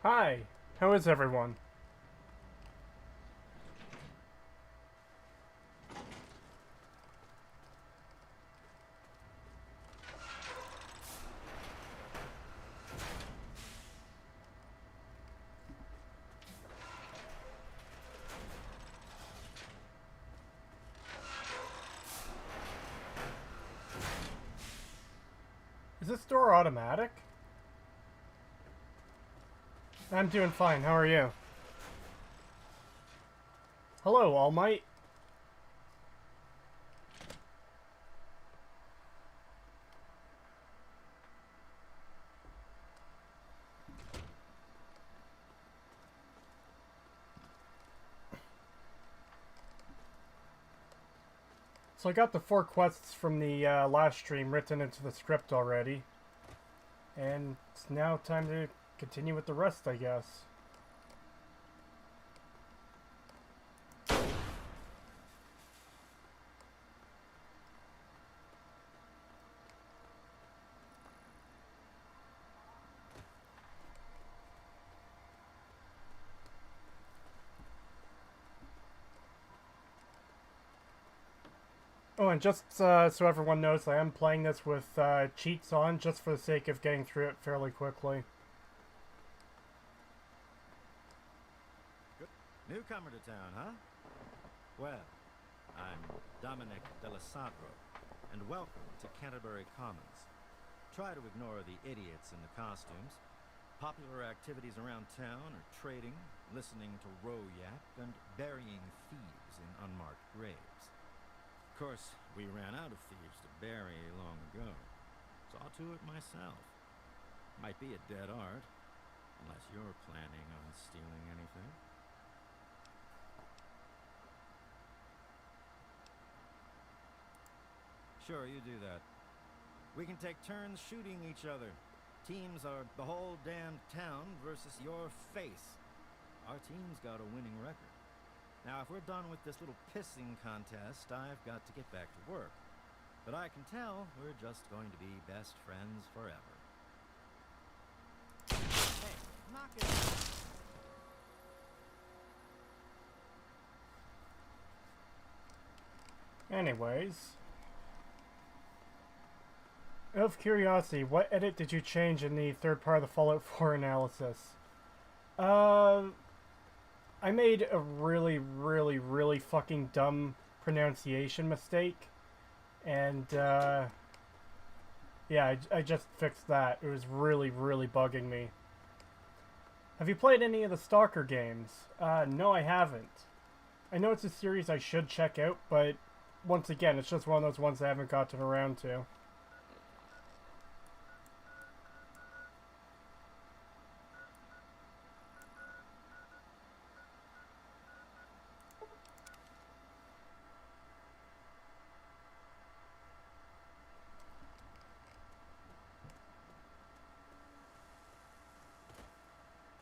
Hi, how is everyone? Is this door automatic? I'm doing fine, how are you? Hello, All Might. So I got the 4 quests from the last stream written into the script already. And it's now time to continue with the rest, I guess. Oh, and just so everyone knows, I am playing this with cheats on, just for the sake of getting through it fairly quickly. Good. Newcomer to town, huh? Well, I'm Dominic Delisandro, and welcome to Canterbury Commons. Try to ignore the idiots in the costumes. Popular activities around town are trading, listening to row yak, and burying thieves in unmarked graves. Of course, we ran out of thieves to bury long ago. Saw to it myself. Might be a dead art, unless you're planning on stealing anything. Sure, you do that. We can take turns shooting each other. Teams are the whole damn town versus your face. Our team's got a winning record. Now, if we're done with this little pissing contest, I've got to get back to work. But I can tell we're just going to be best friends forever. Hey, knock it off. Anyways. Out of curiosity, what edit did you change in the third part of the Fallout 4 analysis? I made a really fucking dumb pronunciation mistake. And, yeah, I just fixed that. It was really bugging me. Have you played any of the Stalker games? No, I haven't. I know it's a series I should check out, but once again, it's just one of those ones I haven't gotten around to.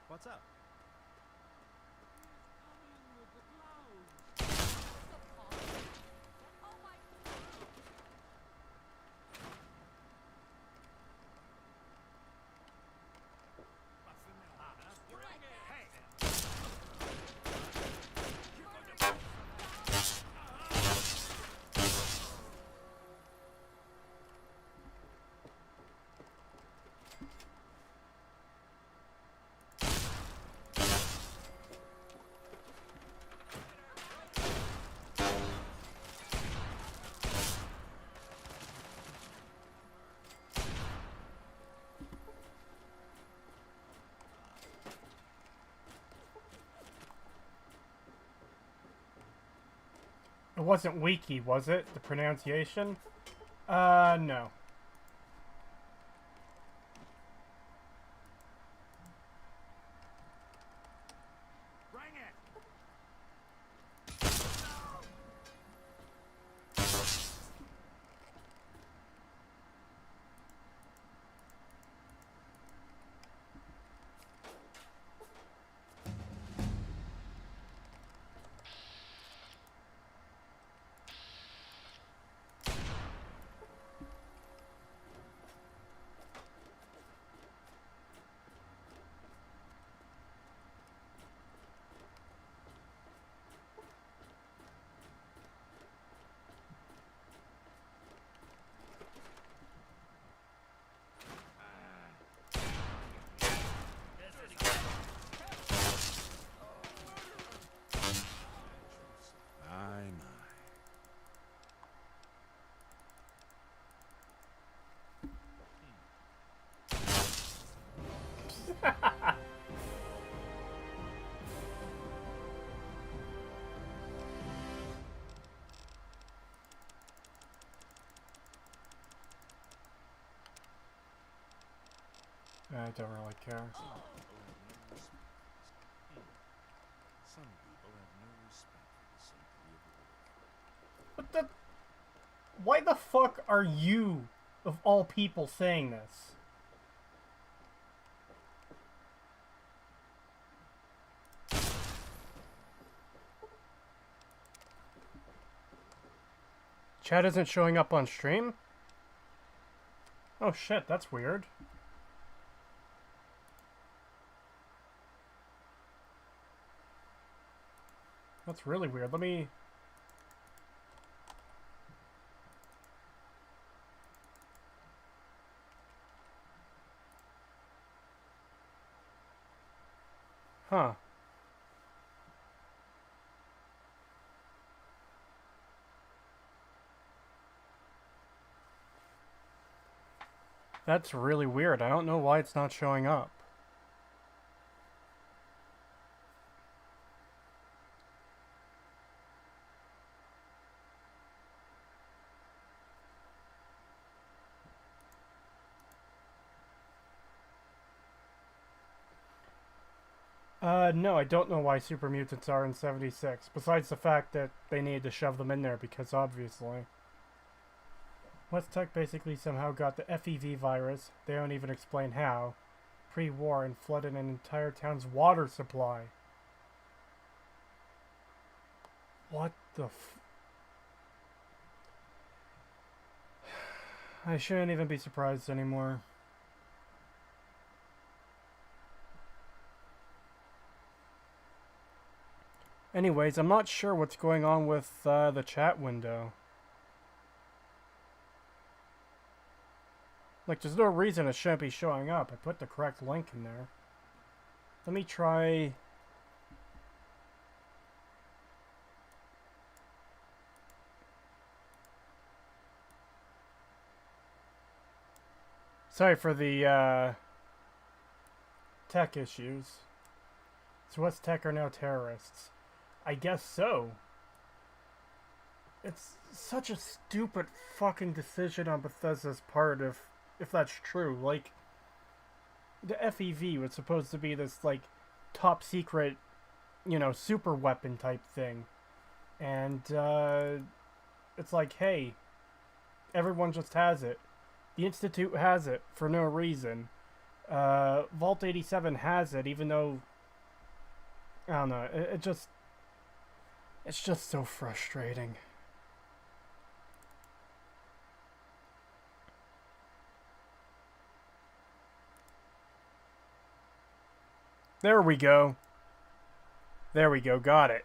What's up? It wasn't Wiki, was it? The pronunciation? No. Bring it! I don't really care. Some people have no respect for the sanctity of work. What the? Why the fuck are you, of all people, saying this? Chat isn't showing up on stream? Oh shit, that's weird. That's really weird. Let me... Huh. That's really weird. I don't know why it's not showing up. No, I don't know why super mutants are in 76, besides the fact that they needed to shove them in there, because obviously. West Tech basically somehow got the FEV virus, they don't even explain how, pre-war, and flooded an entire town's water supply. What the I shouldn't even be surprised anymore. Anyways, I'm not sure what's going on with the chat window. Like, there's no reason it shouldn't be showing up. I put the correct link in there. Let me try... Sorry for the tech issues. So West Tech are now terrorists. I guess so. It's such a stupid fucking decision on Bethesda's part if that's true. Like, the FEV was supposed to be this, like, top secret, you know, super weapon type thing. And, it's like, hey, everyone just has it. The Institute has it for no reason. Vault 87 has it, even though, I don't know, it's just so frustrating. There we go. There we go, got it.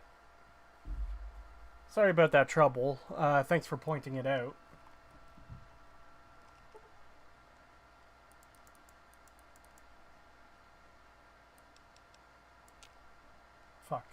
Sorry about that trouble. Thanks for pointing it out. Fuck.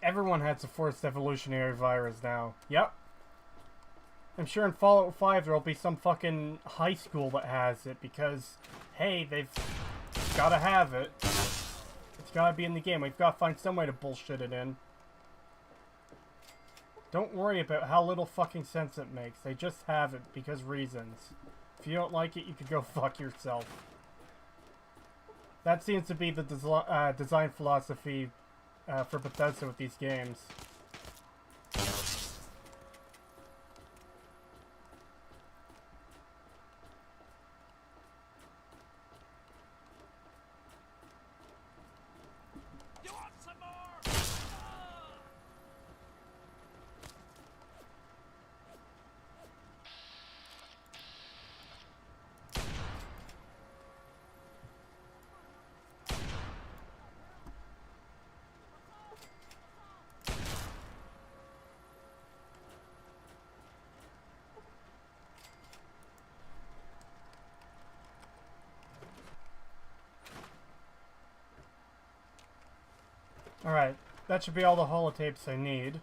Everyone has a forced evolutionary virus now. Yep. I'm sure in Fallout 5 there'll be some fucking high school that has it because, hey, they've gotta have it. It's gotta be in the game. We've gotta find some way to bullshit it in. Don't worry about how little fucking sense it makes. They just have it because reasons. If you don't like it, you could go fuck yourself. That seems to be the design philosophy for Bethesda with these games. Alright, that should be all the holotapes I need.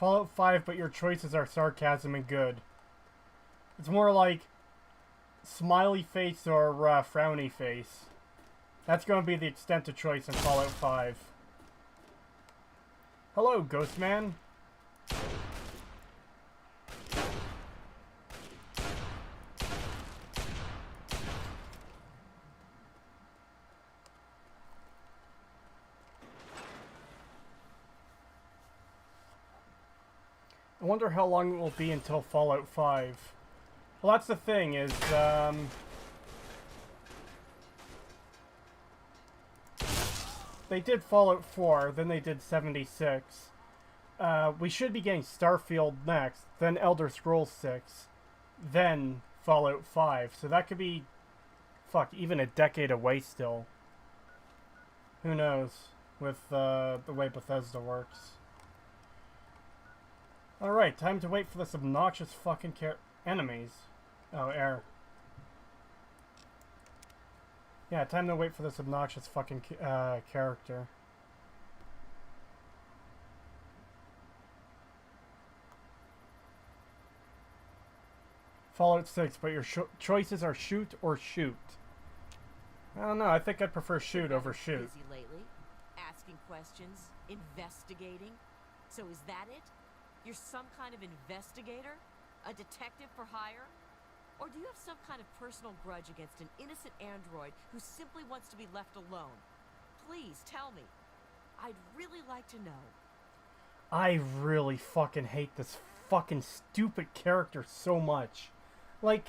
Fallout 5, but your choices are sarcasm and good. It's more like smiley face or frowny face. That's going to be the extent of choice in Fallout 5. Hello, Ghostman. I wonder how long it will be until Fallout 5. Well, that's the thing, is, they did Fallout 4, then they did 76. We should be getting Starfield next, then Elder Scrolls 6, then Fallout 5. So that could be, fuck, even a decade away still. Who knows, with the way Bethesda works. Alright, time to wait for this obnoxious fucking enemies. Oh, air. Yeah, time to wait for this obnoxious fucking character. Fallout 6, but your choices are shoot or shoot. I don't know, I think I'd prefer shoot over shoot. Busy lately? Asking questions? Investigating? So is that it? You're some kind of investigator? A detective for hire? Or do you have some kind of personal grudge against an innocent android who simply wants to be left alone? Please tell me. I'd really like to know. I really fucking hate this fucking stupid character so much. Like,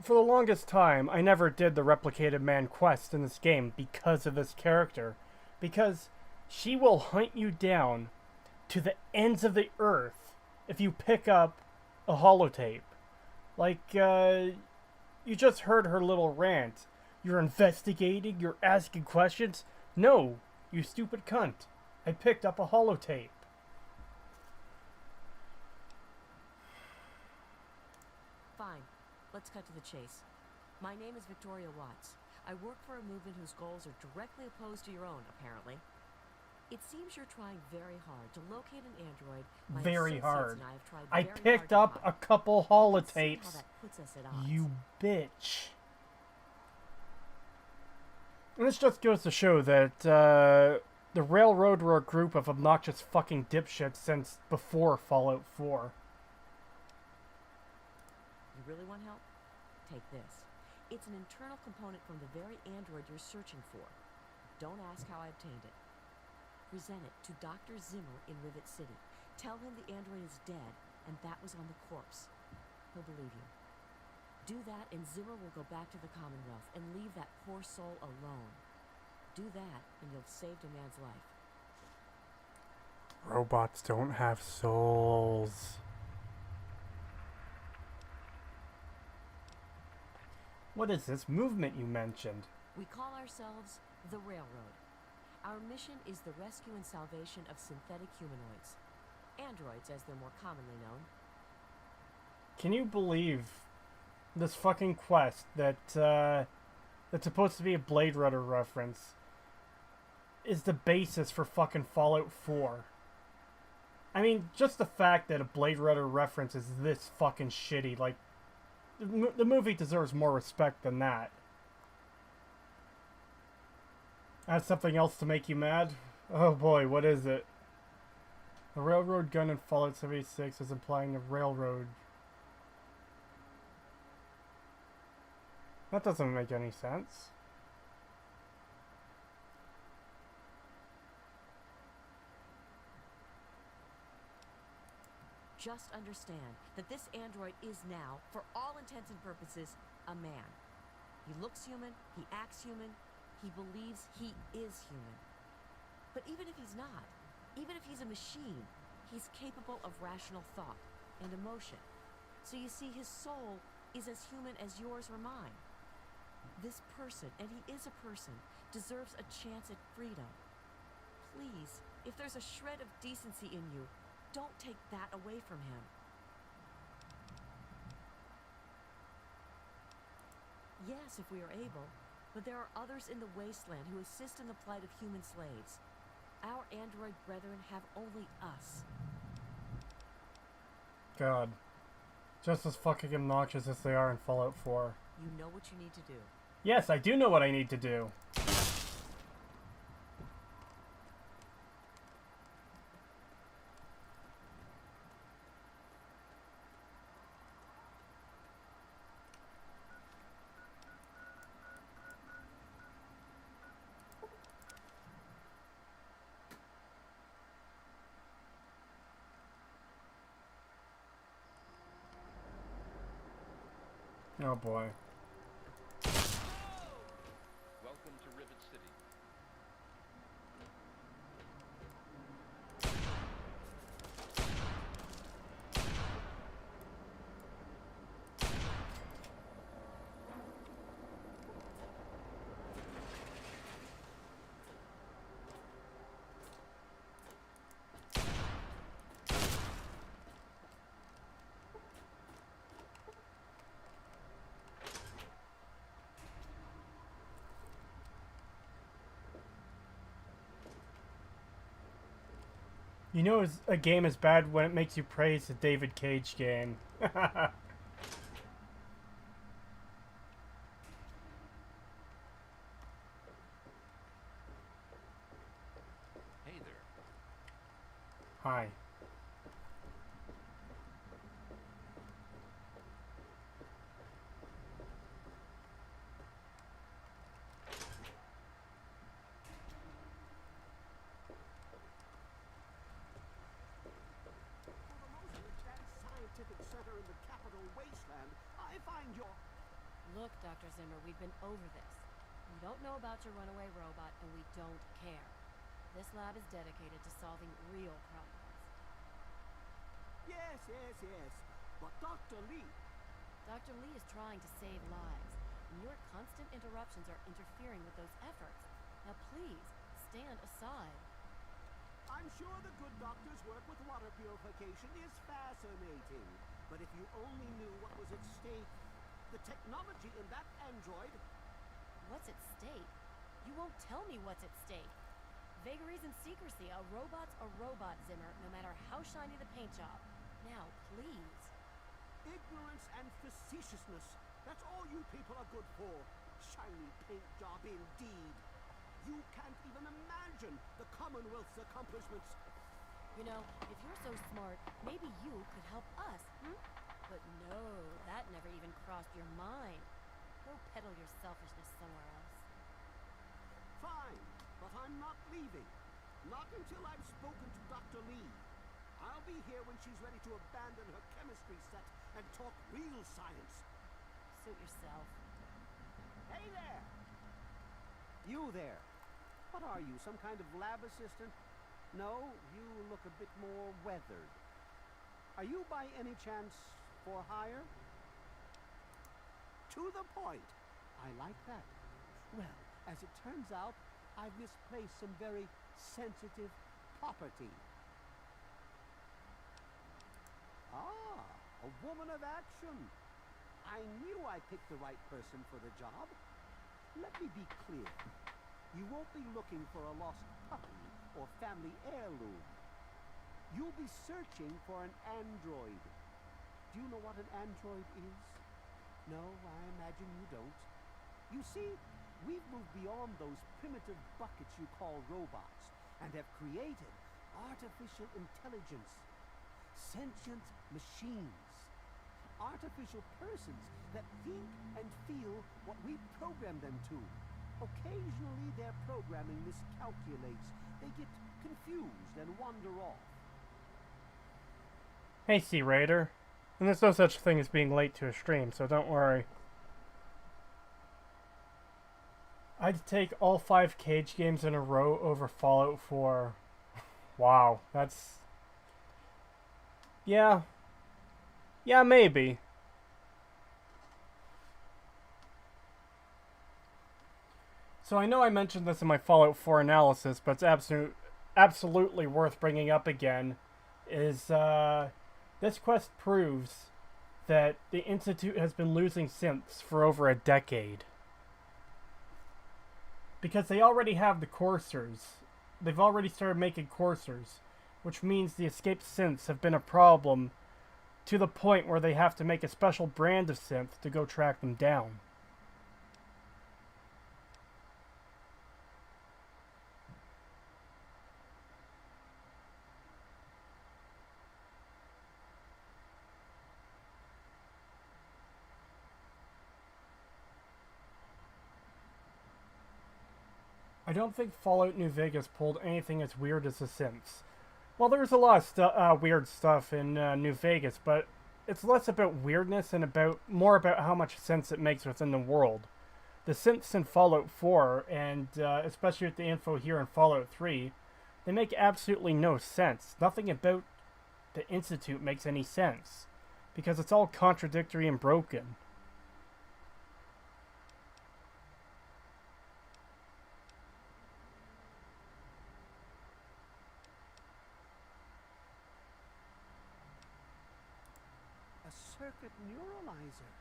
for the longest time, I never did the Replicated Man quest in this game because of this character. Because she will hunt you down to the ends of the earth if you pick up a holotape. Like, you just heard her little rant. You're investigating, you're asking questions. No, you stupid cunt. I picked up a holotape. Fine. Let's cut to the chase. My name is Victoria Watts. I work for a movement whose goals are directly opposed to your own, apparently. It seems you're trying very hard to locate an android. Very hard. And I have tried I very picked hard up to a couple holotapes. see how that puts us at odds. You bitch. And this just goes to show that the Railroad were a group of obnoxious fucking dipshits since before Fallout 4. You really want help? Take this. It's an internal component from the very android you're searching for. Don't ask how I obtained it. Present it to Dr. Zimmer in Rivet City. Tell him the android is dead, and that was on the corpse. He'll believe you. Do that, and Zimmer will go back to the Commonwealth and leave that poor soul alone. Do that, and you've saved a man's life. Robots don't have souls. What is this movement you mentioned? We call ourselves the Railroad. Our mission is the rescue and salvation of synthetic humanoids. Androids, as they're more commonly known. Can you believe this fucking quest that's supposed to be a Blade Runner reference is the basis for fucking Fallout 4? I mean, just the fact that a Blade Runner reference is this fucking shitty, like, the movie deserves more respect than that. Add something else to make you mad? Oh boy, what is it? A railroad gun in Fallout 76 is implying a railroad. That doesn't make any sense. Just understand that this android is now, for all intents and purposes, a man. He looks human, he acts human, he believes he is human. But even if he's not, even if he's a machine, he's capable of rational thought and emotion. So you see, his soul is as human as yours or mine. This person, and he is a person, deserves a chance at freedom. Please, if there's a shred of decency in you, don't take that away from him. Yes, if we are able, but there are others in the wasteland who assist in the plight of human slaves. Our android brethren have only us. God. Just as fucking obnoxious as they are in Fallout 4. You know what you need to do. Yes, I do know what I need to do. Oh boy. Welcome to Rivet City. You know a game is bad when it makes you praise a David Cage game. Hey there. Hi. Center in the capital wasteland, I find your... Look, Dr. Zimmer, we've been over this. We don't know about your runaway robot, and we don't care. This lab is dedicated to solving real problems. Yes. But Dr. Lee... Dr. Lee is trying to save lives, and your constant interruptions are interfering with those efforts. Now please, stand aside. I'm sure the good doctor's work with water purification is fascinating. But if you only knew what was at stake, the technology in that android... What's at stake? You won't tell me what's at stake. Vagaries and secrecy. A robot's a robot, Zimmer, no matter how shiny the paint job. Now, please. Ignorance and facetiousness. That's all you people are good for. Shiny paint job indeed. You can't even imagine the Commonwealth's accomplishments. You know, if you're so smart, maybe you could help us, But no, that never even crossed your mind. Go peddle your selfishness somewhere else. Fine, but I'm not leaving. Not until I've spoken to Dr. Lee. I'll be here when she's ready to abandon her chemistry set and talk real science. Suit yourself. Hey there! You there. What are you, some kind of lab assistant? No, you look a bit more weathered. Are you by any chance for hire? To the point. I like that. Well, as it turns out, I've misplaced some very sensitive property. Ah, a woman of action. I knew I picked the right person for the job. Let me be clear. You won't be looking for a lost puppy or family heirloom. You'll be searching for an android. Do you know what an android is? No, I imagine you don't. You see, we've moved beyond those primitive buckets you call robots and have created artificial intelligence, sentient machines, artificial persons that think and feel what we program them to. Occasionally their programming miscalculates. They get confused and wander off. Hey, Sea Raider. And there's no such thing as being late to a stream, so don't worry. I'd take all 5 Cage games in a row over Fallout 4. Wow, that's... Yeah. Yeah, maybe. So I know I mentioned this in my Fallout 4 analysis, but it's absolutely worth bringing up again, is this quest proves that the Institute has been losing synths for over a decade. Because they already have the coursers, they've already started making coursers, which means the escaped synths have been a problem to the point where they have to make a special brand of synth to go track them down. I don't think Fallout New Vegas pulled anything as weird as the synths. Well, there's a lot of weird stuff in New Vegas, but it's less about weirdness and more about how much sense it makes within the world. The synths in Fallout 4, and especially with the info here in Fallout 3, they make absolutely no sense. Nothing about the Institute makes any sense, because it's all contradictory and broken. Circuit neuralizer.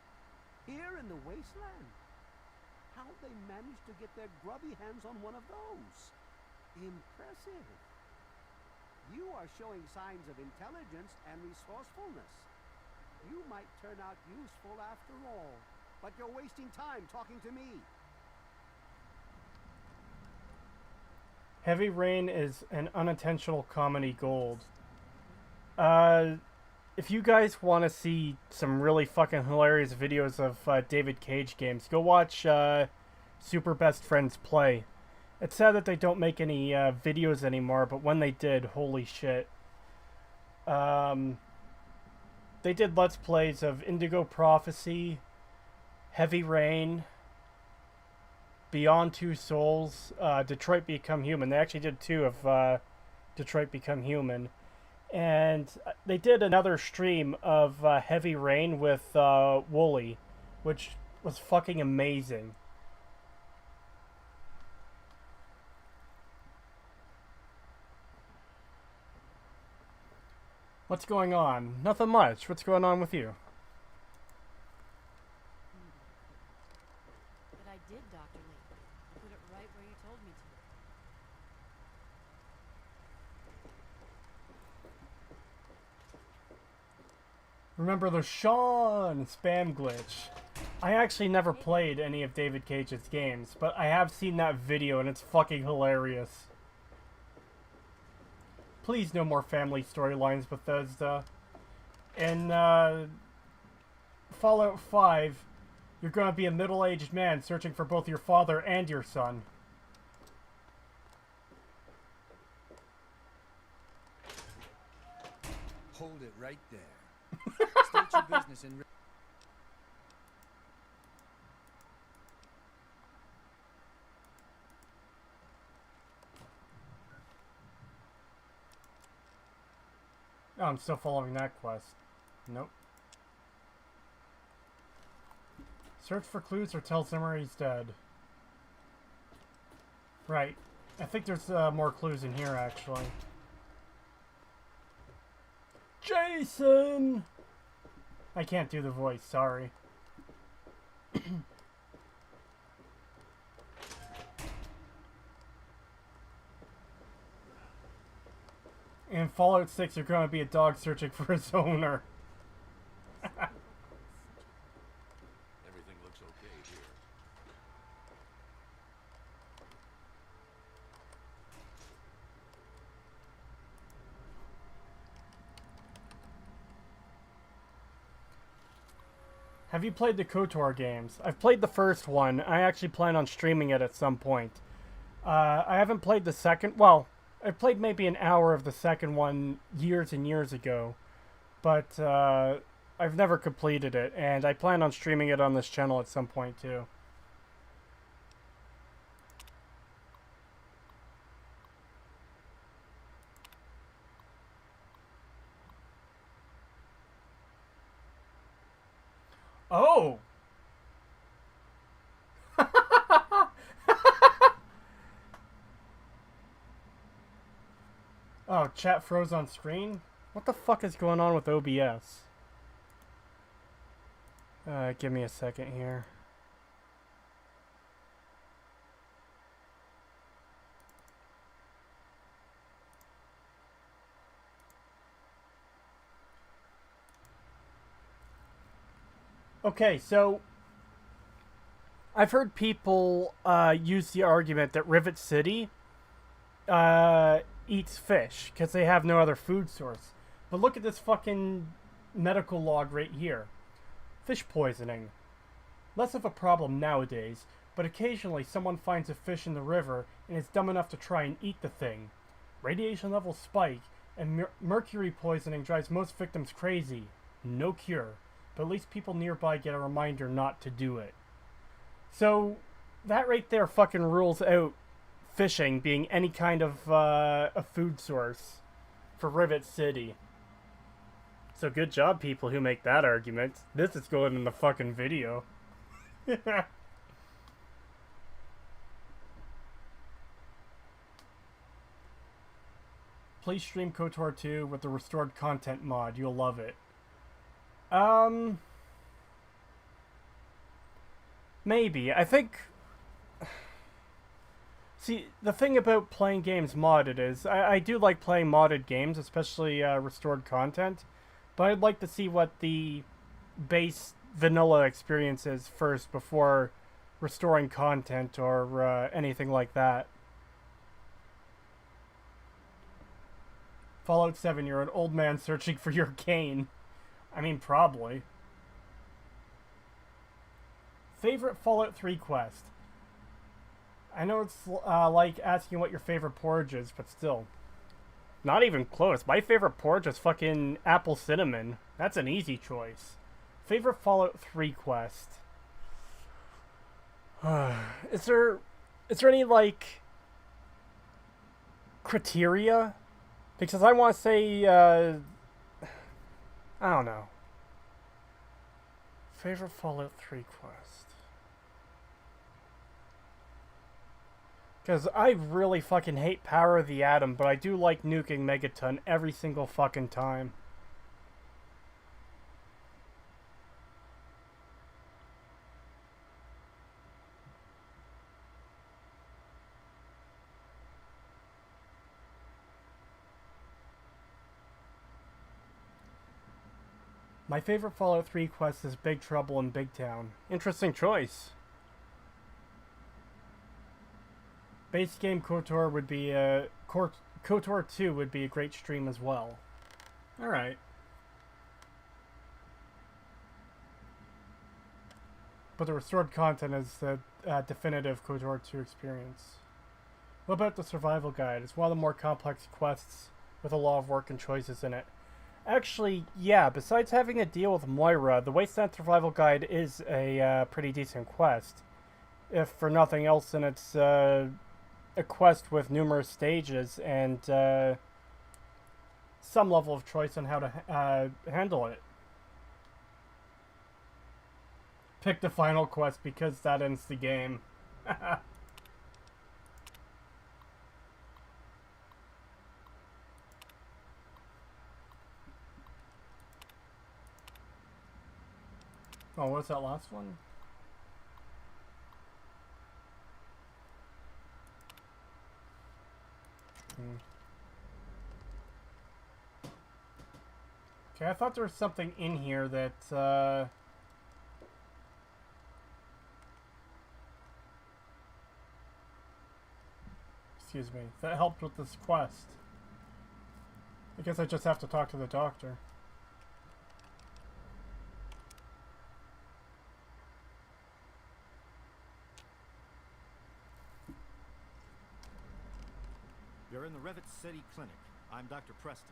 Here in the wasteland. How'd they manage to get their grubby hands on one of those? Impressive. You are showing signs of intelligence and resourcefulness. You might turn out useful after all. But you're wasting time talking to me. Heavy Rain is an unintentional comedy gold. If you guys want to see some really fucking hilarious videos of David Cage games, go watch Super Best Friends Play. It's sad that they don't make any videos anymore, but when they did, holy shit. They did Let's Plays of Indigo Prophecy, Heavy Rain, Beyond Two Souls, Detroit Become Human. They actually did 2 of Detroit Become Human. And they did another stream of Heavy Rain with Wooly, which was fucking amazing. What's going on? Nothing much. What's going on with you? But I did, Dr. Lee. I put it right where you told me to. Remember the Sean spam glitch. I actually never played any of David Cage's games, but I have seen that video and it's fucking hilarious. Please no more family storylines, Bethesda. In Fallout 5, you're going to be a middle-aged man searching for both your father and your son. Hold it right there. State your business in... Oh, I'm still following that quest. Nope. Search for clues or tell Zimmer he's dead. Right. I think there's more clues in here, actually. Jason! I can't do the voice, sorry. In Fallout 6, you're going to be a dog searching for its owner. Everything looks okay here. Have you played the KOTOR games? I've played the first one. I actually plan on streaming it at some point. I haven't played the second... Well, I played maybe an hour of the second one years and years ago. But I've never completed it. And I plan on streaming it on this channel at some point too. Oh! Oh, chat froze on screen? What the fuck is going on with OBS? Give me a second here. Okay, so I've heard people use the argument that Rivet City eats fish because they have no other food source. But look at this fucking medical log right here. Fish poisoning. Less of a problem nowadays, but occasionally someone finds a fish in the river and is dumb enough to try and eat the thing. Radiation levels spike, and mercury poisoning drives most victims crazy. No cure, but at least people nearby get a reminder not to do it. So, that right there fucking rules out fishing being any kind of a food source for Rivet City. So good job, people who make that argument. This is going in the fucking video. Please stream KOTOR 2 with the restored content mod. You'll love it. Maybe. I think... See, the thing about playing games modded is, I do like playing modded games, especially restored content, but I'd like to see what the base vanilla experience is first before restoring content or anything like that. Fallout 7, you're an old man searching for your cane. I mean, probably. Favorite Fallout 3 quest? I know it's like asking what your favorite porridge is, but still. Not even close. My favorite porridge is fucking apple cinnamon. That's an easy choice. Favorite Fallout 3 quest? Is there any, like, criteria? Because I want to say, I don't know. Favorite Fallout 3 quest? Because I really fucking hate Power of the Atom, but I do like nuking Megaton every single fucking time. My favorite Fallout 3 quest is Big Trouble in Big Town. Interesting choice. Base game KOTOR would be KOTOR 2 would be a great stream as well. Alright. But the restored content is the definitive KOTOR 2 experience. What about the survival guide? It's one of the more complex quests with a lot of work and choices in it. Actually, yeah, besides having to deal with Moira, the Wasteland Survival Guide is a pretty decent quest. If for nothing else, then it's a quest with numerous stages and some level of choice on how to handle it. Pick the final quest because that ends the game. Oh, what's that last one? Okay, I thought there was something in here that, excuse me, that helped with this quest. I guess I just have to talk to the doctor. You're in the Rivet City Clinic. I'm Dr. Preston.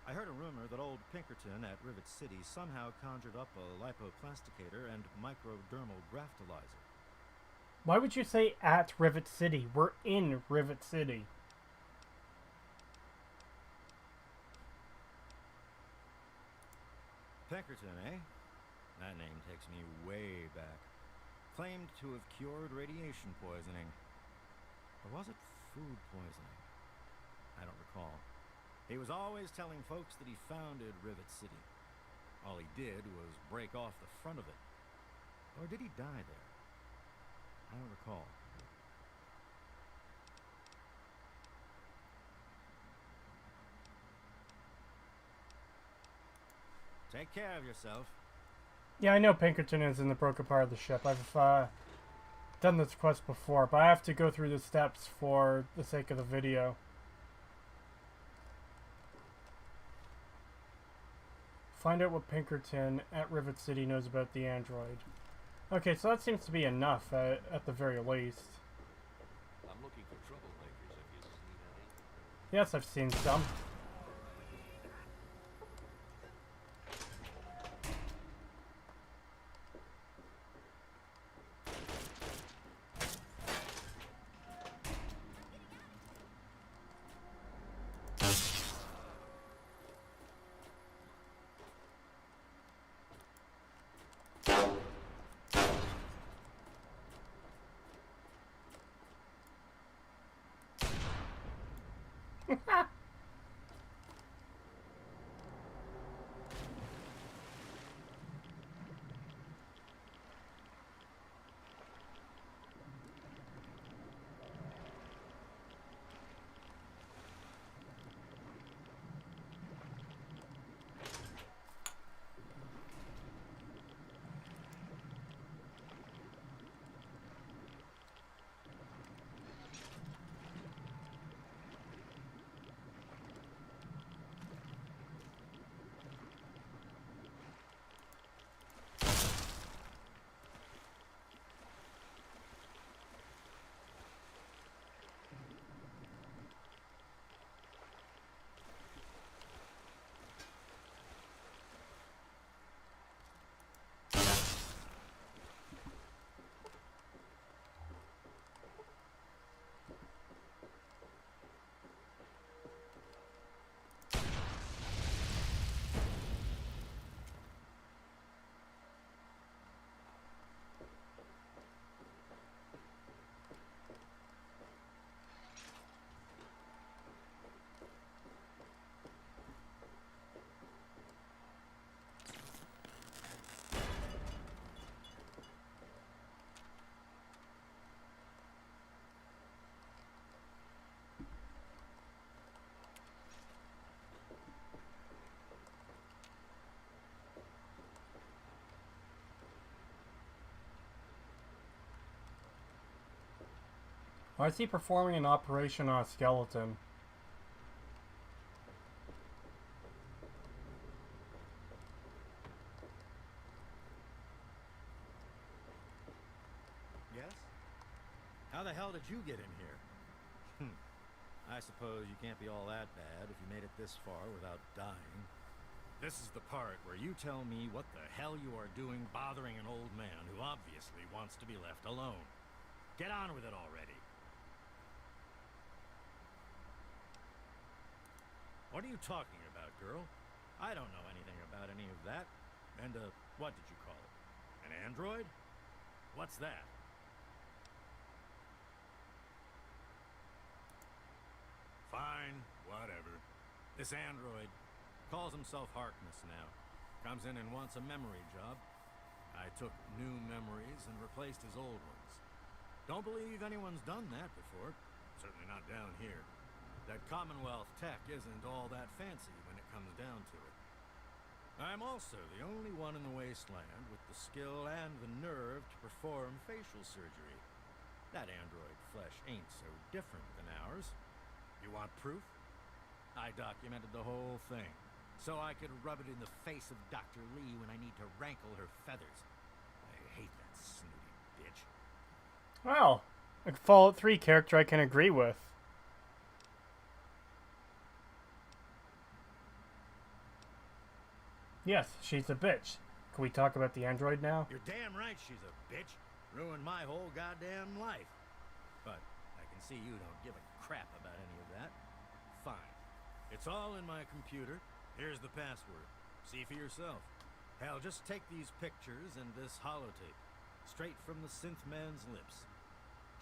I heard a rumor that old Pinkerton at Rivet City somehow conjured up a lipoplasticator and microdermal graftolizer. Why would you say at Rivet City? We're in Rivet City. Pinkerton, eh? That name takes me way back. Claimed to have cured radiation poisoning. Or was it food poisoning? I don't recall. He was always telling folks that he founded Rivet City. All he did was break off the front of it. Or did he die there? I don't recall. Take care of yourself. Yeah, I know Pinkerton is in the broken part of the ship. I've done this quest before, but I have to go through the steps for the sake of the video. Find out what Pinkerton at Rivet City knows about the android. Okay, so that seems to be enough at the very least. I'm looking for troublemakers if you see any. Yes, I've seen some. Why is he performing an operation on a skeleton? Yes? How the hell did you get in here? I suppose you can't be all that bad if you made it this far without dying. This is the part where you tell me what the hell you are doing bothering an old man who obviously wants to be left alone. Get on with it already. What are you talking about, girl? I don't know anything about any of that. And, what did you call it? An android? What's that? Fine, whatever. This android calls himself Harkness now. Comes in and wants a memory job. I took new memories and replaced his old ones. Don't believe anyone's done that before. Certainly not down here. That Commonwealth tech isn't all that fancy when it comes down to it. I'm also the only one in the wasteland with the skill and the nerve to perform facial surgery. That android flesh ain't so different than ours. You want proof? I documented the whole thing, so I could rub it in the face of Dr. Lee when I need to rankle her feathers. I hate that snooty bitch. Well, a Fallout 3 character I can agree with. Yes, she's a bitch. Can we talk about the android now? You're damn right she's a bitch. Ruined my whole goddamn life. But I can see you don't give a crap about any of that. Fine. It's all in my computer. Here's the password. See for yourself. Hell, just take these pictures and this holotape. Straight from the synth man's lips.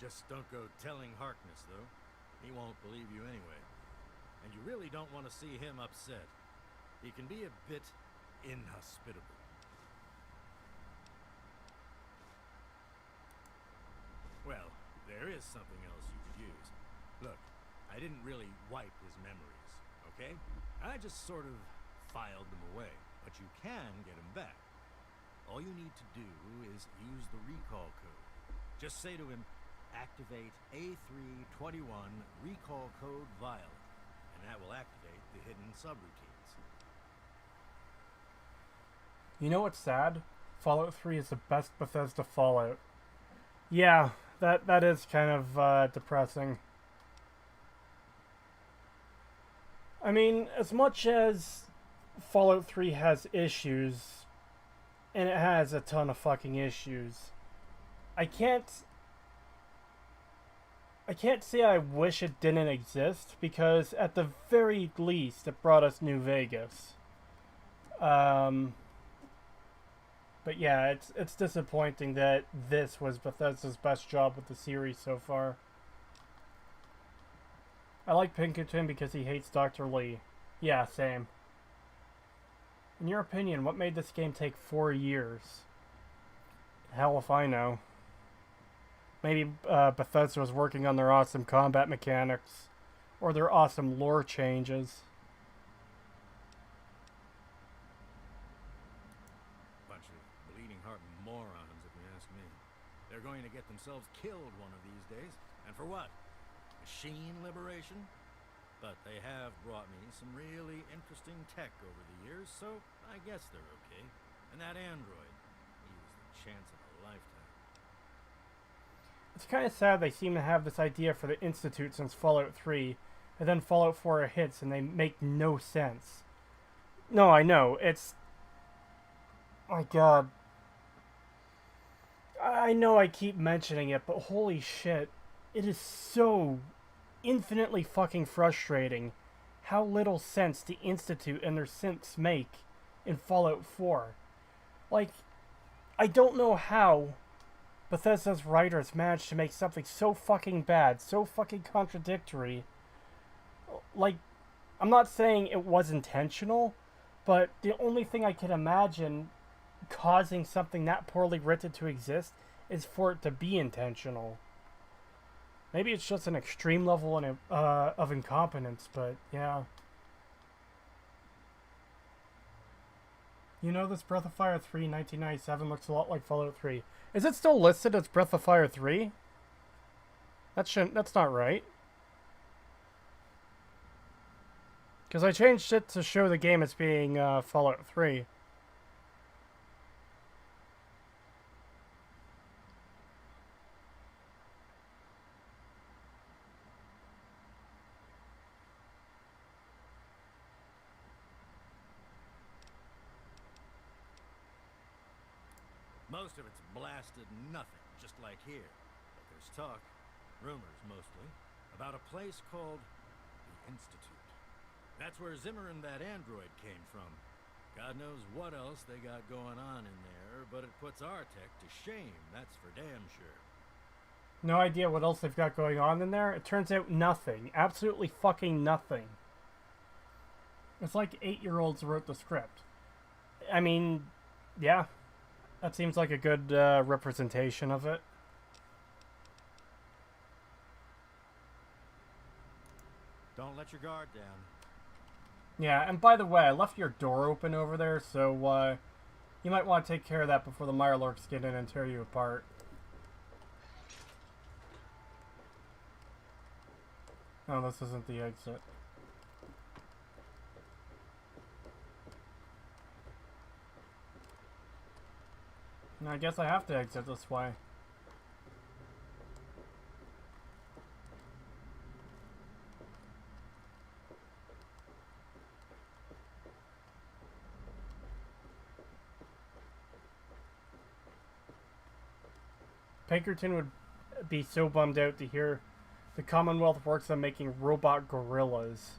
Just don't go telling Harkness, though. He won't believe you anyway. And you really don't want to see him upset. He can be a bit inhospitable. Well, there is something else you could use. Look, I didn't really wipe his memories, okay? I just sort of filed them away. but you can get him back. All you need to do is use the recall code. Just say to him, activate A321 recall code Violet, and that will activate the hidden subroutines. You know what's sad? Fallout 3 is the best Bethesda Fallout. Yeah, that is kind of depressing. I mean, as much as Fallout 3 has issues, and it has a ton of fucking issues, I can't say I wish it didn't exist, because at the very least it brought us New Vegas. But yeah, it's disappointing that this was Bethesda's best job with the series so far. I like Pinkerton because he hates Dr. Lee. Yeah, same. In your opinion, what made this game take 4 years? Hell if I know. Maybe Bethesda was working on their awesome combat mechanics, or their awesome lore changes. Bunch of bleeding heart morons, if you ask me. They're going to get themselves killed one of these days. And for what? Machine liberation? But they have brought me some really interesting tech over the years, so I guess they're okay. And that android, he was the chance of a lifetime. It's kind of sad they seem to have this idea for the Institute since Fallout 3, and then Fallout 4 hits and they make no sense. No, I know, it's... My god. I know I keep mentioning it, but holy shit. It is so infinitely fucking frustrating how little sense the Institute and their synths make in Fallout 4. Like, I don't know how Bethesda's writers managed to make something so fucking bad, so fucking contradictory. Like, I'm not saying it was intentional, but the only thing I can imagine causing something that poorly written to exist is for it to be intentional. Maybe it's just an extreme level of incompetence, but yeah. You know, this Breath of Fire 3 1997 looks a lot like Fallout 3. Is it still listed as Breath of Fire 3? That's not right. Because I changed it to show the game as being Fallout 3. Most of it's blasted nothing, just like here. But there's talk, rumors mostly, about a place called the Institute. That's where Zimmer and that android came from. God knows what else they got going on in there, but it puts our tech to shame, that's for damn sure. No idea what else they've got going on in there. It turns out nothing. Absolutely fucking nothing. It's like 8-year-olds wrote the script. I mean, yeah. That seems like a good representation of it. Don't let your guard down. Yeah, and by the way, I left your door open over there, so you might want to take care of that before the Mirelurks get in and tear you apart. Oh, this isn't the exit. I guess I have to exit this way. Pinkerton would be so bummed out to hear the Commonwealth works on making robot gorillas.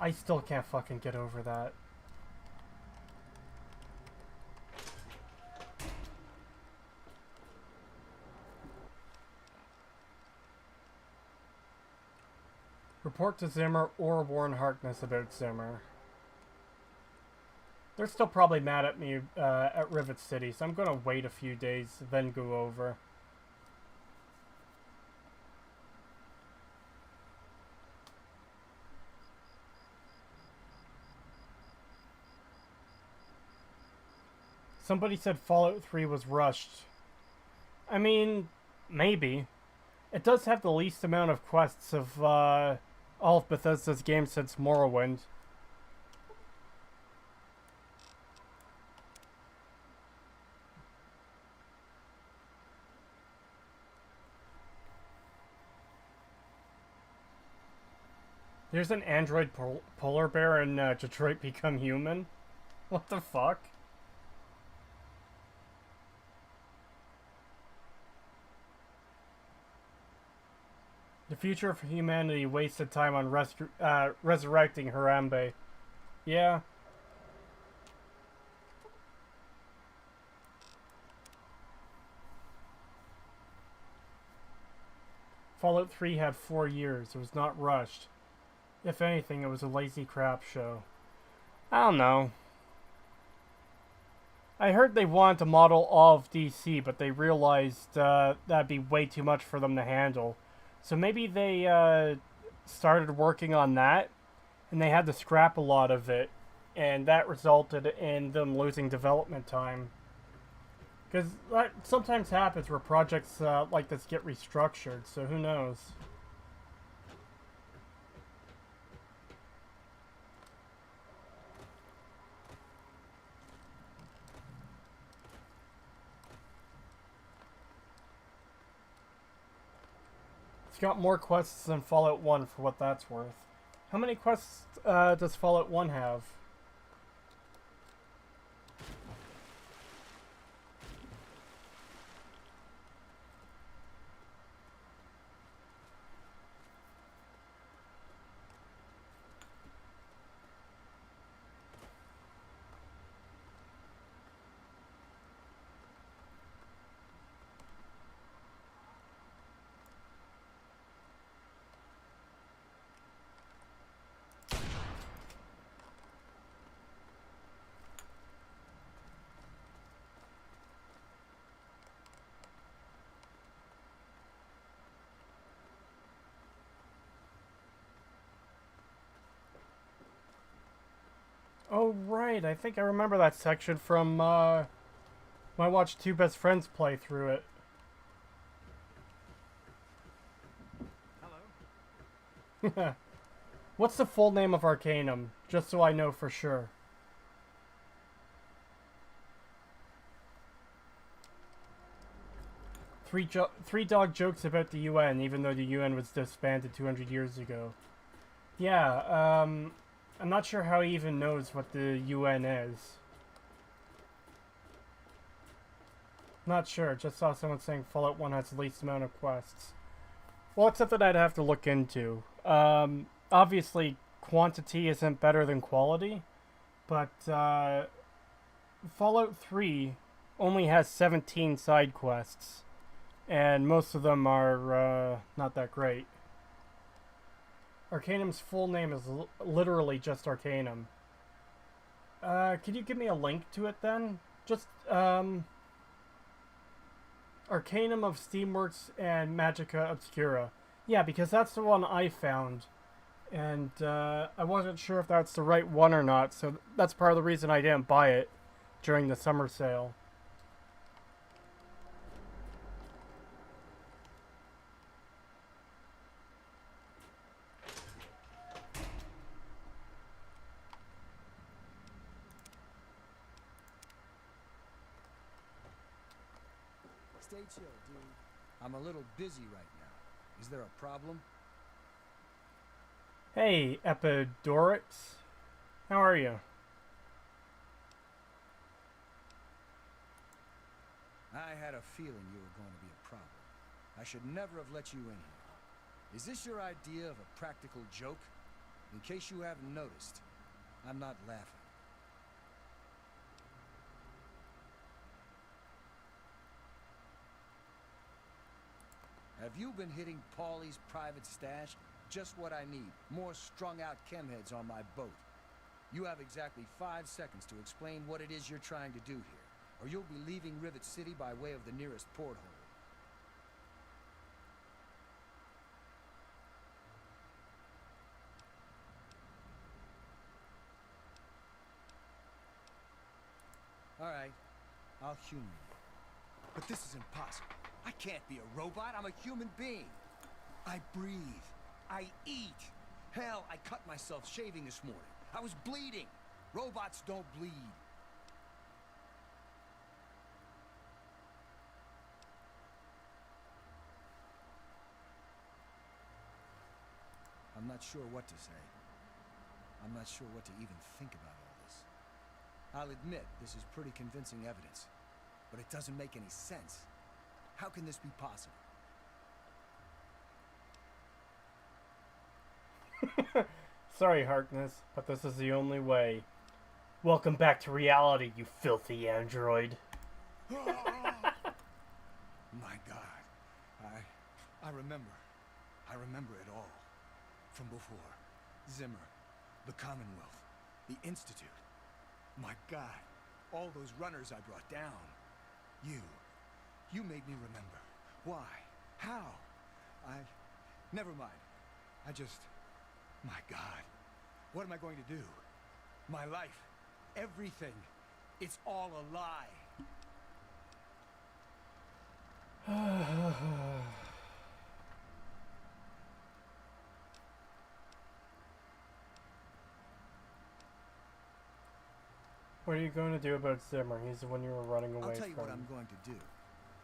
I still can't fucking get over that. Report to Zimmer or warn Harkness about Zimmer. They're still probably mad at me at Rivet City, so I'm going to wait a few days, then go over. Somebody said Fallout 3 was rushed. I mean, maybe. It does have the least amount of quests of all of Bethesda's games since Morrowind. There's an android polar bear in Detroit Become Human? What the fuck? The future of humanity wasted time on resurrecting Harambe. Yeah. Fallout 3 had 4 years. It was not rushed. If anything, it was a lazy crap show. I don't know. I heard they wanted to model all of DC, but they realized that'd be way too much for them to handle. So maybe they started working on that, and they had to scrap a lot of it, and that resulted in them losing development time. Because that sometimes happens where projects like this get restructured, so who knows. It's got more quests than Fallout 1 for what that's worth. How many quests does Fallout 1 have? Oh, right. I think I remember that section from when I watched two best friends play through it. Hello. What's the full name of Arcanum? Just so I know for sure. Three dog jokes about the UN, even though the UN was disbanded 200 years ago. Yeah, I'm not sure how he even knows what the UN is. Not sure, just saw someone saying Fallout 1 has the least amount of quests. Well, it's something I'd have to look into. Obviously, quantity isn't better than quality, but Fallout 3 only has 17 side quests, and most of them are not that great. Arcanum's full name is literally just Arcanum. Could you give me a link to it then? Just, Arcanum of Steamworks and Magica Obscura. Yeah, because that's the one I found. And I wasn't sure if that's the right one or not, so that's part of the reason I didn't buy it during the summer sale. Stay chill, dude. I'm a little busy right now. Is there a problem? Hey, Epidorix. How are you? I had a feeling you were going to be a problem. I should never have let you in here. Is this your idea of a practical joke? In case you haven't noticed, I'm not laughing. Have you been hitting Paulie's private stash? Just what I need. More strung-out chemheads on my boat. You have exactly 5 seconds to explain what it is you're trying to do here, or you'll be leaving Rivet City by way of the nearest porthole. All right. I'll humor you. But this is impossible. I can't be a robot. I'm a human being. I breathe. I eat. Hell, I cut myself shaving this morning. I was bleeding. Robots don't bleed. I'm not sure what to say. I'm not sure what to even think about all this. I'll admit this is pretty convincing evidence, but it doesn't make any sense. How can this be possible? Sorry, Harkness, but this is the only way. Welcome back to reality, you filthy android. My God. I remember. I remember it all. From before. Zimmer. The Commonwealth. The Institute. My God. All those runners I brought down. You made me remember. Why? How? Never mind. My God. What am I going to do? My life. Everything. It's all a lie. What are you going to do about Zimmer? He's the one you were running away from. I'll tell you what I'm going to do.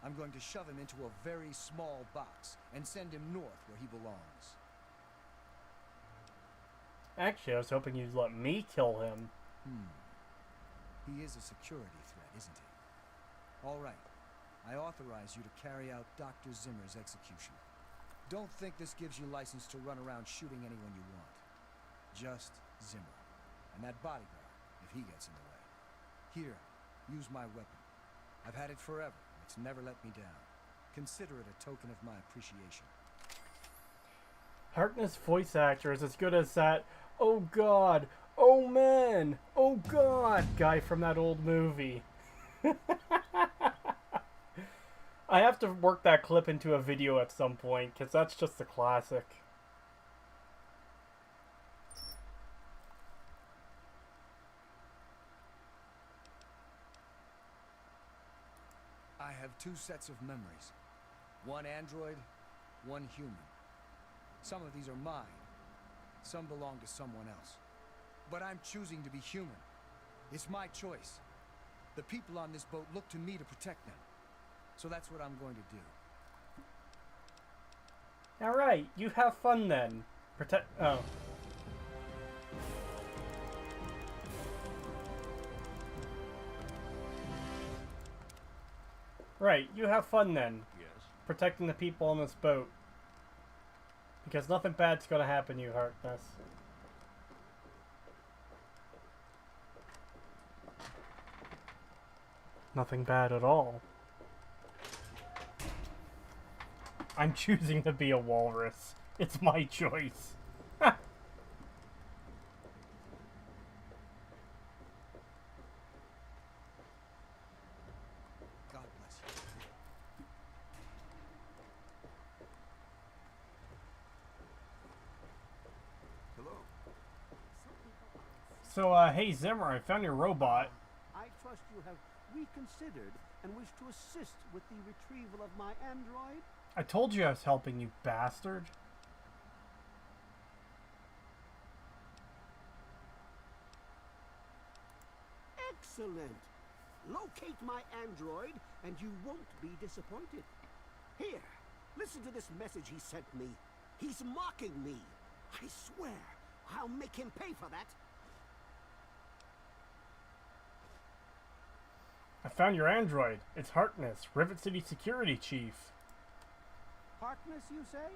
I'm going to shove him into a very small box and send him north where he belongs. Actually, I was hoping you'd let me kill him. He is a security threat, isn't he? All right. I authorize you to carry out Dr. Zimmer's execution. Don't think this gives you license to run around shooting anyone you want. Just Zimmer. And that bodyguard, if he gets in the way. Here, use my weapon. I've had it forever. It's never let me down. Consider it a token of my appreciation. Harkness voice actor is as good as that "Oh God, oh man, oh God" guy from that old movie. I have to work that clip into a video at some point, because that's just a classic. I have two sets of memories. One android, one human. Some of these are mine. Some belong to someone else. But I'm choosing to be human. It's my choice. The people on this boat look to me to protect them. So that's what I'm going to do. Alright, you have fun then. Oh. Right, you have fun then. Yes. Protecting the people on this boat. Because nothing bad's gonna happen to you, Harkness. Nothing bad at all. I'm choosing to be a walrus. It's my choice. God bless you. Hello. So, hey Zimmer, I found your robot. I trust you have reconsidered and wish to assist with the retrieval of my android? I told you I was helping, you bastard. Excellent! Locate my android and you won't be disappointed. Here, listen to this message he sent me. He's mocking me. I swear, I'll make him pay for that. I found your android. It's Harkness, Rivet City Security Chief. Harkness, you say?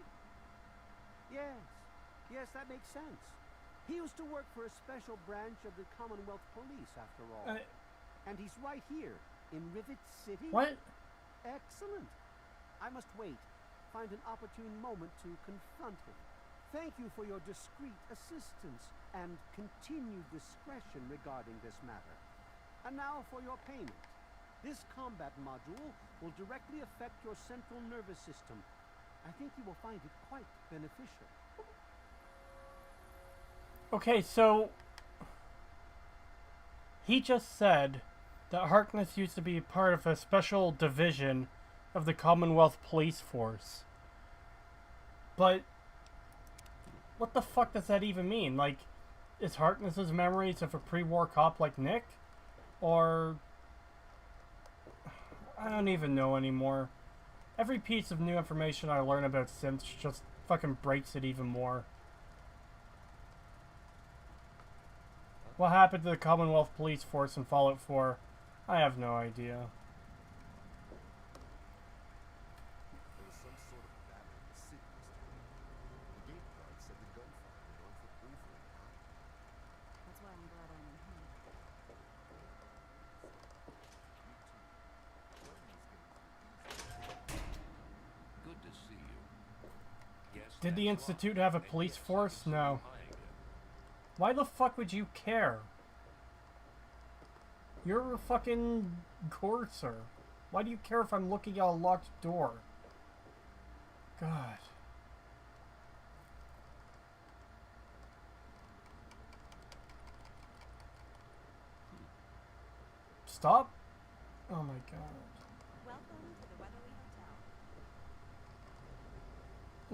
Yes, that makes sense. He used to work for a special branch of the Commonwealth Police, after all. And he's right here, in Rivet City. What? Excellent. I must wait, find an opportune moment to confront him. Thank you for your discreet assistance and continued discretion regarding this matter. And now for your payment. This combat module will directly affect your central nervous system. I think you will find it quite beneficial. Okay, so he just said that Harkness used to be part of a special division of the Commonwealth Police Force. But what the fuck does that even mean? Like, is Harkness's memories of a pre-war cop like Nick? Or I don't even know anymore. Every piece of new information I learn about Sims just fucking breaks it even more. What happened to the Commonwealth Police Force in Fallout 4? I have no idea. There was some sort of battle in the city yesterday. The gate guard said the gunfire went on for over an hour. That's why I'm glad I'm in here. Good to see you. Yes, Did the that's Institute right. have a Maybe police it's force? time to No. see you again. Why the fuck would you care? You're a fucking courser. Why do you care if I'm looking at a locked door? God. Stop? Oh my god. Welcome to the Weatherly Hotel.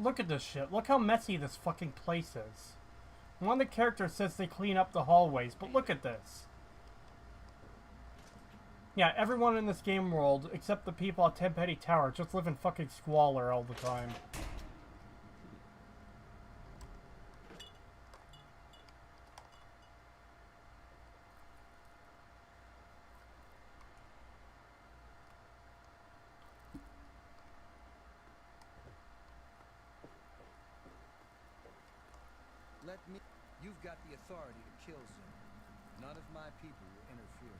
Look at this shit. Look how messy this fucking place is. One of the characters says they clean up the hallways, but look at this. Yeah, everyone in this game world, except the people at Tenpenny Tower, just live in fucking squalor all the time. Let me... You've got the authority to kill Zim. None of my people will interfere.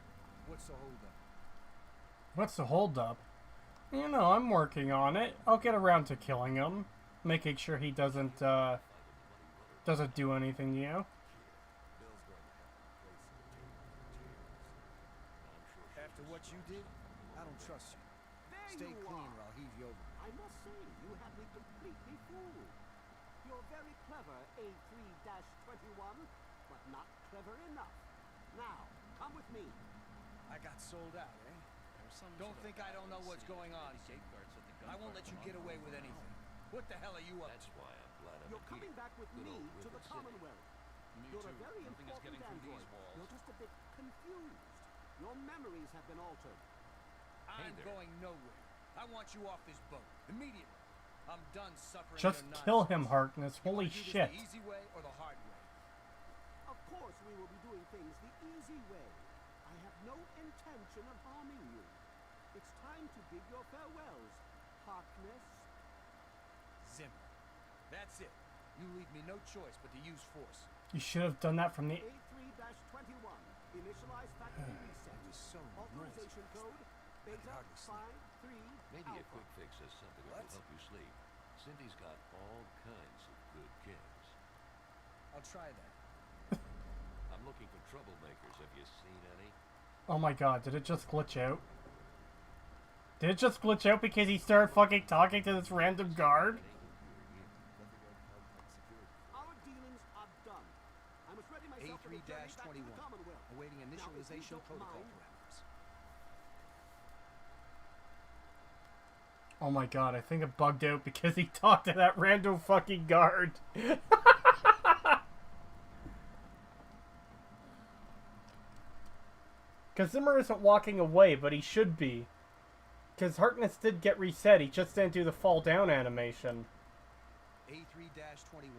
What's the holdup? What's the holdup? You know, I'm working on it. I'll get around to killing him. Making sure he doesn't do anything to you. Bill's going to have to replace him with jail. I'm sure After what you did, I don't trust you. There Stay you clean are. or I'll heave you over. I must say, you have me completely fooled. You're very clever, A3-21, but not clever enough. Now, come with me. I got sold out, eh? Don't think I don't know what's going on. I won't let you get away with anything. What the hell are you up That's to? why I'm glad I'm You're coming back with Good me old to the River City. Commonwealth. Me You're a too. very Nothing is important getting through android. these walls. You're just a bit confused. Your memories have been altered. I'm there. going nowhere. I want you off this boat. Immediately. I'm done suffering Just your kill him, nonsense. Harkness. You wanna Holy do this shit. the easy way or the hard way? Of course we will be doing things the easy way. I have no intention of harming you. It's time to bid your farewells, Harkness. Zimmer. That's it. You leave me no choice but to use force. You should have done that from the... A3-21, initialize factory reset. It was so Authorization code, Beta hardly sleep. 53 Maybe a Alpha. quick fix is something that What? will help you sleep. Cindy's got all kinds of good kids. I'll try that. I'm looking for troublemakers. Have you seen any? Oh my god, did it just glitch out? Did it just glitch out because he started fucking talking to this random guard? Our dealings are done. I must ready myself for the journey back to the A3-21. Commonwealth. Awaiting Now, if you initialization don't protocol mind- parameters. Oh my god, I think it bugged out because he talked to that random fucking guard. Because Zimmer isn't walking away, but he should be. Because Harkness did get reset, he just didn't do the fall down animation. A3-21.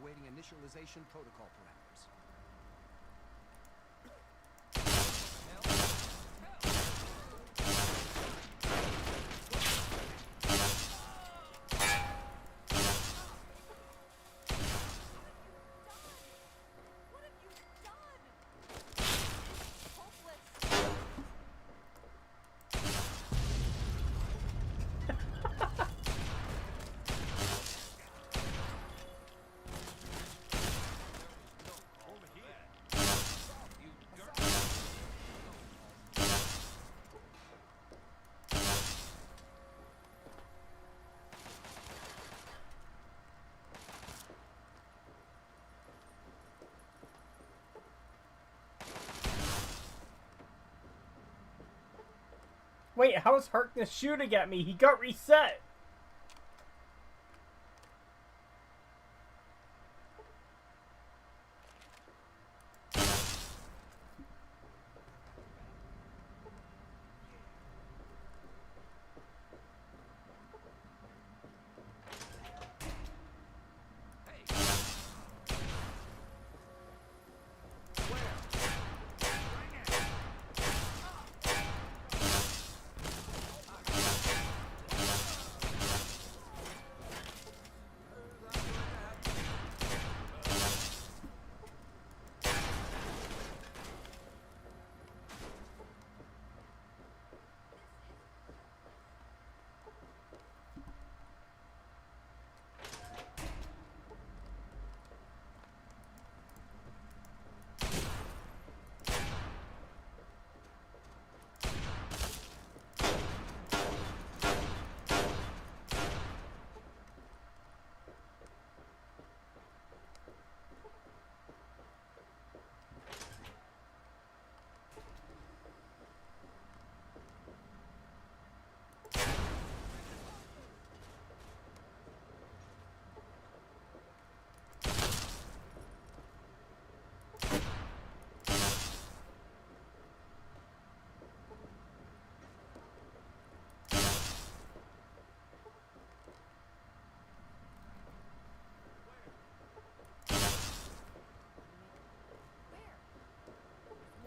Awaiting initialization protocol parameters. What have you done? Hopeless. Wait, how is Harkness shooting at me? He got reset!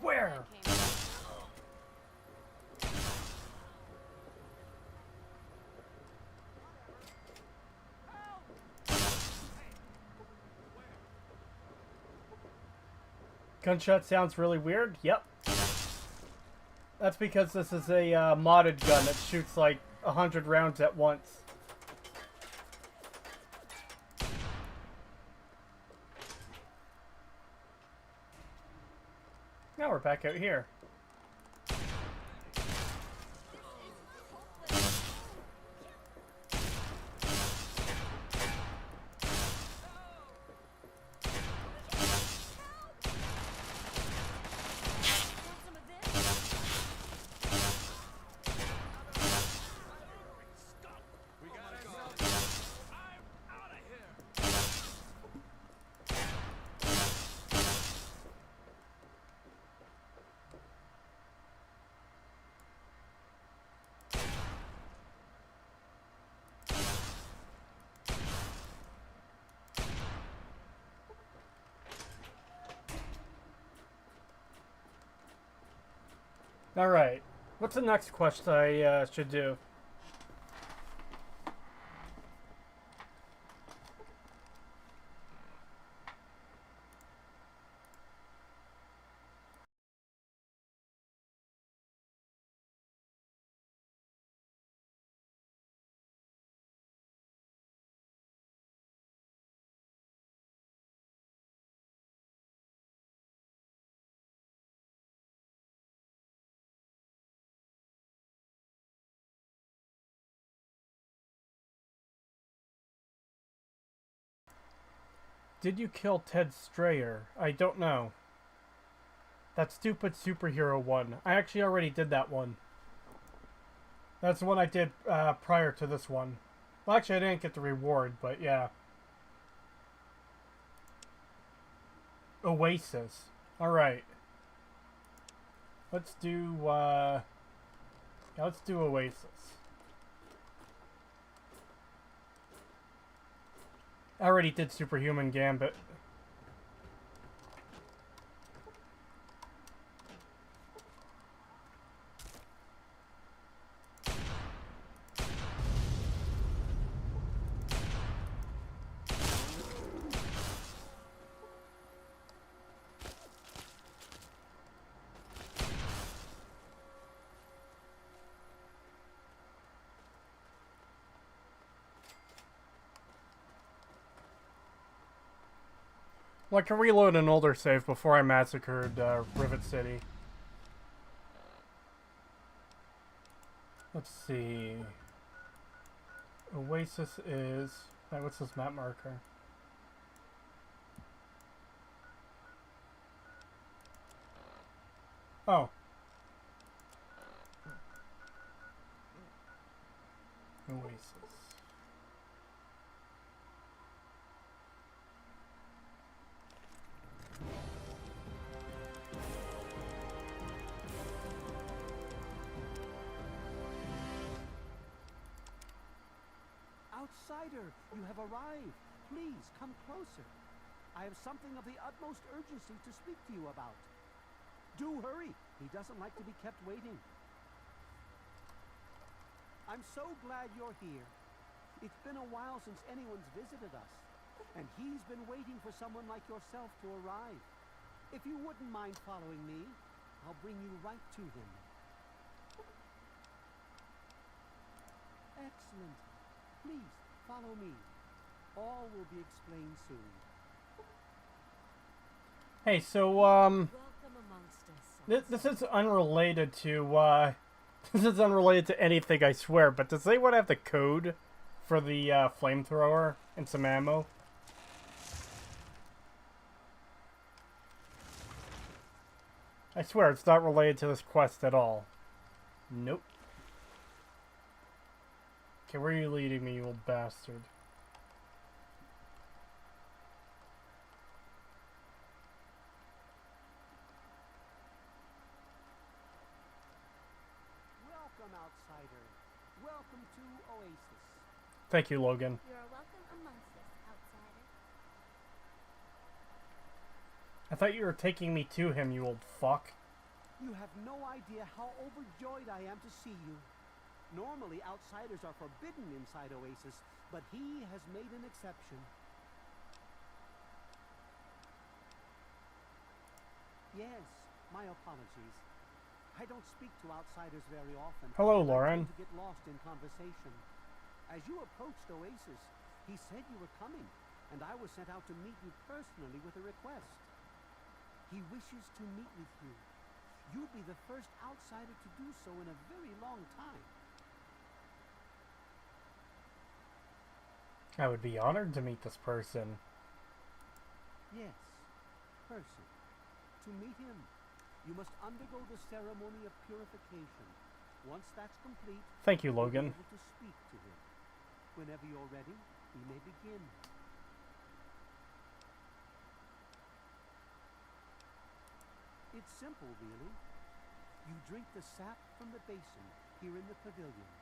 Where? Gunshot sounds really weird? Yep. That's because this is a modded gun that shoots like 100 rounds at once. Now we're back out here. Alright, what's the next quest I should do? Did you kill Ted Strayer? I don't know. That stupid superhero one. I actually already did that one. That's the one I did prior to this one. Well, actually, I didn't get the reward, but yeah. Oasis. Alright. Let's do, yeah, let's do Oasis. I already did Superhuman Gambit. Well, I can reload an older save before I massacred Rivet City. Let's see. Oasis is... Wait, what's this map marker? Oh. Outsider, you have arrived. Please, come closer. I have something of the utmost urgency to speak to you about. Do hurry. He doesn't like to be kept waiting. I'm so glad you're here. It's been a while since anyone's visited us, and he's been waiting for someone like yourself to arrive. If you wouldn't mind following me, I'll bring you right to him. Excellent. Please, follow me. All will be explained soon. Hey, so, Welcome amongst us. this is unrelated to, this is unrelated to anything, I swear, but does anyone have the code for the, flamethrower and some ammo? I swear, it's not related to this quest at all. Nope. Okay, where are you leading me, you old bastard? Welcome, outsider. Welcome to Oasis. Thank you, Logan. You are welcome amongst us, outsider. I thought you were taking me to him, you old fuck. You have no idea how overjoyed I am to see you. Normally, outsiders are forbidden inside Oasis, but he has made an exception. Yes, my apologies. I don't speak to outsiders very often. Hello, I Lauren. tend to get lost in conversation. As you approached Oasis, he said you were coming, and I was sent out to meet you personally with a request. He wishes to meet with you. You'll be the first outsider to do so in a very long time. I would be honored to meet this person. Yes, person. To meet him, you must undergo the ceremony of purification. Once that's complete, Thank you, you'll be Logan. able to speak to him. Whenever you're ready, we may begin. It's simple, really. You drink the sap from the basin here in the pavilion.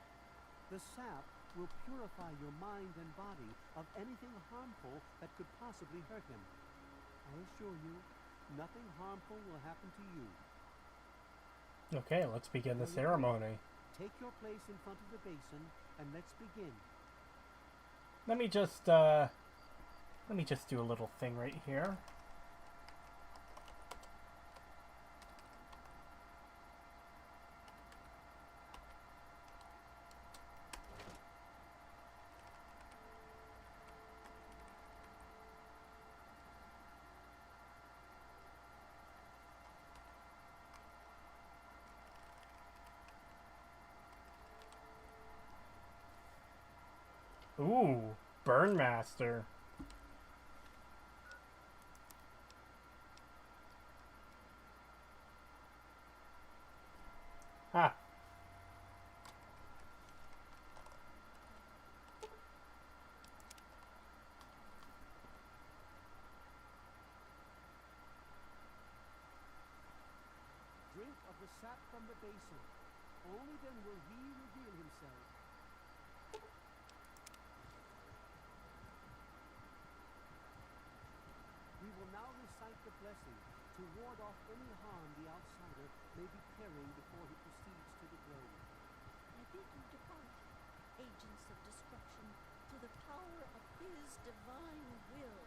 The sap will purify your mind and body of anything harmful that could possibly hurt him. I assure you, nothing harmful will happen to you. Okay, let's begin the ceremony. Take your place in front of the basin and let's begin. Let me just do a little thing right here. Ooh, Burnmaster. Ha. Drink of the sap from the basin. Only then will he reveal himself. We will now recite the blessing to ward off any harm the outsider may be carrying before he proceeds to the grove. I bid you depart, agents of destruction, to the power of his divine will.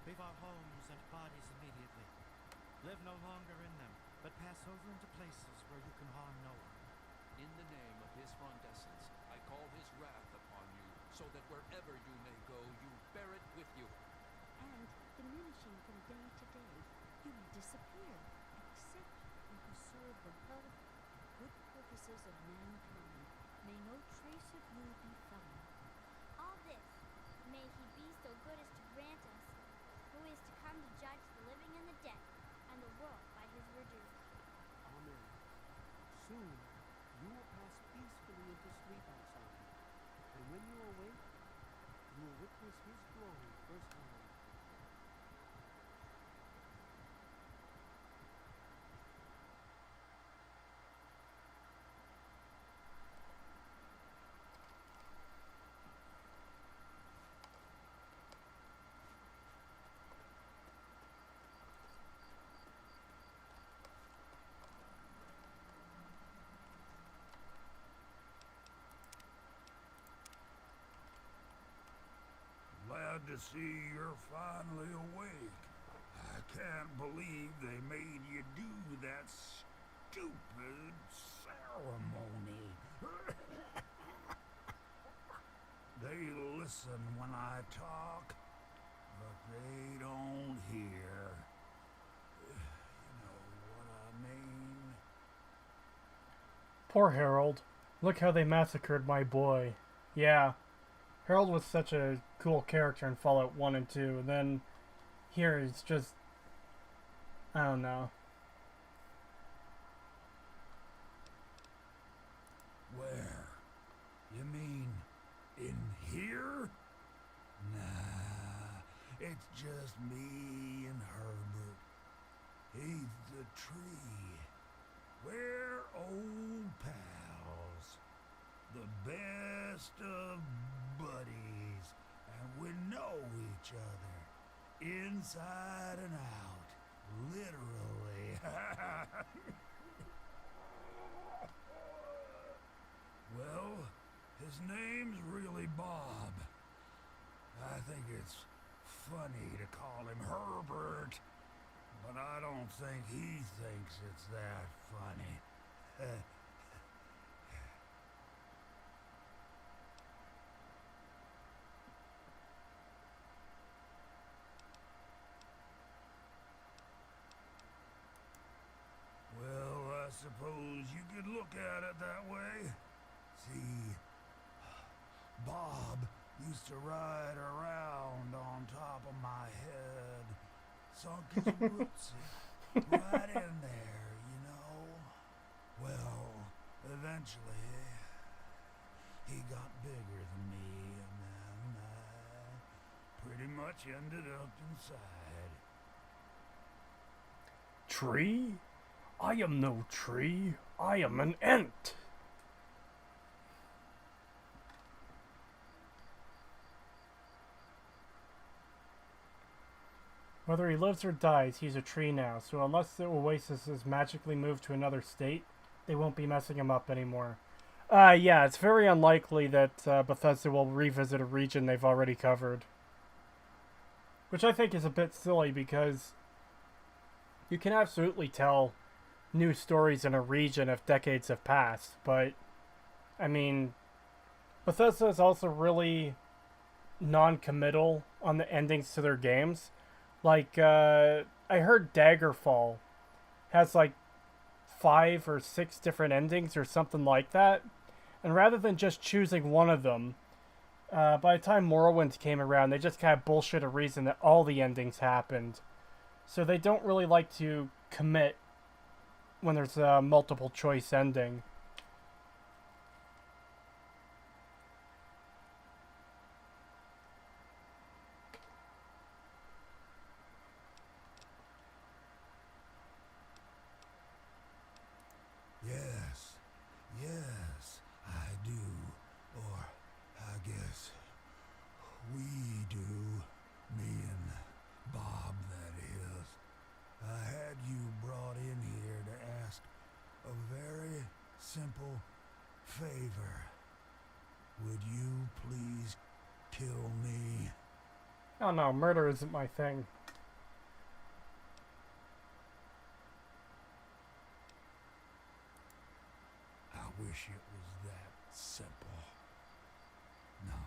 Leave our homes and bodies immediately. Live no longer in them, but pass over into places where you can harm no one. In the name of his fondescence, I call his wrath upon you, so that wherever you may go, you bear it with you. And, diminishing from day to day, you may disappear, except when you serve the health, good purposes of mankind. May no trace of you be found. All this may he be so good as to grant us, who is to come to judge the living and the dead, and the world by his redeemer. Amen. Soon, you will pass peacefully into sleep outside, and when you awake, you will witness his glory firsthand. to see you're finally awake. I can't believe they made you do that stupid ceremony. They listen when I talk, but they don't hear. You know what I mean? Poor Harold. Look how they massacred my boy. Yeah. Harold was such a cool character in Fallout 1 and 2, and then here he's just... I don't know. Where? You mean in here? Nah, it's just me and Herbert. He's the tree. We're old pals. The best of buddies. And we know each other. Inside and out. Literally. Well, his name's really Bob. I think it's funny to call him Herbert, but I don't think he thinks it's that funny. Well, I suppose you could look at it that way. See, Bob used to ride around on top of my head, sunk his roots right in there, you know. Well, eventually, he got bigger than me, and then I pretty much ended up inside. Tree? I am no tree. I am an ant. Whether he lives or dies, he's a tree now, so unless the Oasis is magically moved to another state, they won't be messing him up anymore. Yeah, it's very unlikely that Bethesda will revisit a region they've already covered. Which I think is a bit silly, because you can absolutely tell new stories in a region if decades have passed, but, I mean, Bethesda is also really non-committal on the endings to their games. Like, I heard Daggerfall has like 5 or 6 different endings or something like that. And rather than just choosing one of them, by the time Morrowind came around, they just kind of bullshit a reason that all the endings happened. So they don't really like to commit when there's a multiple choice ending. Yes, I do. Or, I guess, we do. Me and Bob, that is. I had you brought in here to ask a very simple favor. Would you please kill me? Oh no, murder isn't my thing. I wish it was that simple. No.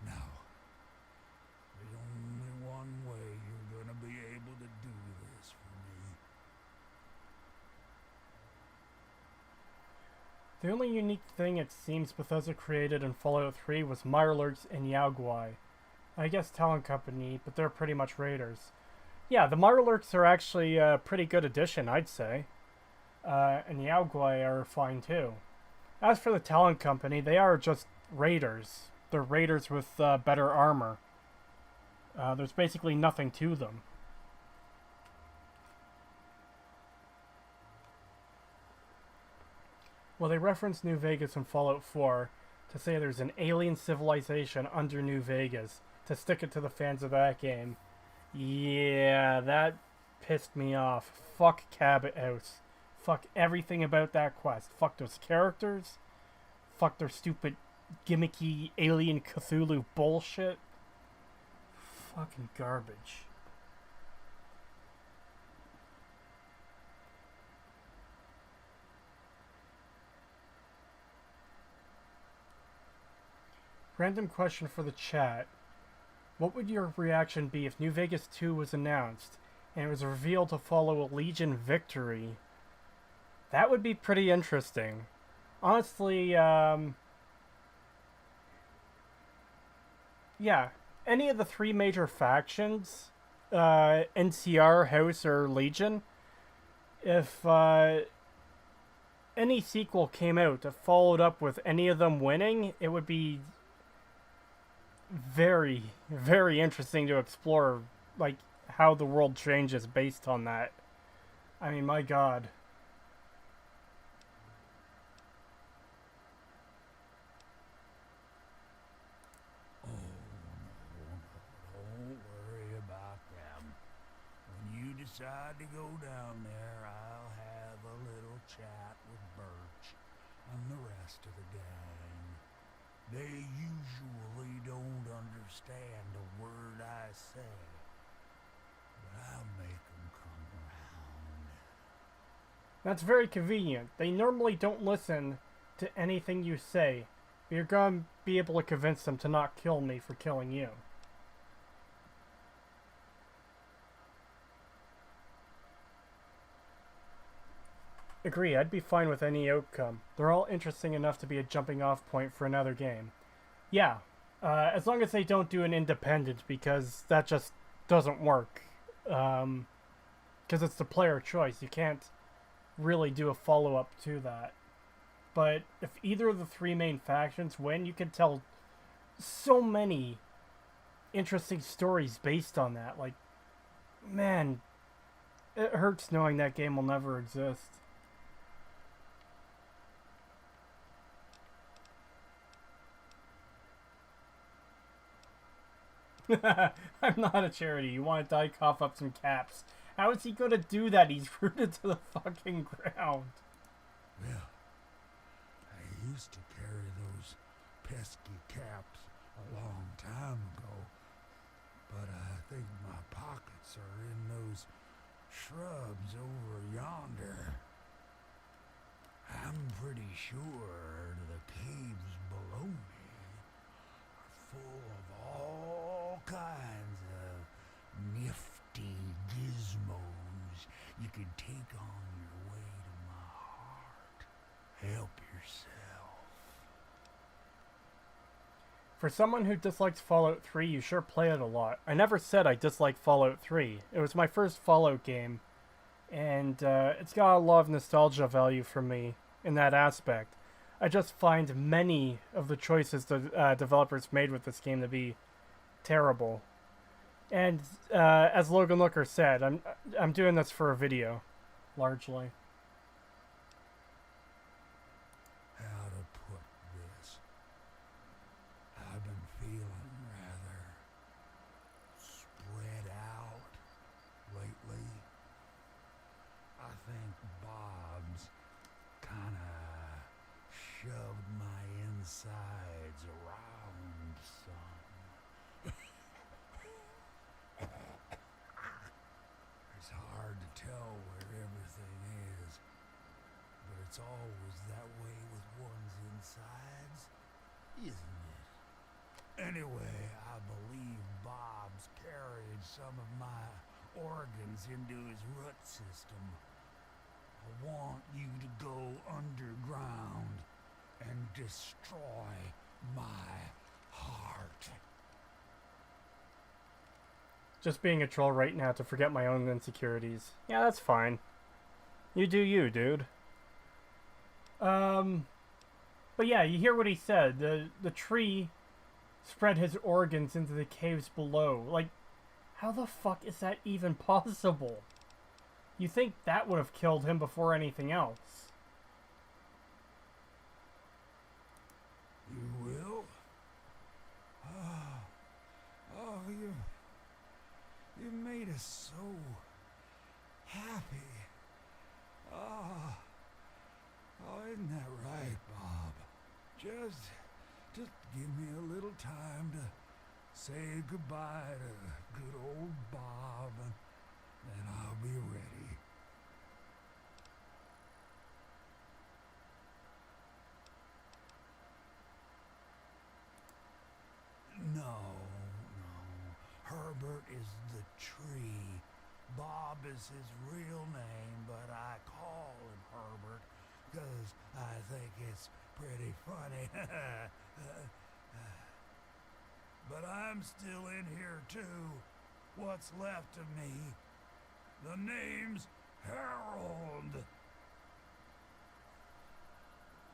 No. There's only one way you're gonna be able to do this for me. The only unique thing it seems Bethesda created in Fallout 3 was Mirelurks and Yaogwai. I guess Talon Company, but they're pretty much raiders. Yeah, the Mirelurks are actually a pretty good addition, I'd say. And Yaogwai are fine too. As for the Talon Company, they are just raiders. They're raiders with better armor. There's basically nothing to them. Well, they reference New Vegas in Fallout 4 to say there's an alien civilization under New Vegas, to stick it to the fans of that game. Yeah, that pissed me off. Fuck Cabot House. Fuck everything about that quest. Fuck those characters. Fuck their stupid, gimmicky alien Cthulhu bullshit. Fucking garbage. Random question for the chat. What would your reaction be if New Vegas 2 was announced and it was revealed to follow a Legion victory? That would be pretty interesting. Honestly, yeah. Any of the three major factions, NCR, House, or Legion, if any sequel came out that followed up with any of them winning, it would be very, very interesting to explore, like, how the world changes based on that. I mean, my god. Oh, no, don't worry about them. When you decide to go down there, I'll have a little chat with Birch and the rest of the gang. They usually don't understand a word I say, but I'll make them come around. That's very convenient. They normally don't listen to anything you say. But you're going to be able to convince them to not kill me for killing you. Agree, I'd be fine with any outcome. They're all interesting enough to be a jumping off point for another game. Yeah, as long as they don't do an independent, because that just doesn't work. Because it's the player choice. You can't really do a follow-up to that. But if either of the three main factions win, you can tell so many interesting stories based on that. Like, man, it hurts knowing that game will never exist. I'm not a charity. You want to die, cough up some caps. How is he going to do that? He's rooted to the fucking ground. Well, I used to carry those pesky caps a long time ago, but I think my pockets are in those shrubs over yonder. I'm pretty sure the caves below me are full of all kinds of nifty gizmos you can take on your way to my heart. Help yourself. For someone who dislikes Fallout 3, you sure play it a lot. I never said I disliked Fallout 3. It was my first Fallout game, and it's got a lot of nostalgia value for me in that aspect. I just find many of the choices the developers made with this game to be terrible. And as Logan Looker said, I'm doing this for a video, largely. How to put this? I've been feeling rather spread out lately. I think Bob's kinda shoved my insides around some. It's hard to tell where everything is, but it's always that way with one's insides, isn't it? Anyway, I believe Bob's carried some of my organs into his root system. I want you to go underground and destroy my heart. Just being a troll right now to forget my own insecurities. Yeah, that's fine. You do you, dude. But yeah, you hear what he said. The tree spread his organs into the caves below. Like, how the fuck is that even possible? You think that would have killed him before anything else. You will? You made us so happy. Isn't that right, Bob? Just give me a little time to say goodbye to good old Bob, and then I'll be ready. No. Herbert is the tree. Bob is his real name, but I call him Herbert because I think it's pretty funny. But I'm still in here too. What's left of me? The name's Harold.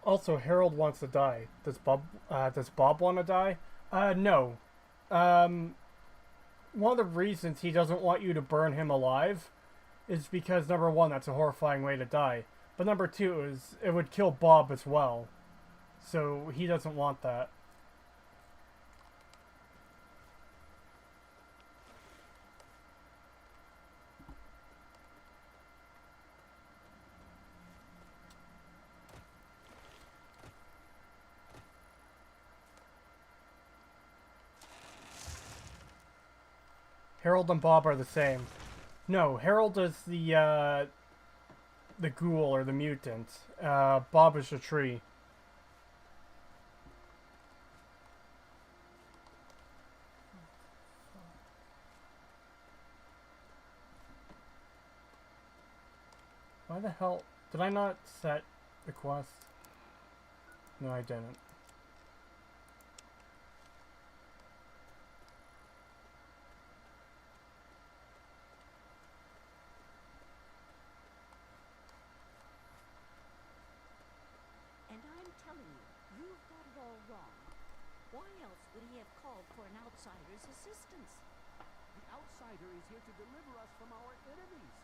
Also, Harold wants to die. Does Bob want to die? No. One of the reasons he doesn't want you to burn him alive is because, number one, that's a horrifying way to die. But number two is it would kill Bob as well. So he doesn't want that. Harold and Bob are the same. No, Harold is the ghoul or the mutant. Bob is the tree. Why the hell did I not set the quest? No, I didn't. And I'm telling you, you've got it all wrong. Why else would he have called for an outsider's assistance? The outsider is here to deliver us from our enemies,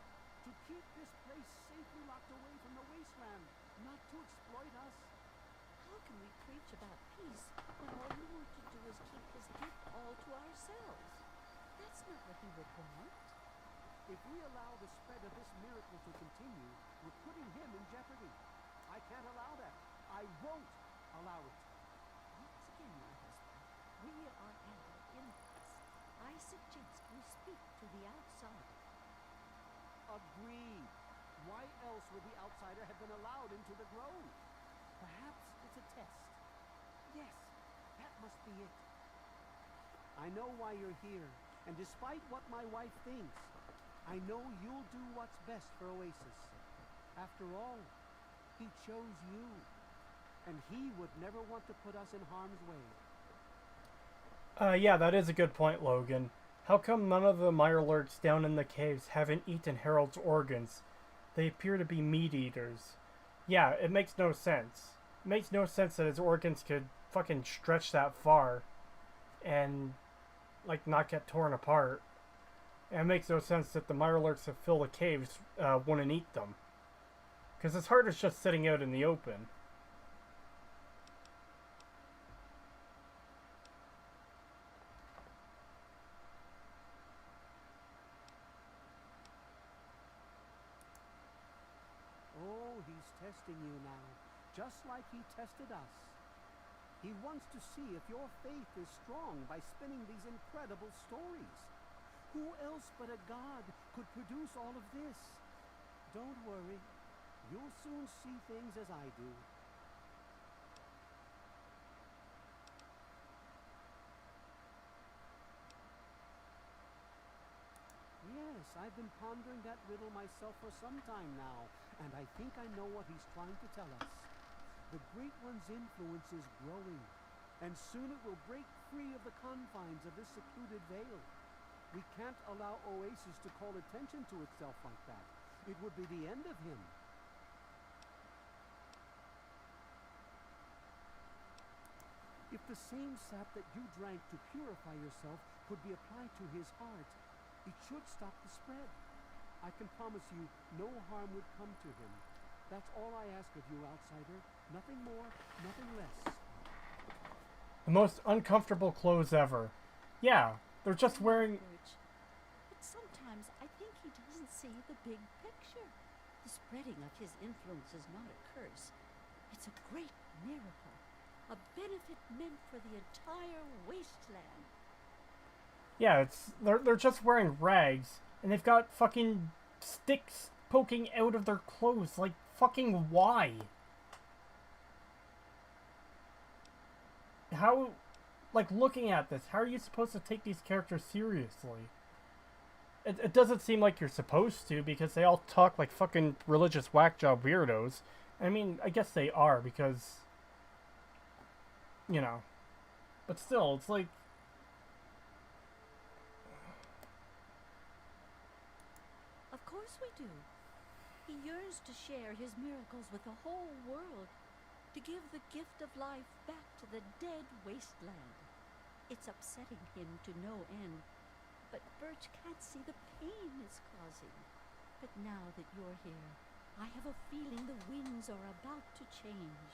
to keep this place safely locked away from the wasteland, not to exploit us. How can we preach about peace when all we want to do is keep this gift all to ourselves? That's not what he would want. If we allow the spread of this miracle to continue, we're putting him in jeopardy. I can't allow that. I won't allow it. Once again, my husband, we are at an impasse. I suggest we speak to the outsider. Agreed. Why else would the outsider have been allowed into the grove? Perhaps it's a test. Yes, that must be it. I know why you're here, and despite what my wife thinks, I know you'll do what's best for Oasis. After all, he chose you, and he would never want to put us in harm's way. Yeah, that is a good point, Logan. How come none of the Mirelurks down in the caves haven't eaten Harold's organs? They appear to be meat eaters. Yeah, it makes no sense. It makes no sense that his organs could fucking stretch that far and, like, not get torn apart. And it makes no sense that the Mirelurks that fill the caves wouldn't eat them. Because his heart is just sitting out in the open. Oh, he's testing you now, just like he tested us. He wants to see if your faith is strong by spinning these incredible stories. Who else but a god could produce all of this? Don't worry. You'll soon see things as I do. Yes, I've been pondering that riddle myself for some time now, and I think I know what he's trying to tell us. The Great One's influence is growing, and soon it will break free of the confines of this secluded vale. We can't allow Oasis to call attention to itself like that. It would be the end of him. If the same sap that you drank to purify yourself could be applied to his heart, it should stop the spread. I can promise you no harm would come to him. That's all I ask of you, outsider. Nothing more, nothing less. The most uncomfortable clothes ever. Yeah, they're just wearing... But sometimes I think he doesn't see the big picture. The spreading of his influence is not a curse. It's a great miracle. A benefit meant for the entire wasteland. Yeah, they're just wearing rags, and they've got fucking sticks poking out of their clothes. Like, fucking why? How, like, looking at this, how are you supposed to take these characters seriously? It doesn't seem like you're supposed to, because they all talk like fucking religious whack-job weirdos. I mean, I guess they are, because, you know. But still, it's like... Of course we do. He yearns to share his miracles with the whole world, to give the gift of life back to the dead wasteland. It's upsetting him to no end, but Birch can't see the pain it's causing. But now that you're here, I have a feeling the winds are about to change.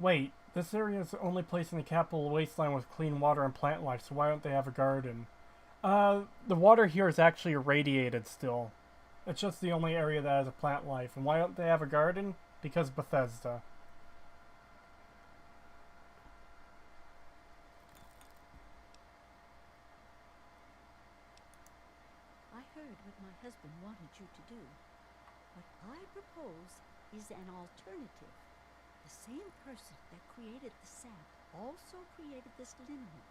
Wait, this area is the only place in the capital wasteland with clean water and plant life, so why don't they have a garden? The water here is actually irradiated still. It's just the only area that has a plant life. And why don't they have a garden? Because Bethesda. I heard what my husband wanted you to do. What I propose is an alternative. The same person that created the sap also created this liniment.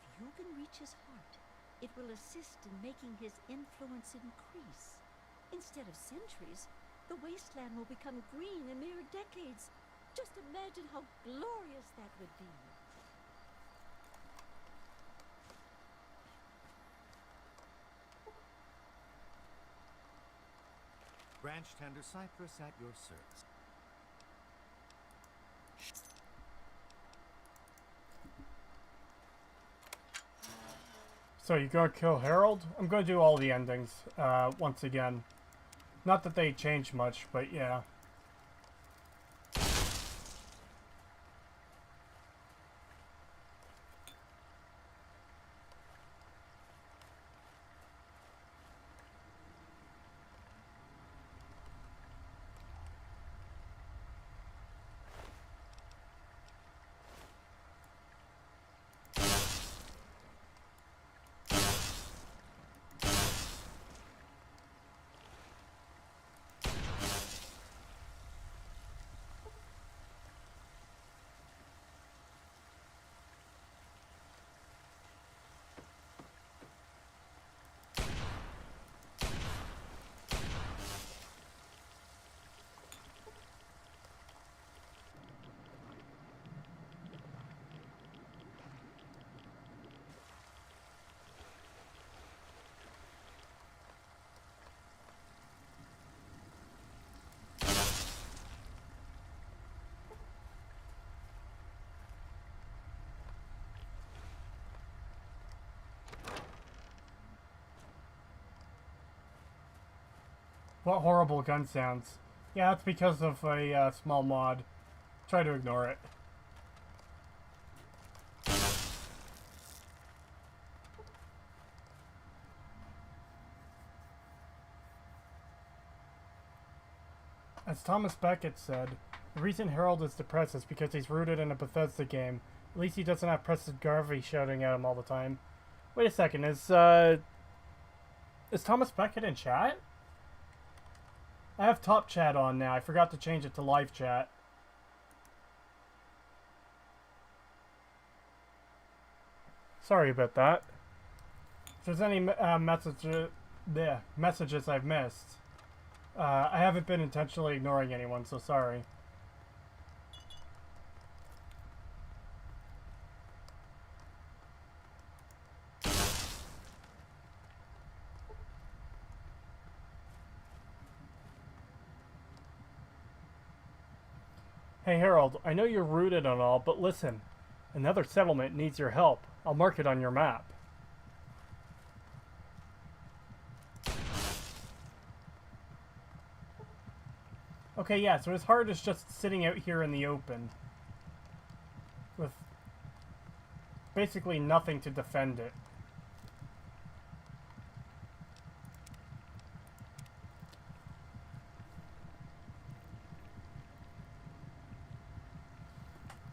If you can reach his heart, it will assist in making his influence increase. Instead of centuries, the wasteland will become green in mere decades. Just imagine how glorious that would be. Branch tender cypress at your service. So you gonna kill Harold? I'm gonna do all the endings, once again. Not that they change much, but yeah. What horrible gun sounds. Yeah, that's because of a small mod. Try to ignore it. As Thomas Beckett said, the reason Harold is depressed is because he's rooted in a Bethesda game. At least he doesn't have Preston Garvey shouting at him all the time. Wait a second, is Thomas Beckett in chat? I have top chat on now. I forgot to change it to live chat. Sorry about that. If there's any messages I've missed, I haven't been intentionally ignoring anyone, so sorry. Hey Harold, I know you're rooted and all, but listen. Another settlement needs your help. I'll mark it on your map. Okay, yeah, so his heart is just sitting out here in the open. With basically nothing to defend it.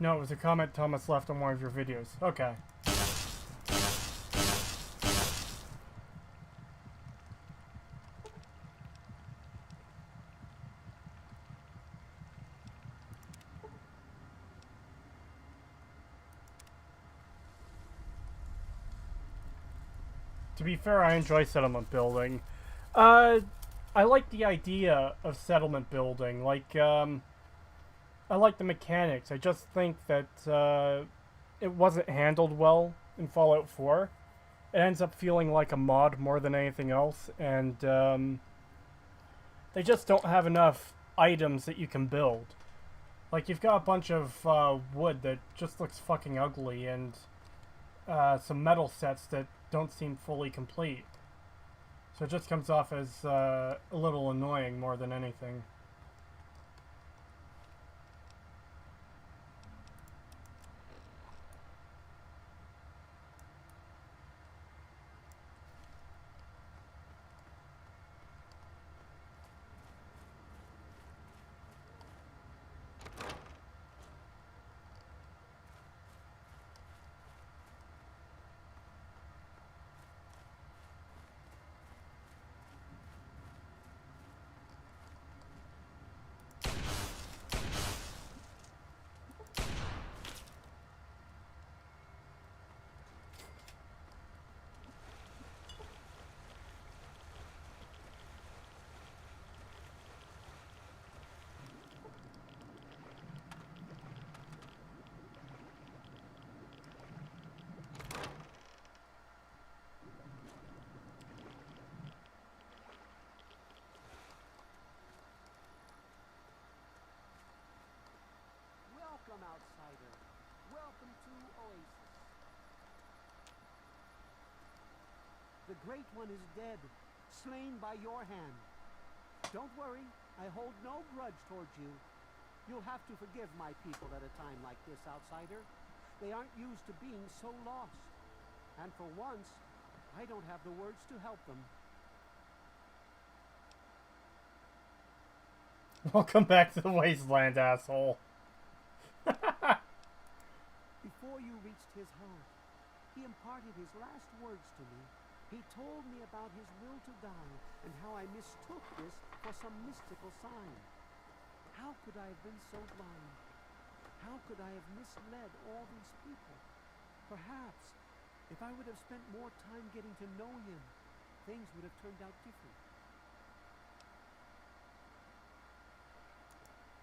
No, it was a comment Thomas left on one of your videos. Okay. To be fair, I enjoy settlement building. I like the idea of settlement building. Like, I like the mechanics. I just think that it wasn't handled well in Fallout 4. It ends up feeling like a mod more than anything else, and they just don't have enough items that you can build. Like, you've got a bunch of wood that just looks fucking ugly, and some metal sets that don't seem fully complete. So it just comes off as a little annoying more than anything. Welcome, outsider. Welcome to Oasis. The Great One is dead, slain by your hand. Don't worry, I hold no grudge towards you. You'll have to forgive my people at a time like this, outsider. They aren't used to being so lost. And for once, I don't have the words to help them. Welcome back to the wasteland, asshole. Before you reached his heart, he imparted his last words to me. He told me about his will to die and how I mistook this for some mystical sign. How could I have been so blind? How could I have misled all these people? Perhaps, if I would have spent more time getting to know him, things would have turned out different.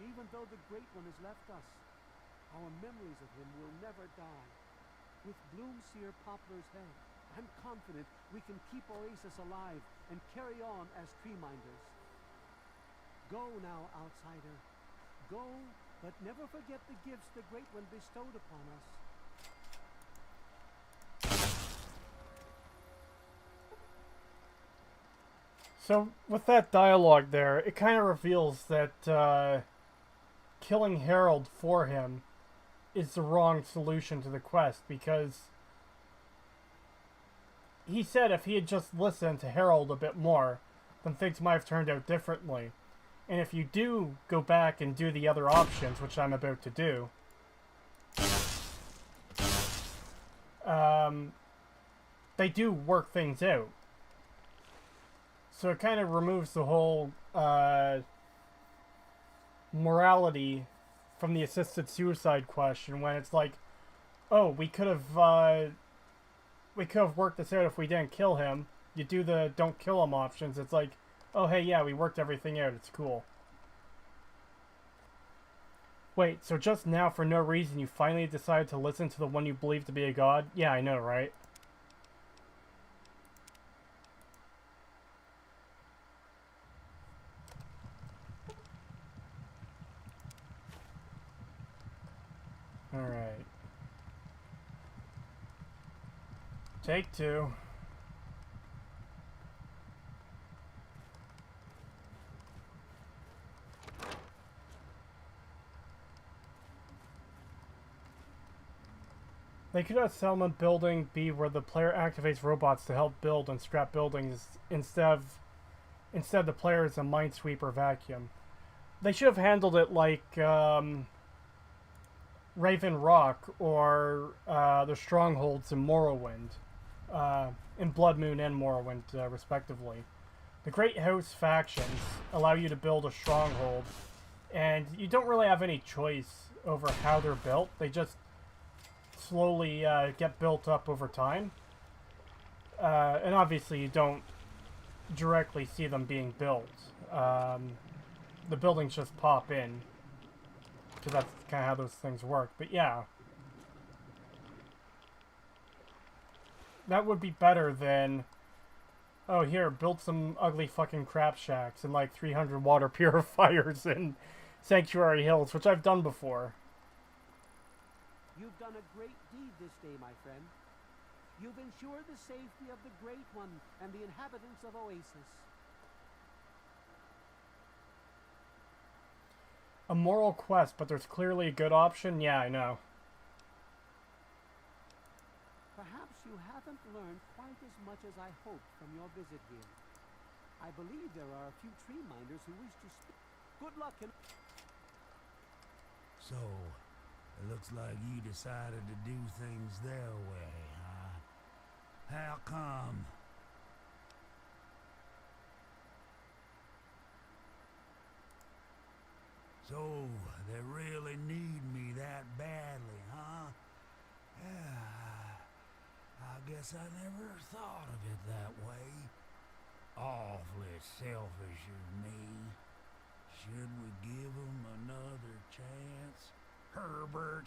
Even though the Great One has left us, our memories of him will never die. With Bloomseer Poplar's help, I'm confident we can keep Oasis alive and carry on as tree-minders. Go now, outsider. Go, but never forget the gifts the Great One bestowed upon us. So, with that dialogue there, it kind of reveals that killing Harold for him is the wrong solution to the quest, because he said if he had just listened to Harold a bit more, then things might have turned out differently. And if you do go back and do the other options, which I'm about to do, they do work things out. So it kind of removes the whole morality from the assisted suicide question, when it's like, oh, we could have worked this out if we didn't kill him. You do the don't kill him options. It's like, oh hey, yeah, we worked everything out. It's cool. Wait, so just now, for no reason, you finally decided to listen to the one you believe to be a god? Yeah, I know, right? Alright. Take two. They could have settlement building be where the player activates robots to help build and scrap buildings instead the player is a minesweeper vacuum. They should have handled it like Raven Rock or the strongholds in Morrowind, in Blood Moon and Morrowind, respectively. The Great House factions allow you to build a stronghold, and you don't really have any choice over how they're built. They just slowly get built up over time. And obviously you don't directly see them being built. The buildings just pop in, because that's kind of how those things work. But yeah, that would be better than, oh, here, build some ugly fucking crap shacks and like 300 water purifiers in Sanctuary Hills, which I've done before. You've done a great deed this day, my friend. You've ensured the safety of the Great One and the inhabitants of Oasis. A moral quest, but there's clearly a good option? Yeah, I know. Perhaps you haven't learned quite as much as I hoped from your visit here. I believe there are a few tree minders who wish to speak. Good luck and... So, it looks like you decided to do things their way, huh? How come? So, they really need me that badly, huh? Yeah, I guess I never thought of it that way. Awfully selfish of me. Should we give them another chance? Herbert?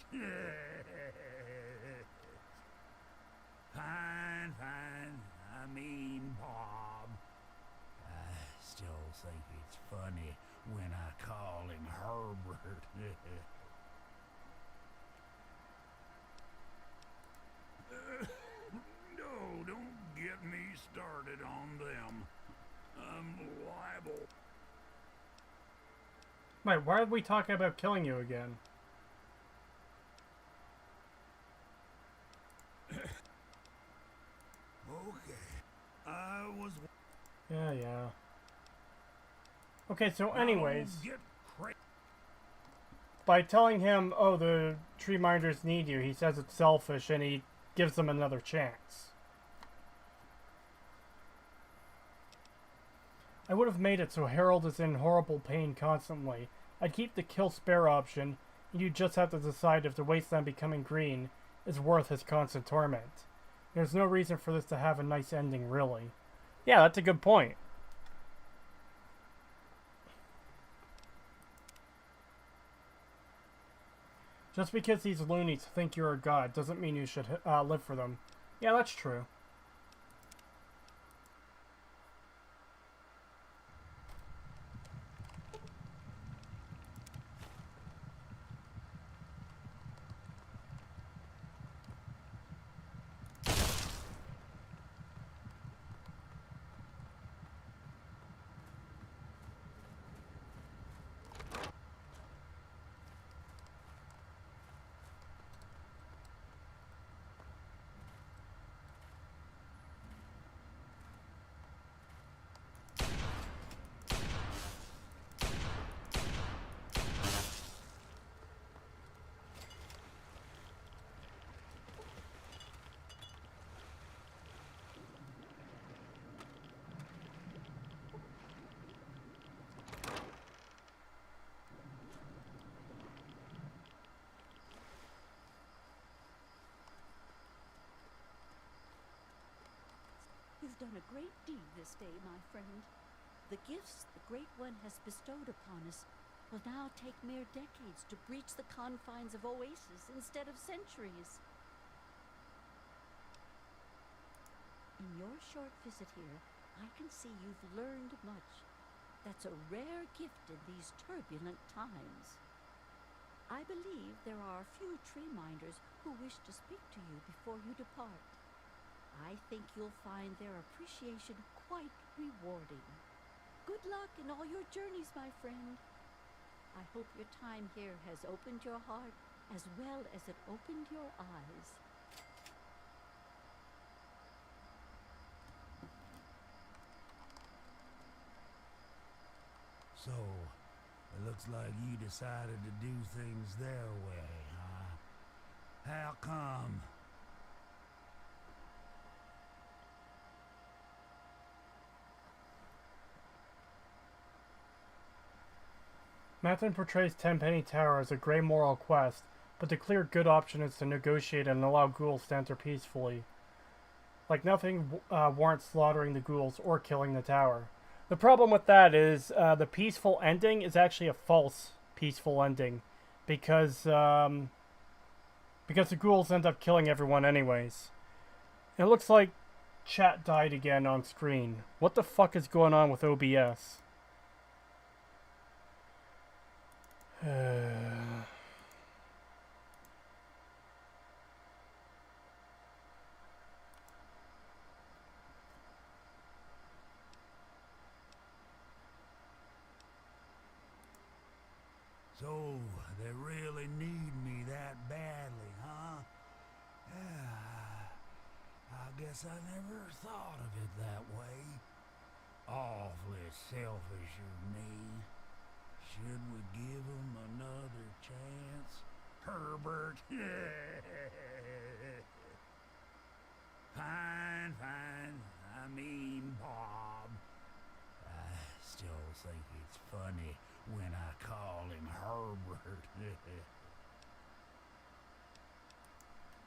Fine, fine. I mean, Bob. I still think it's funny when I call him Herbert. No, don't get me started on them. I'm liable. Wait, why are we talking about killing you again? Okay, I was... Yeah. Okay, so anyways, by telling him, oh, the tree minders need you, he says it's selfish and he gives them another chance. I would have made it so Harold is in horrible pain constantly. I'd keep the kill spare option, and you just have to decide if the wasteland becoming green is worth his constant torment. There's no reason for this to have a nice ending, really. Yeah, that's a good point. Just because these loonies think you're a god doesn't mean you should live for them. Yeah, that's true. You've done a great deed this day, my friend. The gifts the Great One has bestowed upon us will now take mere decades to breach the confines of Oasis instead of centuries. In your short visit here, I can see you've learned much. That's a rare gift in these turbulent times. I believe there are a few tree minders who wish to speak to you before you depart. I think you'll find their appreciation quite rewarding. Good luck in all your journeys, my friend. I hope your time here has opened your heart as well as it opened your eyes. So, it looks like you decided to do things their way, huh? How come? Mathen portrays Tenpenny Tower as a grey moral quest, but the clear good option is to negotiate and allow ghouls to enter peacefully. Like nothing warrants slaughtering the ghouls or killing the tower. The problem with that is the peaceful ending is actually a false peaceful ending, because the ghouls end up killing everyone anyways. And it looks like chat died again on screen. What the fuck is going on with OBS? So, they really need me that badly, huh? I guess I never thought of it that way. Awfully selfish of me. Should we give him another chance? Herbert? Fine, fine. I mean, Bob. I still think it's funny when I call him Herbert.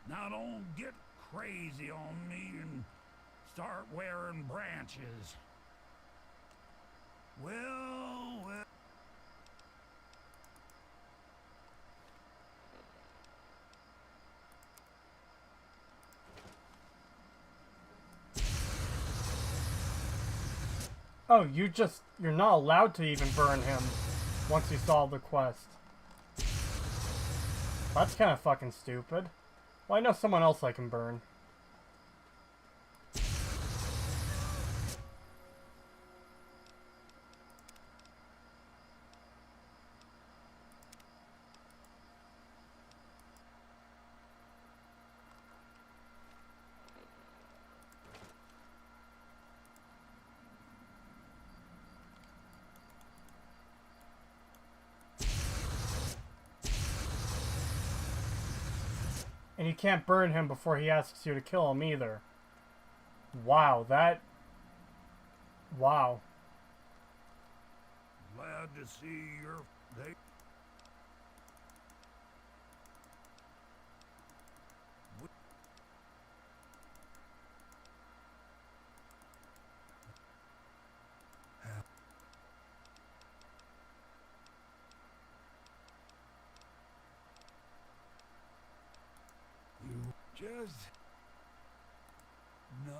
Now don't get crazy on me and start wearing branches. Well. Oh, you're not allowed to even burn him once you solve the quest. That's kind of fucking stupid. Well, I know someone else I can burn. And you can't burn him before he asks you to kill him either. Wow, wow. Glad to see you're... Just... No.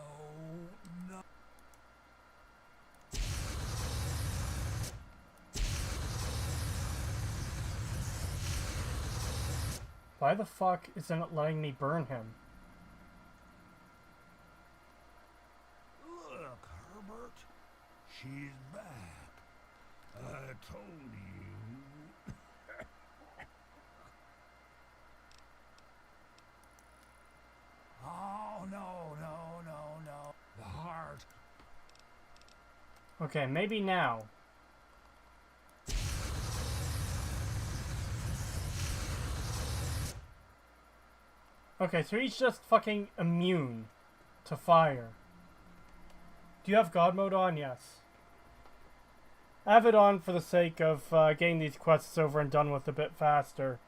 Why the fuck isn't it letting me burn him? Look, Herbert. She's back. I told you. Oh, no. The heart. Okay, maybe now. Okay, so he's just fucking immune to fire. Do you have God mode on? Yes. I have it on for the sake of getting these quests over and done with a bit faster.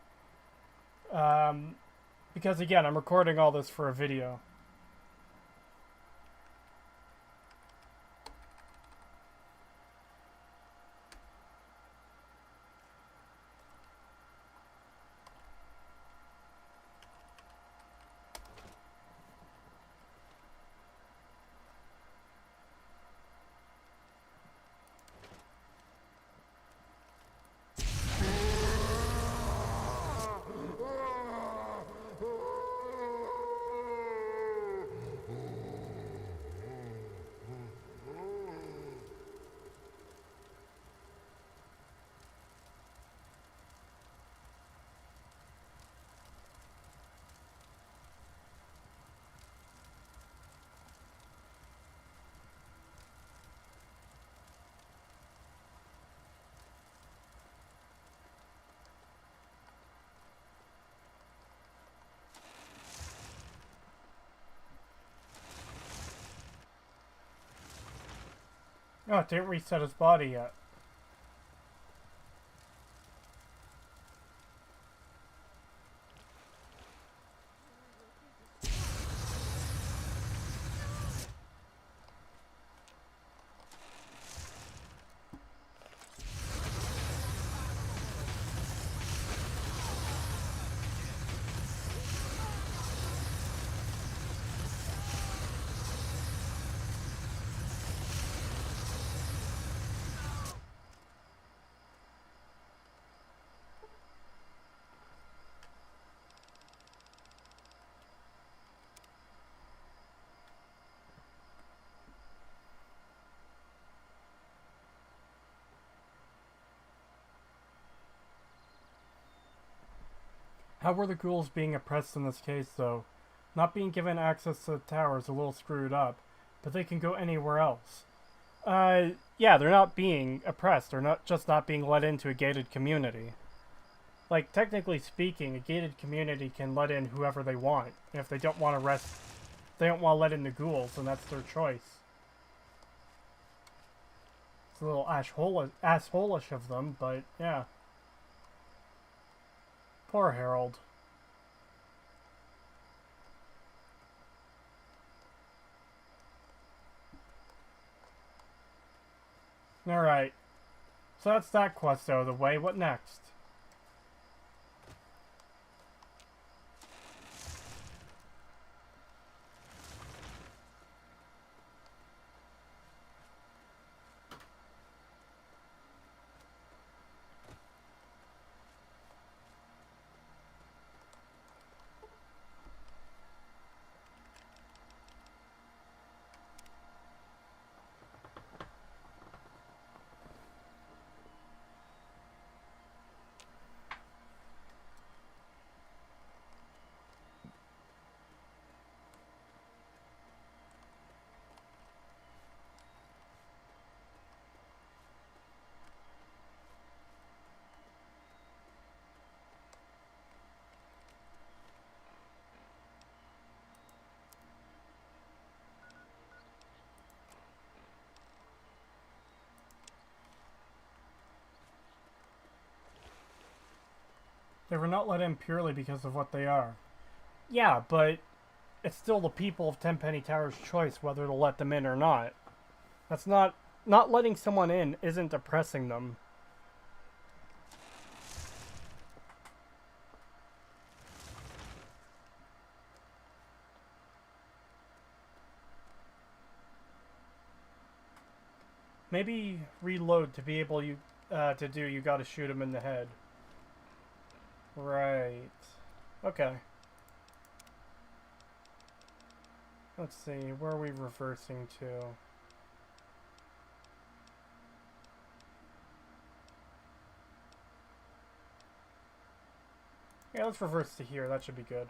Because again, I'm recording all this for a video. Oh, it didn't reset his body yet. How were the ghouls being oppressed in this case, though? Not being given access to the tower is a little screwed up, but they can go anywhere else. Yeah, they're not being oppressed. They're not being let into a gated community. Like, technically speaking, a gated community can let in whoever they want. And if they don't want to they don't want to let in the ghouls, then that's their choice. It's a little asshole-ish of them, but yeah. Poor Harold. Alright. So that's that quest out of the way. What next? They were not let in purely because of what they are. Yeah, but it's still the people of Tenpenny Tower's choice whether to let them in or not. That's not letting someone in isn't oppressing them. Maybe reload to be able you gotta shoot him in the head. Right. Okay. Let's see, where are we reversing to? Yeah, let's reverse to here, that should be good.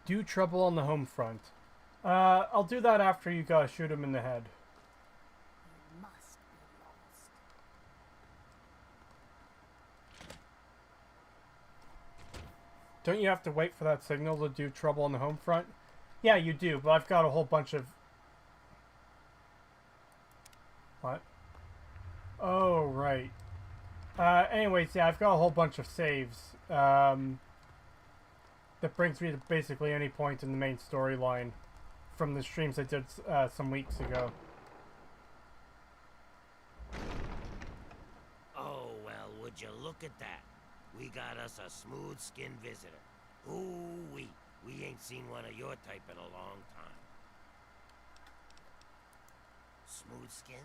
Do trouble on the home front. I'll do that after you gotta shoot him in the head. You must be lost. Don't you have to wait for that signal to do trouble on the home front? Yeah, you do, but I've got a whole bunch of... What? Oh, right. Anyways, yeah, I've got a whole bunch of saves. That brings me to basically any point in the main storyline from the streams I did some weeks ago. Oh, well, would you look at that? We got us a smooth-skinned visitor. Ooh-wee. We ain't seen one of your type in a long time. Smooth skin?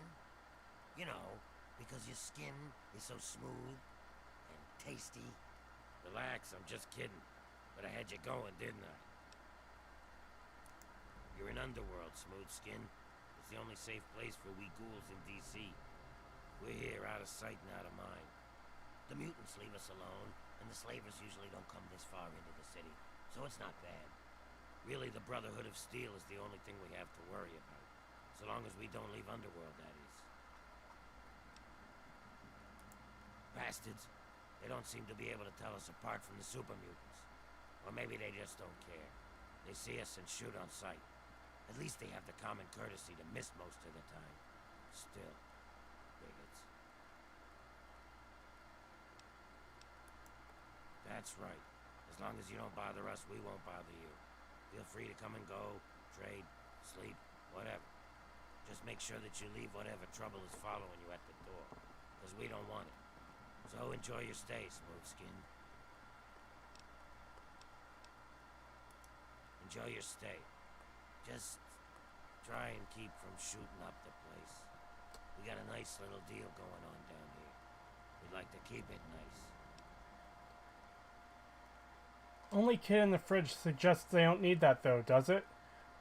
You know, because your skin is so smooth and tasty. Relax, I'm just kidding. But I had you going, didn't I? You're in Underworld, Smooth Skin. It's the only safe place for we ghouls in D.C. We're here out of sight and out of mind. The mutants leave us alone, and the slavers usually don't come this far into the city, so it's not bad. Really, the Brotherhood of Steel is the only thing we have to worry about. So long as we don't leave Underworld, that is. Bastards. They don't seem to be able to tell us apart from the super mutants. Or maybe they just don't care. They see us and shoot on sight. At least they have the common courtesy to miss most of the time. Still, bigots. That's right. As long as you don't bother us, we won't bother you. Feel free to come and go, trade, sleep, whatever. Just make sure that you leave whatever trouble is following you at the door, because we don't want it. So enjoy your stay, Smooth Skin. Enjoy your stay. Just try and keep from shooting up the place. We got a nice little deal going on down here. We'd like to keep it nice. Only kid in the fridge suggests they don't need that though, does it?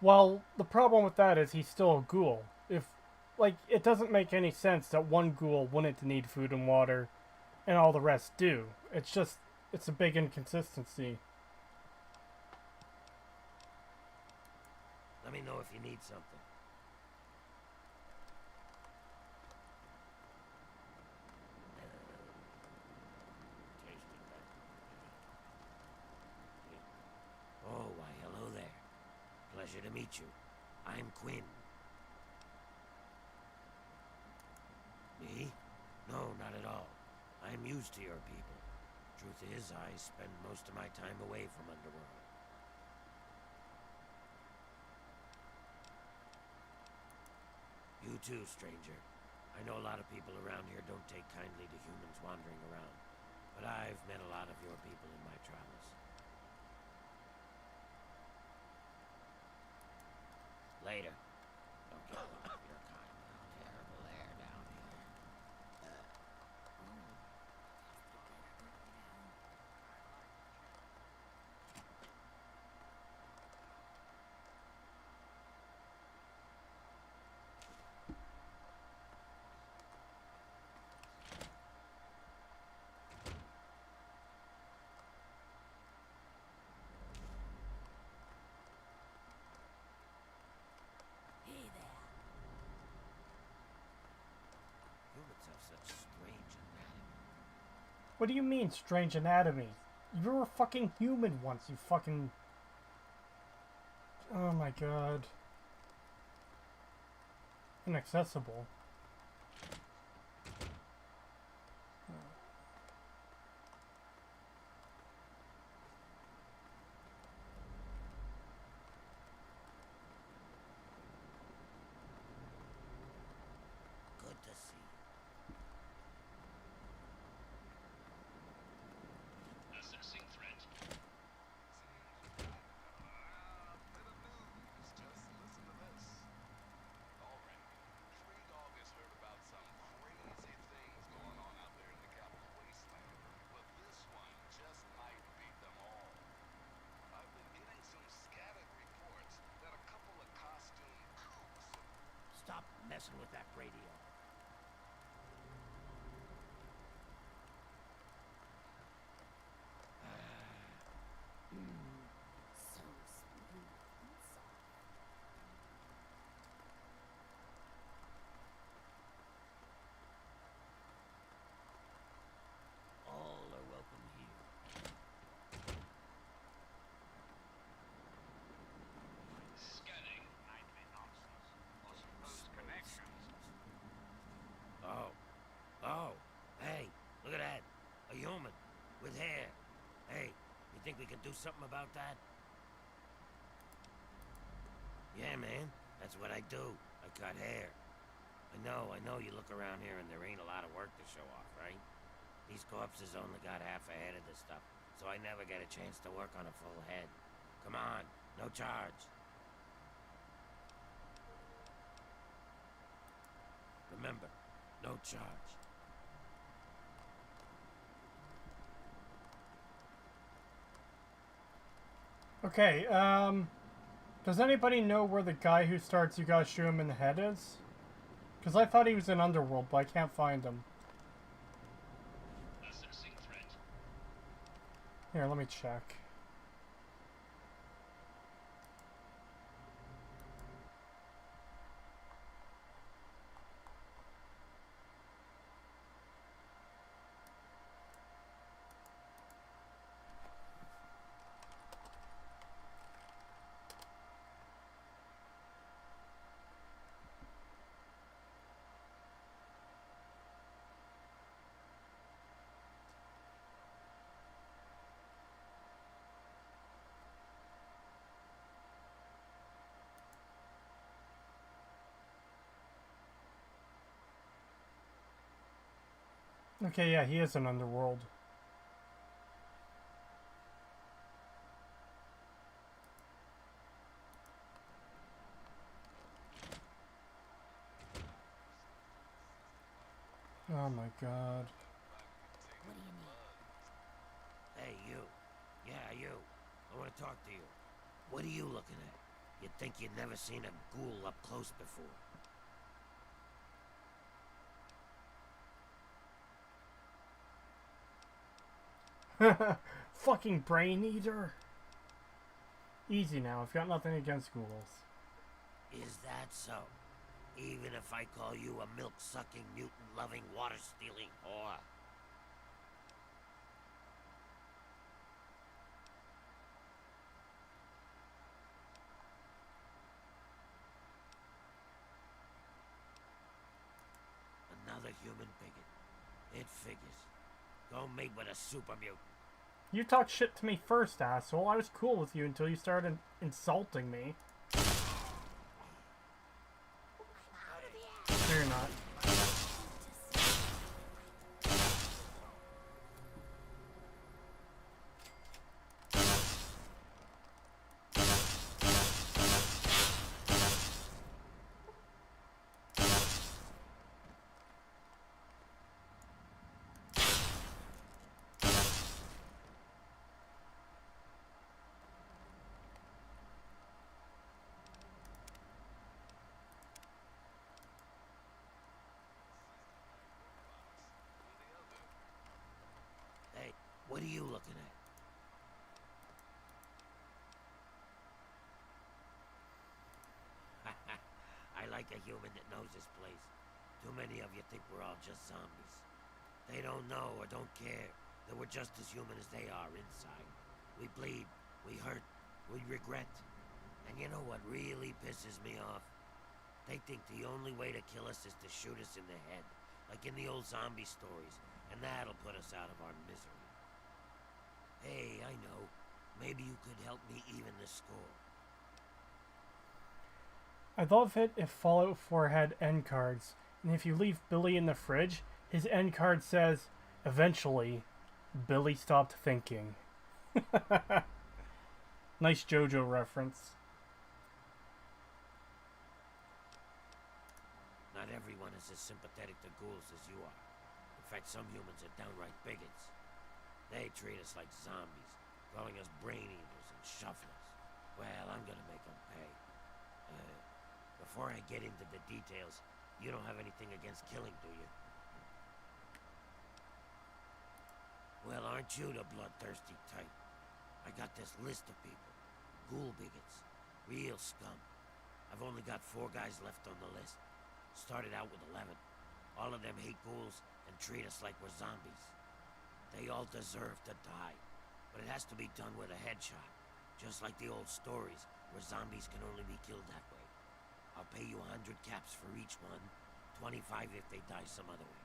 Well, the problem with that is he's still a ghoul. It doesn't make any sense that one ghoul wouldn't need food and water, and all the rest do. It's a big inconsistency. Let me know if you need something. Tasting that. Oh, why, hello there. Pleasure to meet you. I'm Quinn. Me? No, not at all. I'm used to your people. Truth is, I spend most of my time away from Underworld. You too, stranger. I know a lot of people around here don't take kindly to humans wandering around, but I've met a lot of your people in my travels. Later. Don't get one of your kind. Terrible air down here. Hey there. Humans have such strange anatomy. What do you mean, strange anatomy? You were a fucking human once, you fucking... Oh my god. Inaccessible. Good to see you. Assessing threat. Bit of news. Just listen to this. All right. Tree Dog has heard about some crazy things going on out there in the Capital Wasteland, but this one just might beat them all. I've been getting some scattered reports that a couple of costume kooks. Stop messing with that radio. So smooth and soft. All are welcome here. Scanning. Nightly nonsense. Or supposed connections. we can do something about that? Yeah, man. That's what I do. I cut hair. I know you look around here and there ain't a lot of work to show off, right? These corpses only got half a head of this stuff, so I never get a chance to work on a full head. Come on, no charge. Remember, no charge. Okay, does anybody know where the guy who starts "You Gotta Shoot Him in the Head" is? Because I thought he was in Underworld, but I can't find him. Assessing threat. Here, let me check. Okay, yeah, he is in Underworld. Oh my god. What do you need? Hey, you. Yeah, you. I want to talk to you. What are you looking at? You'd think you'd never seen a ghoul up close before. Fucking brain eater. Easy now, I've got nothing against ghouls. Is that so? Even if I call you a milk-sucking, mutant-loving, water-stealing whore? Another human bigot. It figures. Go mate with a super mutant. You talked shit to me first, asshole. I was cool with you until you started insulting me. No, you're not. Hey, what are you looking at? I like a human that knows this place. Too many of you think we're all just zombies. They don't know or don't care that we're just as human as they are inside. We bleed, we hurt, we regret. And you know what really pisses me off? They think the only way to kill us is to shoot us in the head, like in the old zombie stories, and that'll put us out of our misery. Hey, I know. Maybe you could help me even the score. I'd love it if Fallout 4 had end cards, and if you leave Billy in the fridge, his end card says, "Eventually, Billy stopped thinking." Nice JoJo reference. Not everyone is as sympathetic to ghouls as you are. In fact, some humans are downright bigots. They treat us like zombies, calling us brain eaters and shufflers. Well, I'm gonna make them pay. Before I get into the details, you don't have anything against killing, do you? Well, aren't you the bloodthirsty type? I got this list of people. Ghoul bigots. Real scum. I've only got 4 guys left on the list. Started out with 11. All of them hate ghouls and treat us like we're zombies. They all deserve to die, but it has to be done with a headshot. Just like the old stories, where zombies can only be killed that way. I'll pay you 100 caps for each one, 25 if they die some other way.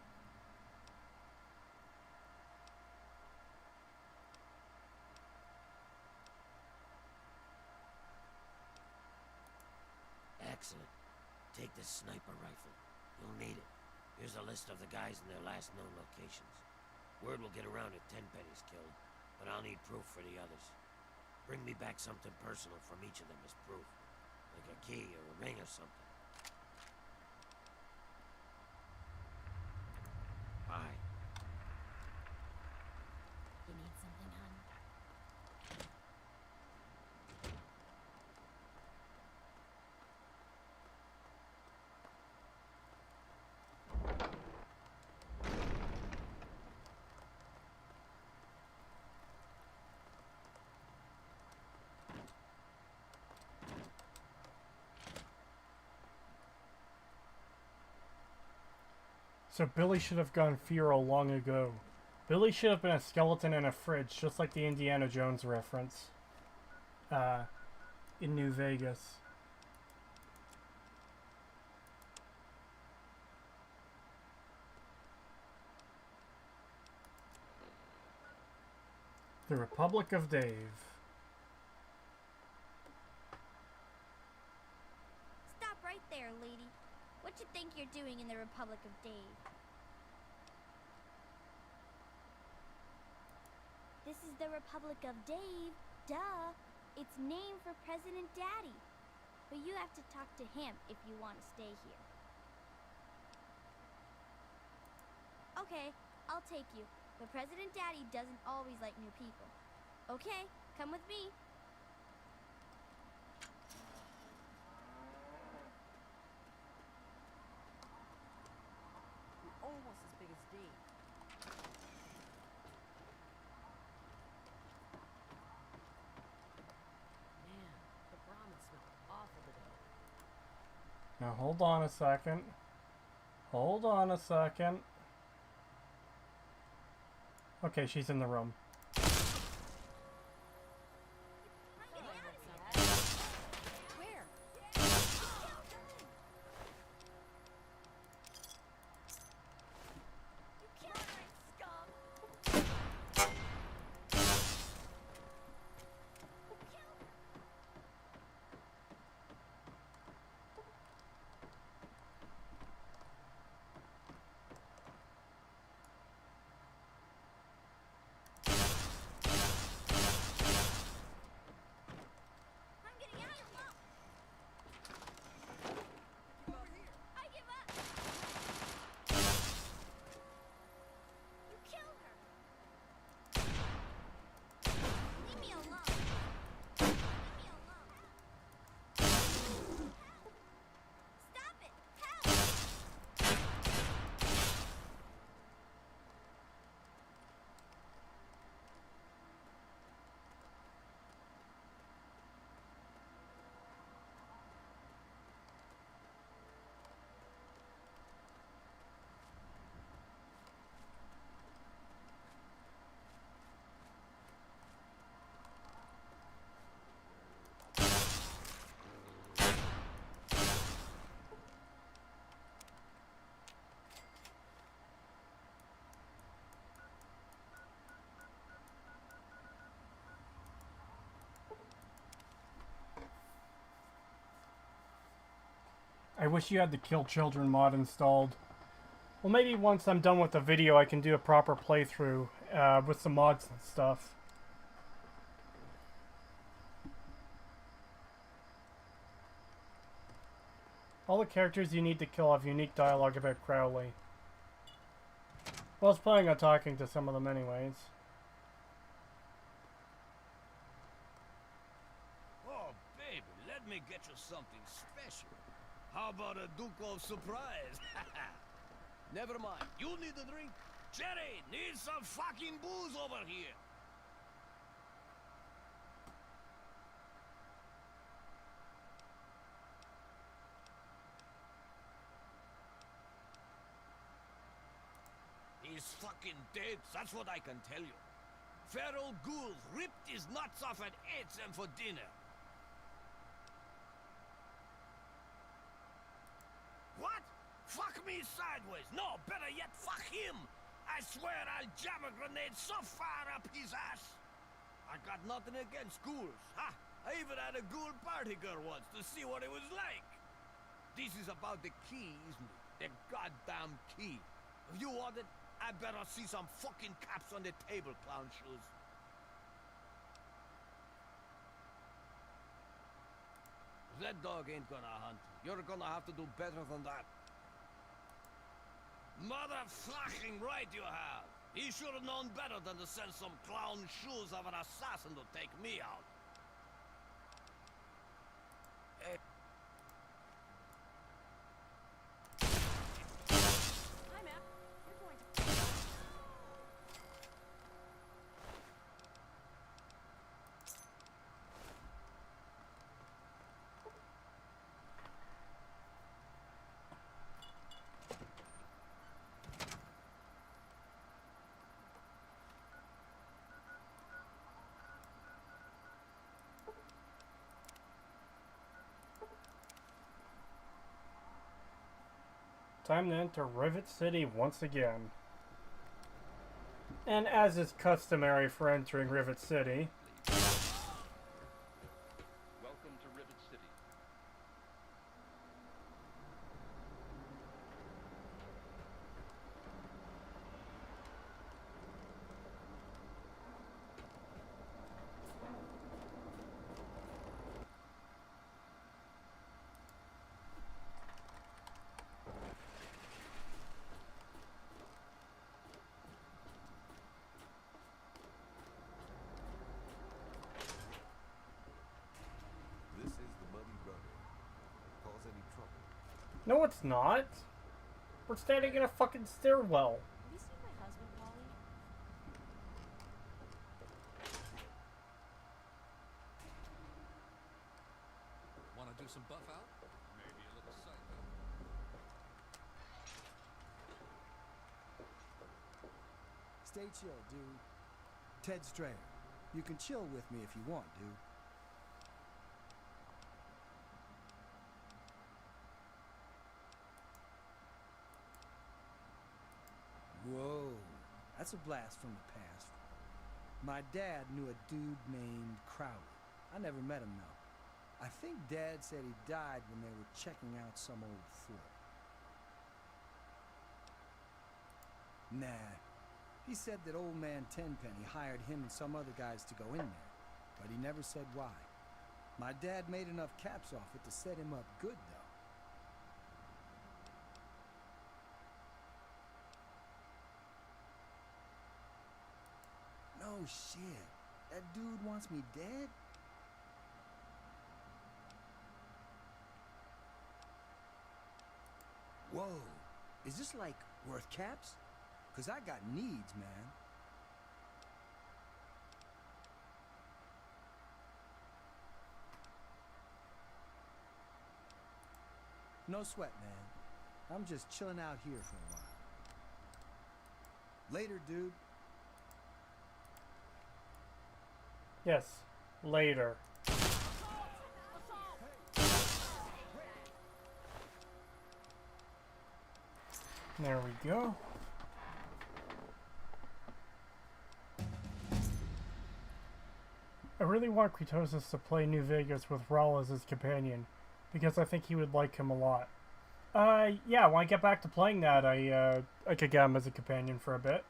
Excellent. Take this sniper rifle. You'll need it. Here's a list of the guys and their last known locations. Word will get around if Tenpenny's killed, but I'll need proof for the others. Bring me back something personal from each of them as proof, like a key or a ring or something. Bye. You need something, hon? So Billy should have gone feral long ago. Billy should have been a skeleton in a fridge, just like the Indiana Jones reference. In New Vegas. The Republic of Dave. Stop right there, lady. What you think you're doing in the Republic of Dave? This is the Republic of Dave. Duh. It's named for President Daddy. But you have to talk to him if you want to stay here. Okay, I'll take you. But President Daddy doesn't always like new people. Okay, come with me. You're almost as big as Dave. Man, the ramen smells awful today. Now hold on a second. Hold on a second. Okay, she's in the room. Where? I'm getting out of here. I give up. You killed her. Leave me alone. Leave me alone. Stop it. Help. I wish you had the Kill Children mod installed. Well, maybe once I'm done with the video, I can do a proper playthrough with some mods and stuff. All the characters you need to kill have unique dialogue about Crowley. Well, I was planning on talking to some of them anyways. Oh, baby, let me get you something special. How about a Duke of Surprise? Never mind, you need a drink? Jerry, need some fucking booze over here. He's fucking dead, that's what I can tell you. Feral ghouls ripped his nuts off and ate them for dinner. What? Fuck me sideways. No, better yet, fuck him. I swear I'll jam a grenade so far up his ass. I got nothing against ghouls, huh? I even had a ghoul party girl once to see what it was like. This is about the key, isn't it? The goddamn key. If you want it, I better see some fucking caps on the table, clown shoes. That dog ain't gonna hunt. You're gonna have to do better than that. Motherfucking right you have. He should have known better than to send some clown shoes of an assassin to take me out. Hi, Matt. You're going to... Time to enter Rivet City once again. And as is customary for entering Rivet City, Welcome to Rivet City. This is the Muddy Rudder. Cause any trouble? no it's not. We're standing in a fucking stairwell. Have you seen my husband, Polly? Want to do some buff out? Maybe a little psycho. Stay chill, dude. Ted Strayer. You can chill with me if you want, dude. Whoa, that's a blast from the past. My dad knew a dude named Crowley. I never met him, though. I think Dad said he died when they were checking out some old fort. Nah. He said that old man Tenpenny hired him and some other guys to go in there, but he never said why. My dad made enough caps off it to set him up good, though. No shit. That dude wants me dead? Whoa. Is this like worth caps? 'Cause I got needs, man. No sweat, man. I'm just chilling out here for a while. Later, dude. Yes, later. There we go. I really want Creetosis to play New Vegas with Raul as his companion, because I think he would like him a lot. Yeah, when I get back to playing that, I could get him as a companion for a bit.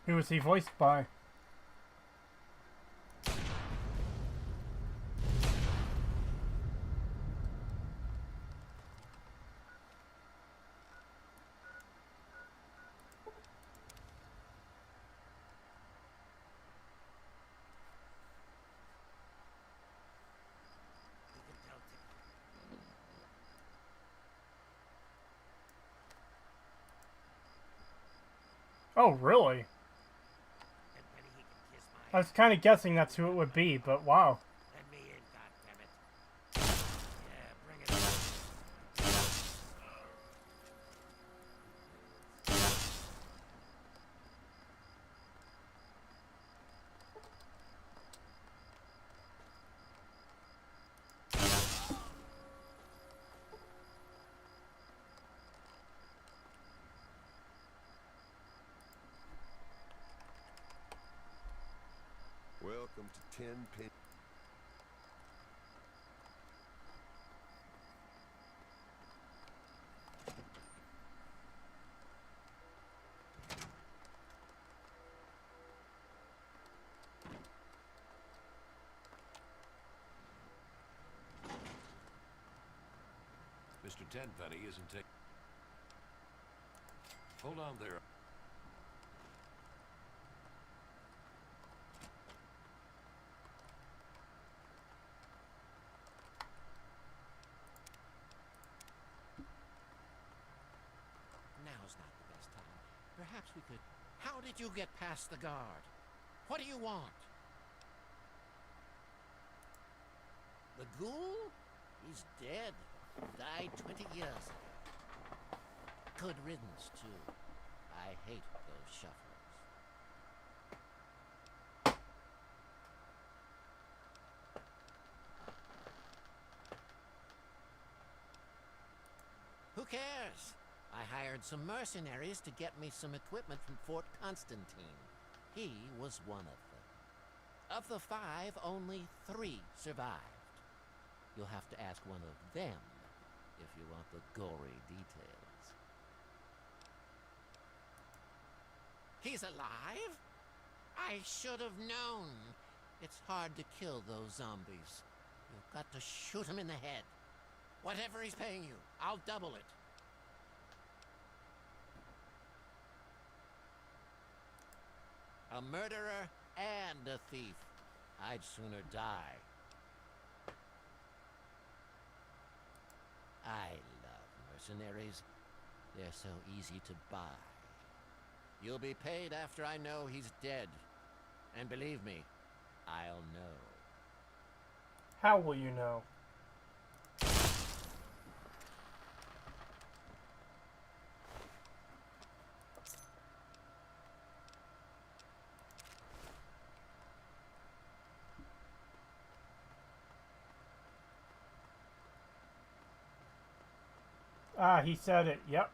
Who was he voiced by? Oh, really? I was kind of guessing that's who it would be, but wow. Let me in, goddammit. Yeah, bring it on. Welcome to 10 Pin. Mr. Tenpenny isn't taking... Hold on there. Now's not the best time. Perhaps we could... How did you get past the guard? What do you want? The ghoul? He's dead. Died 20 years ago. Good riddance, too. I hate those shufflers. Who cares? I hired some mercenaries to get me some equipment from Fort Constantine. He was one of them. Of the 5, only 3 survived. You'll have to ask one of them if you want the gory details. He's alive? I should have known. It's hard to kill those zombies. You've got to shoot him in the head. Whatever he's paying you, I'll double it. A murderer and a thief. I'd sooner die. I love mercenaries. They're so easy to buy. You'll be paid after I know he's dead. And believe me, I'll know. How will you know? Ah, he said it. Yep.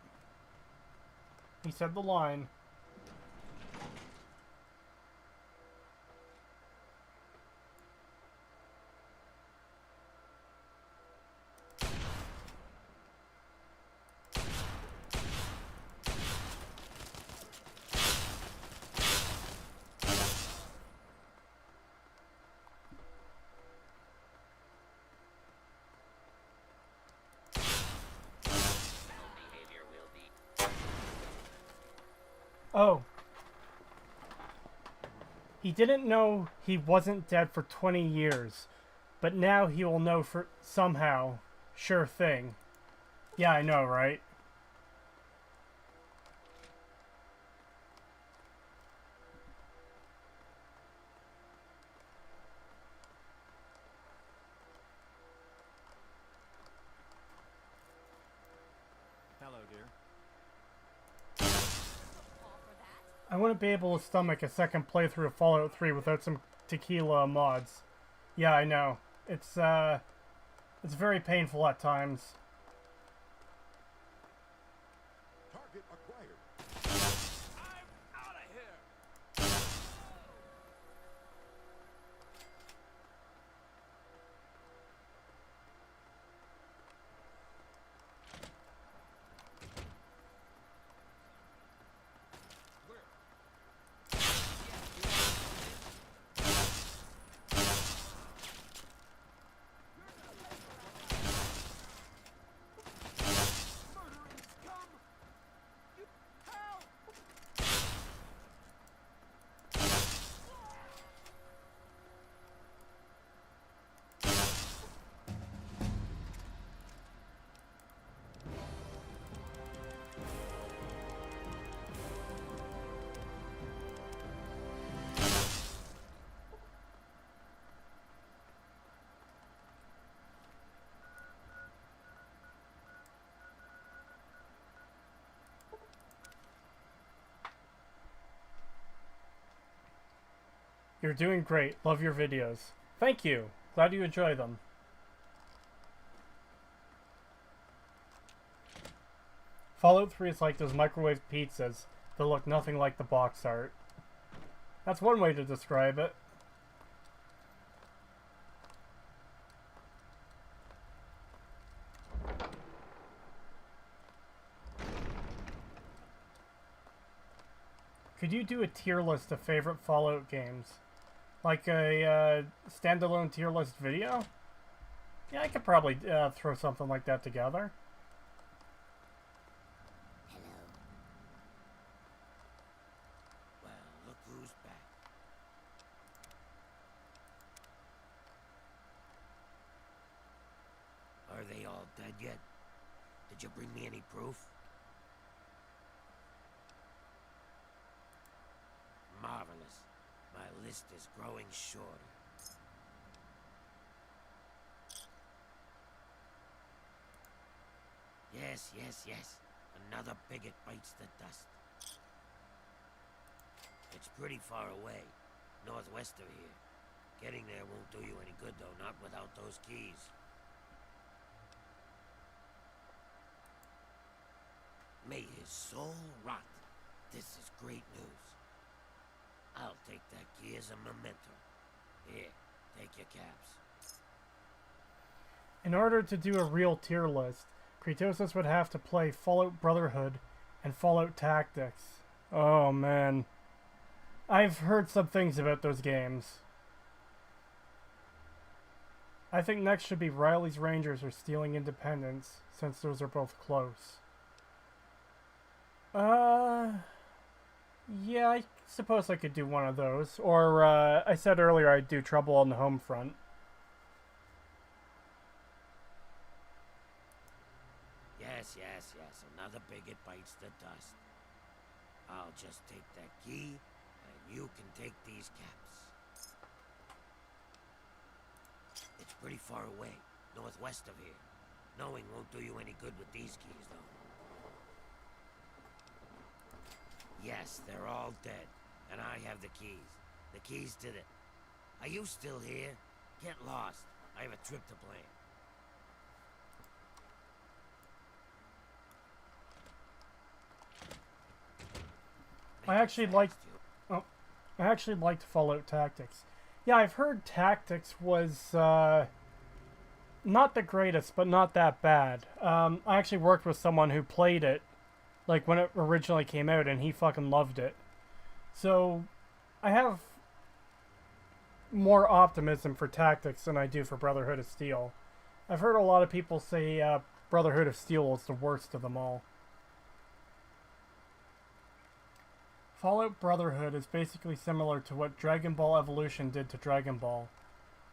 He said the line. Oh. He didn't know he wasn't dead for 20 years, but now he will know for somehow. Sure thing. Yeah, I know, right? Hello, dear. I wouldn't be able to stomach a second playthrough of Fallout 3 without some tequila mods. Yeah, I know. It's very painful at times. Target acquired. I'm out of here. You're doing great. Love your videos. Thank you. Glad you enjoy them. Fallout 3 is like those microwave pizzas that look nothing like the box art. That's one way to describe it. Could you do a tier list of favorite Fallout games? Like a standalone tier list video? Yeah, I could probably throw something like that together. Hello. Well, look who's back. Are they all dead yet? Did you bring me any proof? Marvelous. My list is growing shorter. Yes, yes, yes. Another bigot bites the dust. It's pretty far away, northwest of here. Getting there won't do you any good, though, not without those keys. May his soul rot. This is great news. I'll take that key as a memento. Here, take your caps. In order to do a real tier list, Creetosis would have to play Fallout Brotherhood and Fallout Tactics. Oh man. I've heard some things about those games. I think next should be Riley's Rangers or Stealing Independence, since those are both close. Yeah, I suppose I could do one of those. Or, I said earlier I'd do Trouble on the Home Front. Yes, yes, yes. Another bigot bites the dust. I'll just take that key, and you can take these caps. It's pretty far away, northwest of here. Knowing won't do you any good with these keys, though. Yes, they're all dead, and I have the keys. The keys to the... Are you still here? Get lost. I have a trip to plan. I actually liked Fallout Tactics. Yeah, I've heard Tactics was not the greatest, but not that bad. I actually worked with someone who played it, like when it originally came out, and he fucking loved it. So I have more optimism for Tactics than I do for Brotherhood of Steel. I've heard a lot of people say Brotherhood of Steel is the worst of them all. Fallout Brotherhood is basically similar to what Dragon Ball Evolution did to Dragon Ball.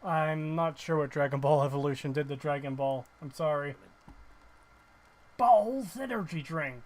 I'm not sure what Dragon Ball Evolution did to Dragon Ball. I'm sorry. Balls energy drink!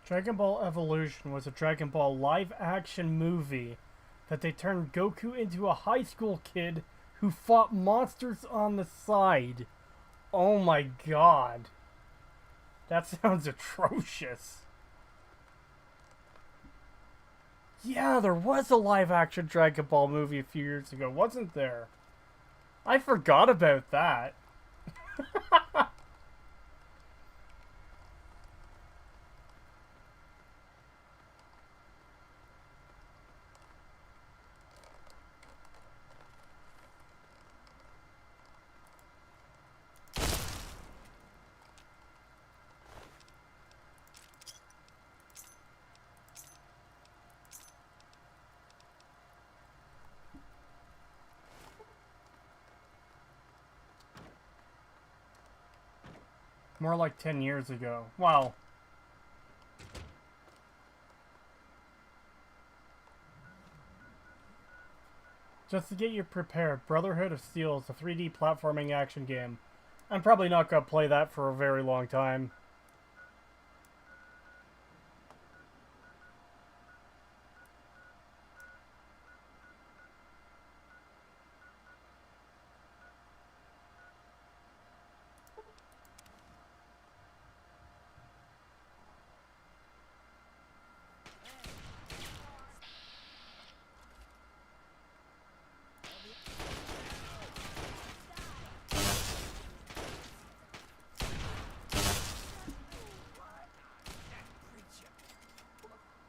Dragon Ball Evolution was a Dragon Ball live-action movie that they turned Goku into a high school kid who fought monsters on the side. Oh my god. That sounds atrocious. Yeah, there was a live-action Dragon Ball movie a few years ago, wasn't there? I forgot about that. More like 10 years ago. Wow. Just to get you prepared, Brotherhood of Steel is a 3D platforming action game. I'm probably not going to play that for a very long time.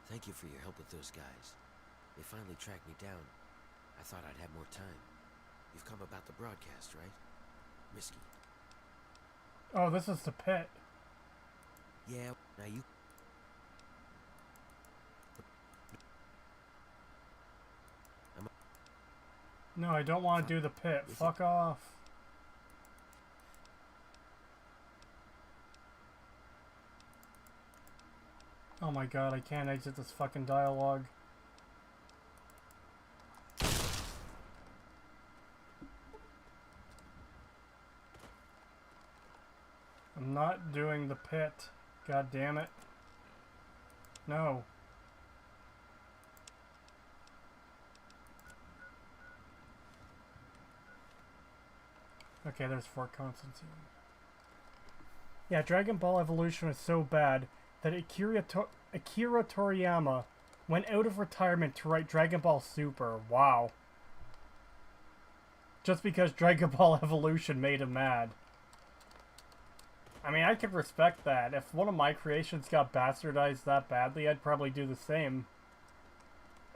Thank you for your help with those guys. They finally tracked me down. I thought I'd have more time. You've come about the broadcast, right? Risky. Oh, this is the pit. Yeah, now you... No, I don't want to do the pit. Fuck off. Oh my god, I can't exit this fucking dialogue. I'm not doing the pit. God damn it. No. Okay, there's Fort Constantine. Yeah, Dragon Ball Evolution was so bad that Akira Toriyama went out of retirement to write Dragon Ball Super. Wow. Just because Dragon Ball Evolution made him mad. I mean, I could respect that. If one of my creations got bastardized that badly, I'd probably do the same.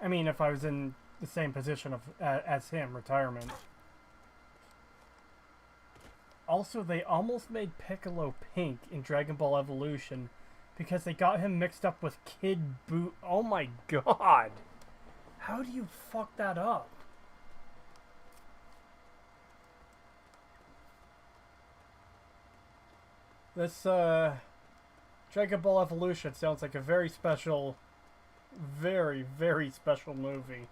I mean, if I was in the same position of as him, retirement. Also, they almost made Piccolo pink in Dragon Ball Evolution because they got him mixed up with Kid Buu. Oh my god! How do you fuck that up? This, Dragon Ball Evolution sounds like a very special, very, very special movie.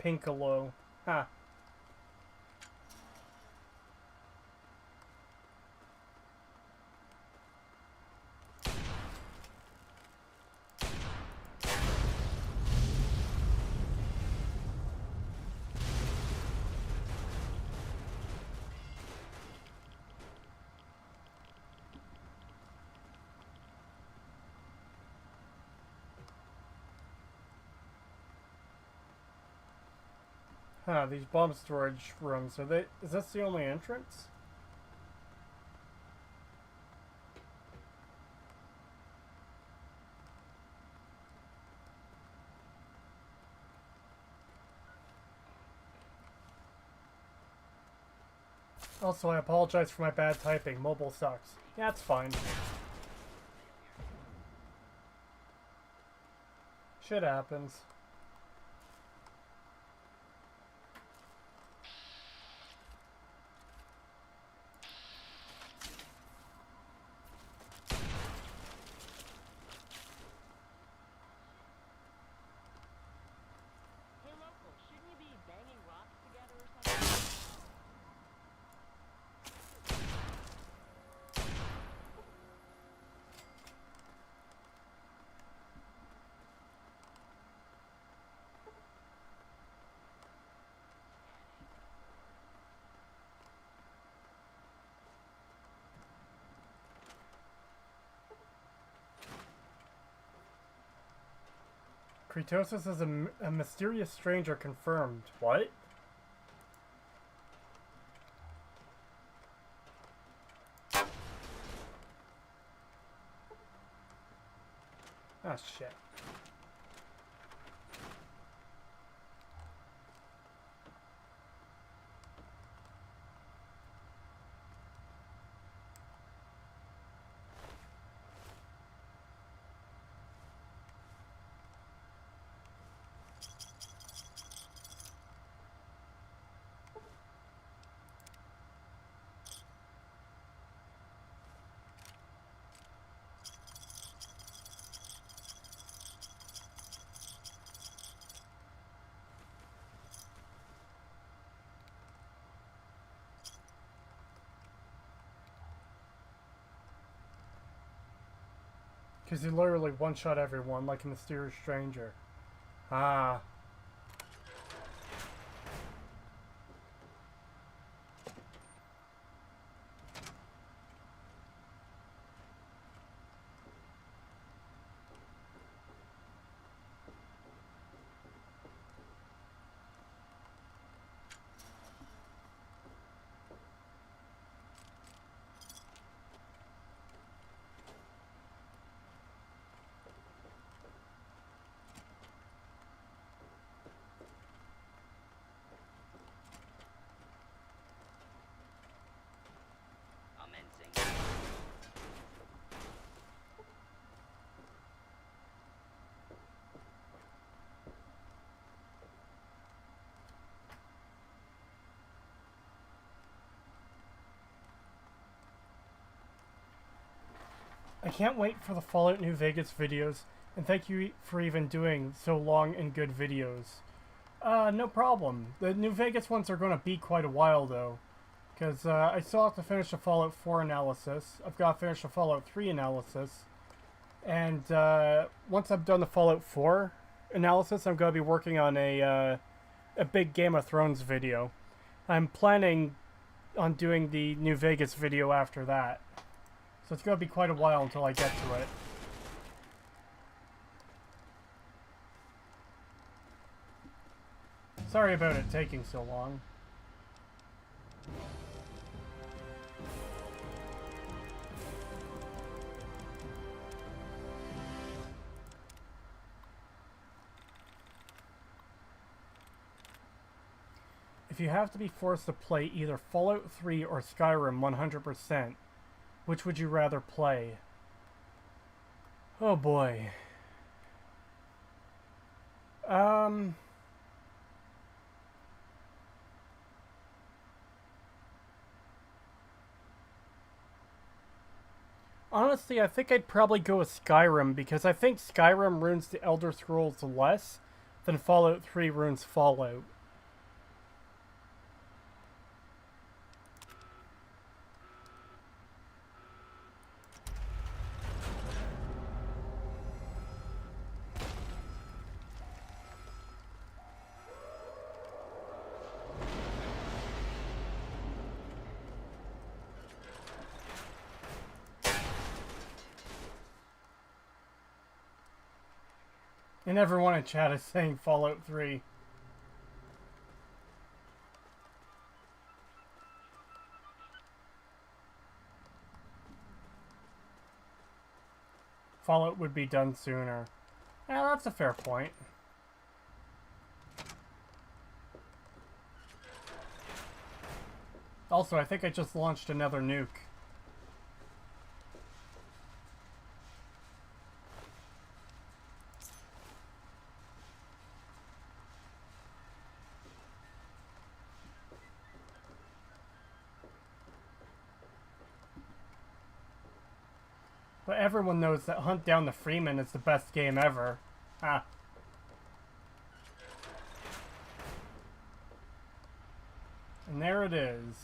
Piccolo. Ha. Huh, these bomb storage rooms, are they, is this the only entrance? Also, I apologize for my bad typing. Mobile sucks. Yeah, it's fine. Shit happens. Creetosis is a mysterious stranger confirmed. What? Ah, shit. Because he literally one-shot everyone like a mysterious stranger. Ah. I can't wait for the Fallout New Vegas videos, and thank you for even doing so long and good videos. No problem. The New Vegas ones are going to be quite a while, though, because I still have to finish the Fallout 4 analysis. I've got to finish the Fallout 3 analysis, and once I'm done the Fallout 4 analysis, I'm going to be working on a big Game of Thrones video. I'm planning on doing the New Vegas video after that. So it's going to be quite a while until I get to it. Sorry about it taking so long. If you have to be forced to play either Fallout 3 or Skyrim 100%, which would you rather play? Oh boy. Honestly, I think I'd probably go with Skyrim, because I think Skyrim ruins the Elder Scrolls less than Fallout 3 ruins Fallout. And everyone in chat is saying Fallout 3. Fallout would be done sooner. Yeah, that's a fair point. Also, I think I just launched another nuke. But everyone knows that Hunt Down the Freeman is the best game ever. Ah. And there it is.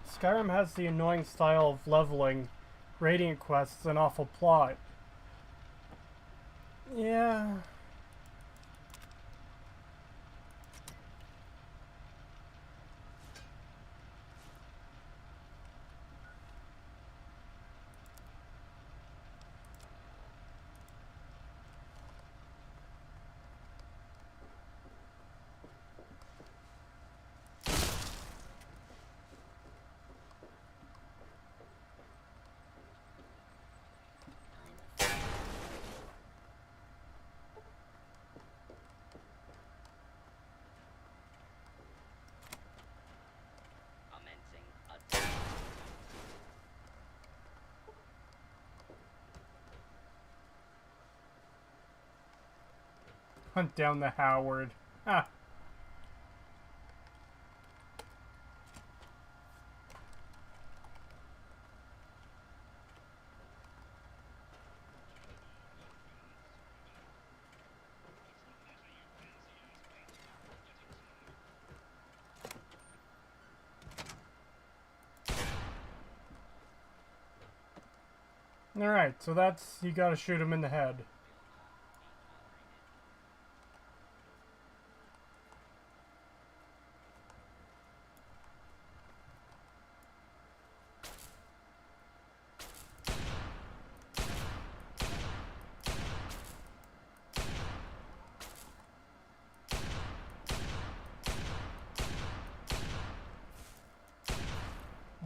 Skyrim has the annoying style of leveling, radiant quests, and awful plot. Yeah. Hunt down the Howard. Ah. Alright, so that's... you gotta shoot him in the head.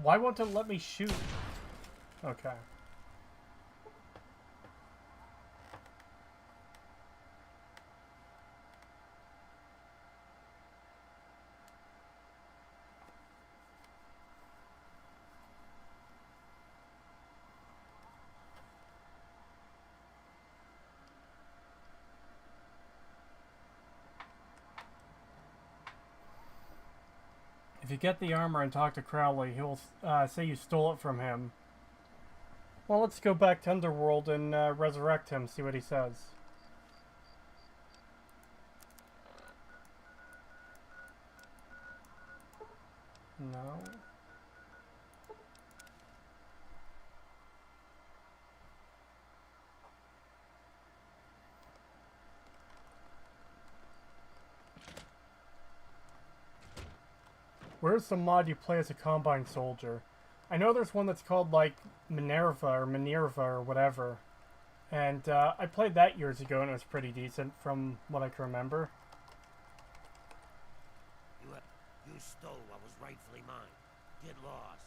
Why won't it let me shoot? Okay. If you get the armor and talk to Crowley, he'll say you stole it from him. Well, let's go back to Underworld and resurrect him, see what he says. No. Where's the mod you play as a Combine soldier? I know there's one that's called, like, Minerva or whatever. And I played that years ago and it was pretty decent from what I can remember. You stole what was rightfully mine. Get lost.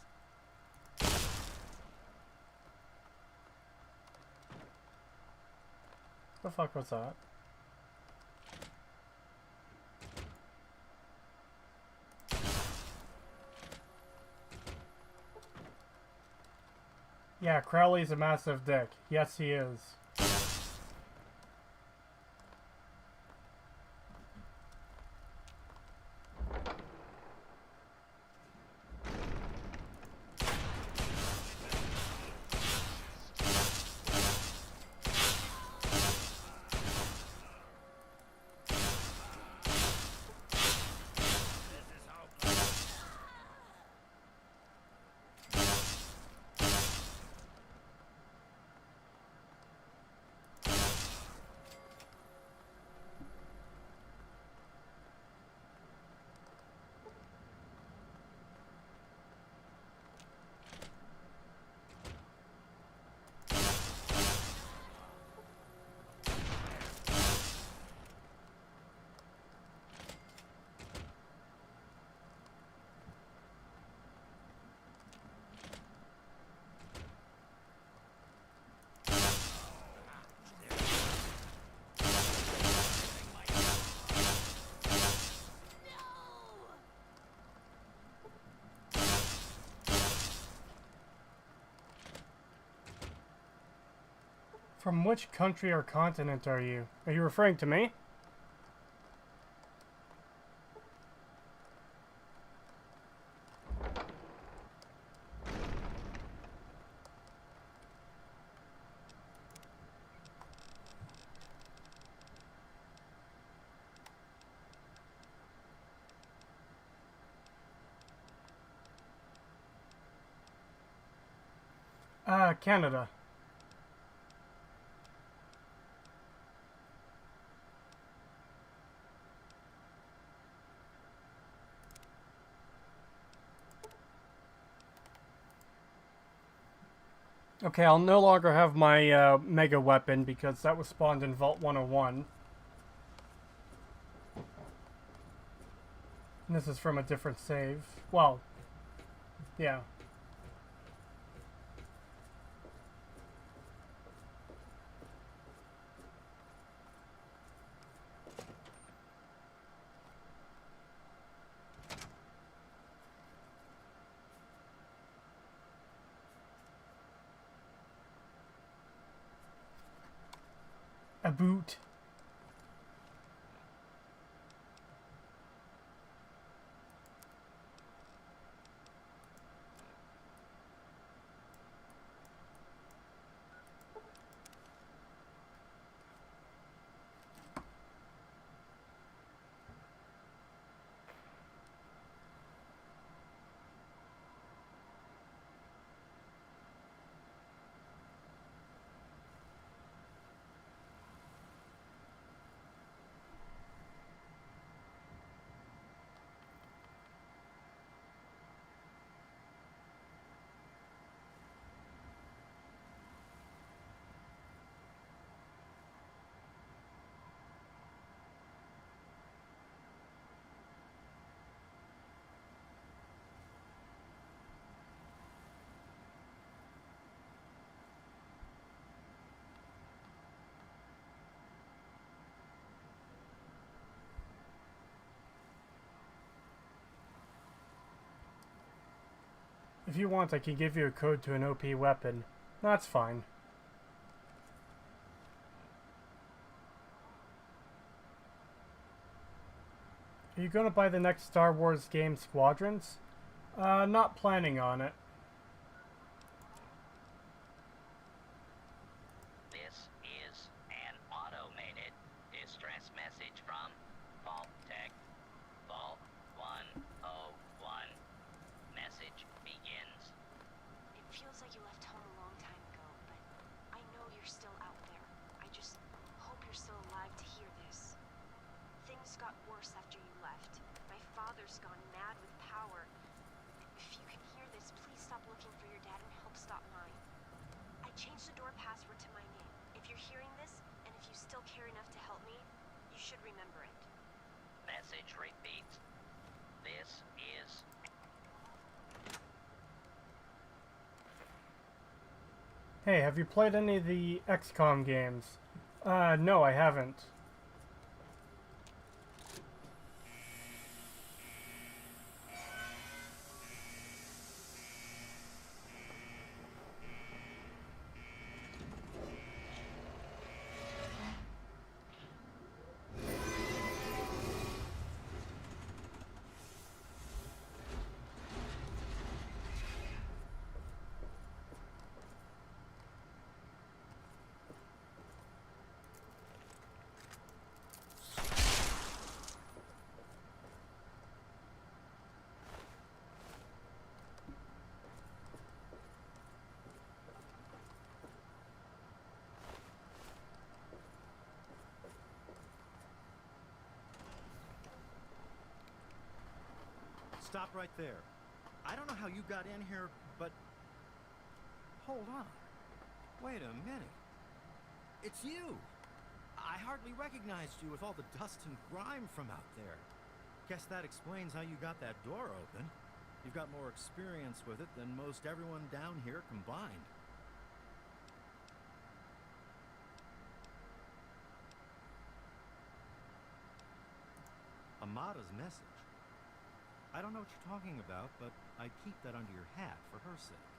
The fuck was that? Yeah, Crowley's a massive dick. Yes, he is. From which country or continent are you? Are you referring to me? Canada. Okay, I'll no longer have my mega weapon because that was spawned in Vault 101. And this is from a different save. Well, yeah. A boot. If you want, I can give you a code to an OP weapon. That's fine. Are you gonna buy the next Star Wars game, Squadrons? Not planning on it. This is an automated distress message from Vault Tech. Vault 101. Message begins. It feels like you left home a long time ago, but I know you're still out there. I just hope you're still alive to hear this. Things got worse after you left. My father's gone mad with power. If you can hear this, please stop looking for your dad and help stop mine. I changed the door password to my name. If you're hearing this, and if you still care enough to help me, you should remember it. Message repeats. This is... Hey, have you played any of the XCOM games? No, I haven't. Stop right there. I don't know how you got in here, but... Hold on. Wait a minute. It's you! I hardly recognized you with all the dust and grime from out there. Guess that explains how you got that door open. You've got more experience with it than most everyone down here combined. Amada's message. I don't know what you're talking about, but I'd keep that under your hat for her sake.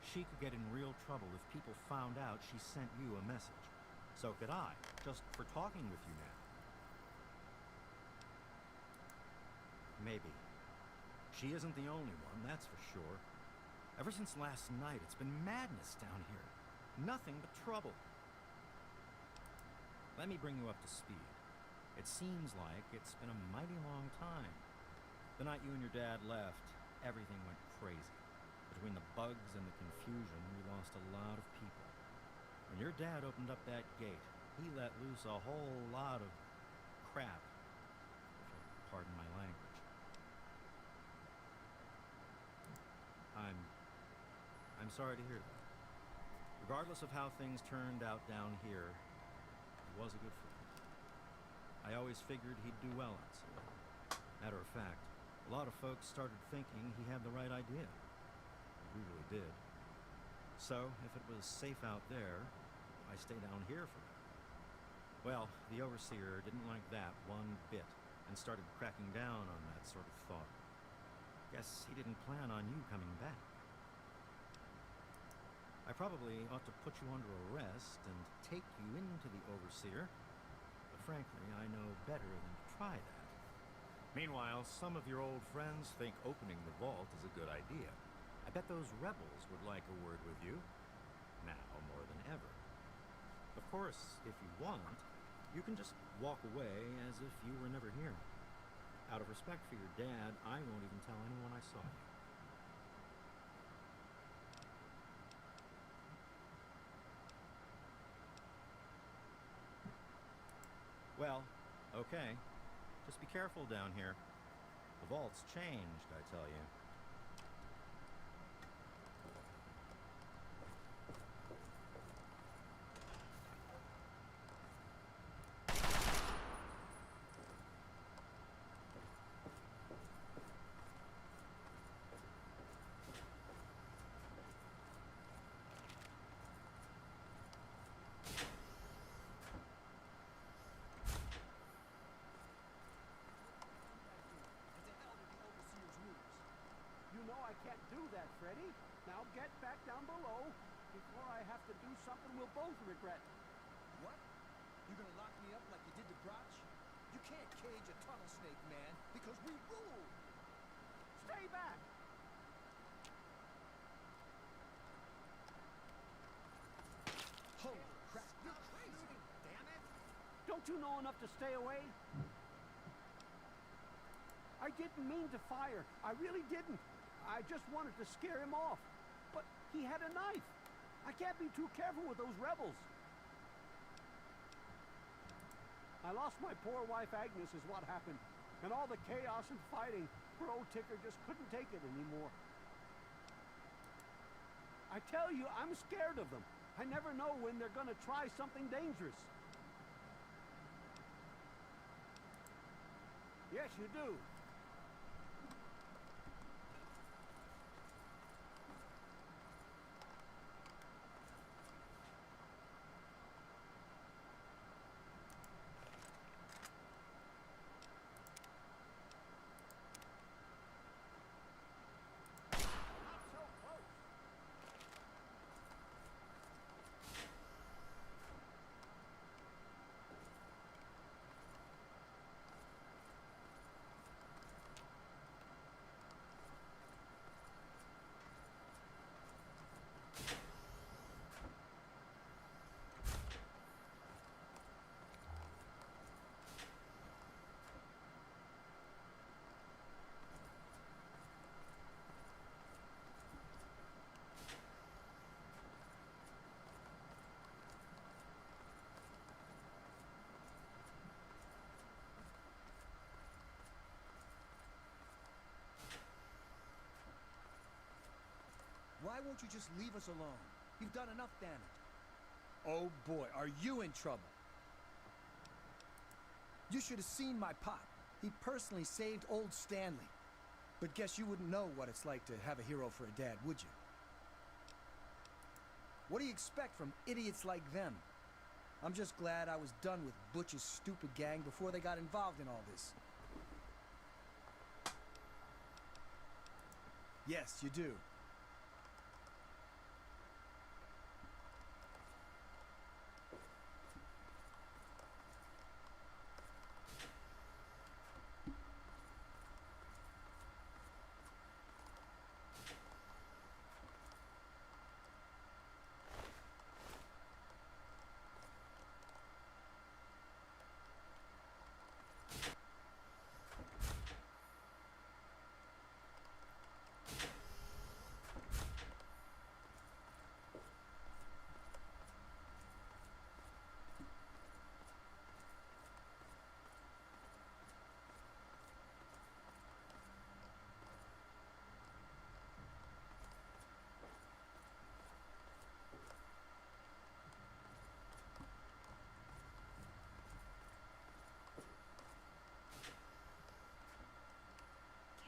She could get in real trouble if people found out she sent you a message. So could I, just for talking with you now. Maybe. She isn't the only one, that's for sure. Ever since last night, it's been madness down here. Nothing but trouble. Let me bring you up to speed. It seems like it's been a mighty long time. The night you and your dad left, everything went crazy. Between the bugs and the confusion, we lost a lot of people. When your dad opened up that gate, he let loose a whole lot of crap. Pardon my language. I'm sorry to hear that. Regardless of how things turned out down here, he was a good friend. I always figured he'd do well on something. Matter of fact, a lot of folks started thinking he had the right idea. We really did. So, if it was safe out there, I stay down here for now. Well, the Overseer didn't like that one bit, and started cracking down on that sort of thought. Guess he didn't plan on you coming back. I probably ought to put you under arrest and take you into the Overseer, but frankly, I know better than to try that. Meanwhile, some of your old friends think opening the vault is a good idea. I bet those rebels would like a word with you, now more than ever. Of course, if you want, you can just walk away as if you were never here. Out of respect for your dad, I won't even tell anyone I saw you. Well, okay. Just be careful down here. The vault's changed, I tell you. can't do that, Freddy. Now get back down below before I have to do something we'll both regret. What? You gonna lock me up like you did to Brotch? You can't cage a tunnel snake, man, because we rule! Stay back! Holy crap, you're crazy! Damn it! Don't you know enough to stay away? I didn't mean to fire. I really didn't. I just wanted to scare him off. But he had a knife. I can't be too careful with those rebels. I lost my poor wife Agnes is what happened. And all the chaos and fighting, poor old Ticker just couldn't take it anymore. I tell you, I'm scared of them. I never know when they're gonna try something dangerous. Yes, you do. Why won't you just leave us alone? You've done enough damage. Oh boy, are you in trouble? You should have seen my pop. He personally saved old Stanley. But guess you wouldn't know what it's like to have a hero for a dad, would you? What do you expect from idiots like them? I'm just glad I was done with Butch's stupid gang before they got involved in all this. Yes, you do.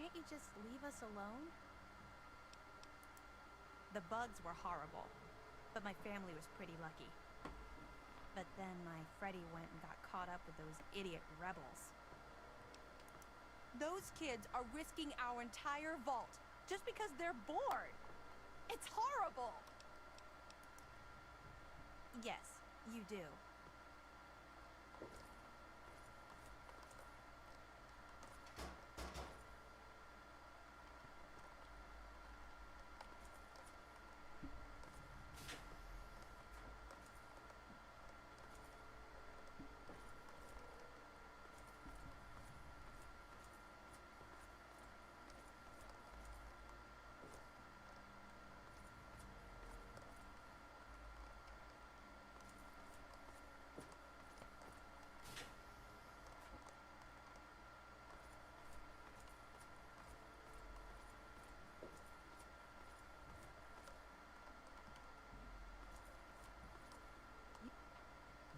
Can't you just leave us alone? The bugs were horrible, but my family was pretty lucky. But then my Freddy went and got caught up with those idiot rebels. Those kids are risking our entire vault just because they're bored. It's horrible. Yes, you do.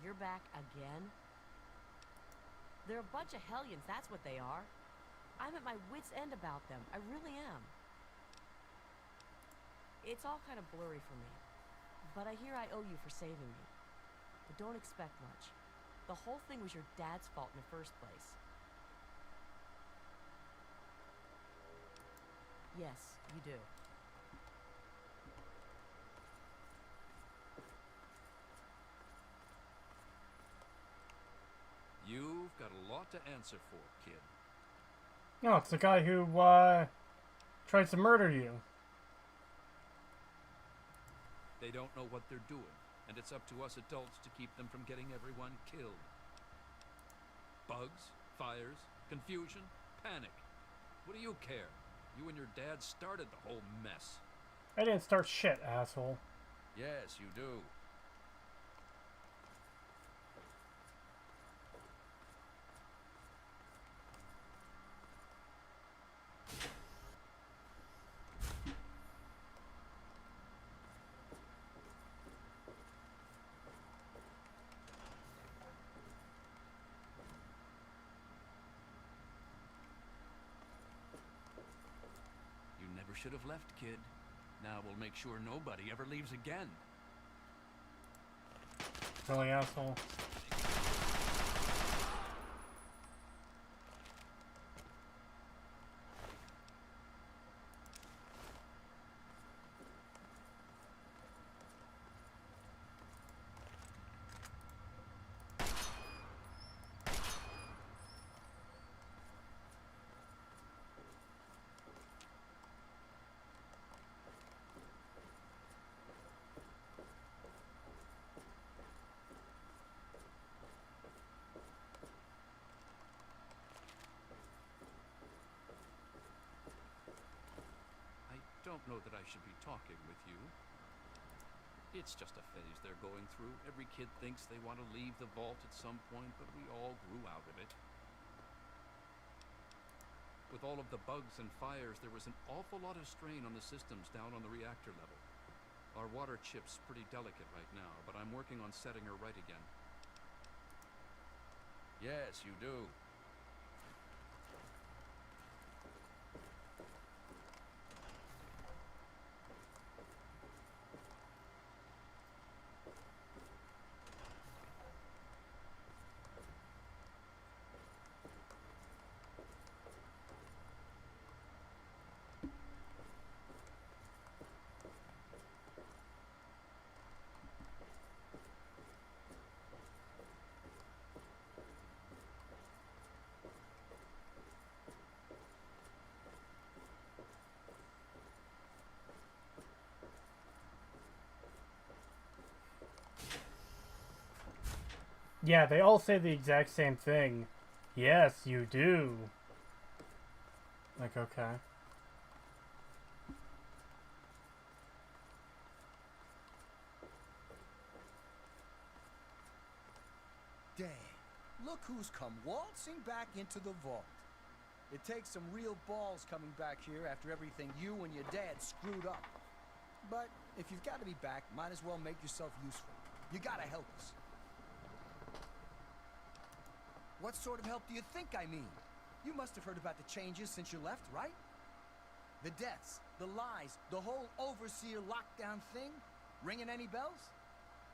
You're back again? They're a bunch of hellions, that's what they are. I'm at my wit's end about them. I really am. It's all kind of blurry for me. But I hear I owe you for saving me. But don't expect much. The whole thing was your dad's fault in the first place. Yes, you do. You've got a lot to answer for, kid. No, it's the guy who, tried to murder you. They don't know what they're doing, and it's up to us adults to keep them from getting everyone killed. Bugs, fires, confusion, panic. What do you care? You and your dad started the whole mess. I didn't start shit, asshole. Yes, you do. You never should have left, kid. Now we'll make sure nobody ever leaves again. Really, asshole. I don't know that I should be talking with you. It's just a phase they're going through. Every kid thinks they want to leave the vault at some point, but we all grew out of it. With all of the bugs and fires, there was an awful lot of strain on the systems down on the reactor level. Our water chip's pretty delicate right now, but I'm working on setting her right again. Yes, you do. Yeah, they all say the exact same thing. Yes, you do. Like, okay. Dang, look who's come waltzing back into the vault. It takes some real balls coming back here after everything you and your dad screwed up. But if you've got to be back, might as well make yourself useful. You gotta help us. What sort of help do you think I mean? You must have heard about the changes since you left, right? The deaths, the lies, the whole overseer lockdown thing? Ringing any bells?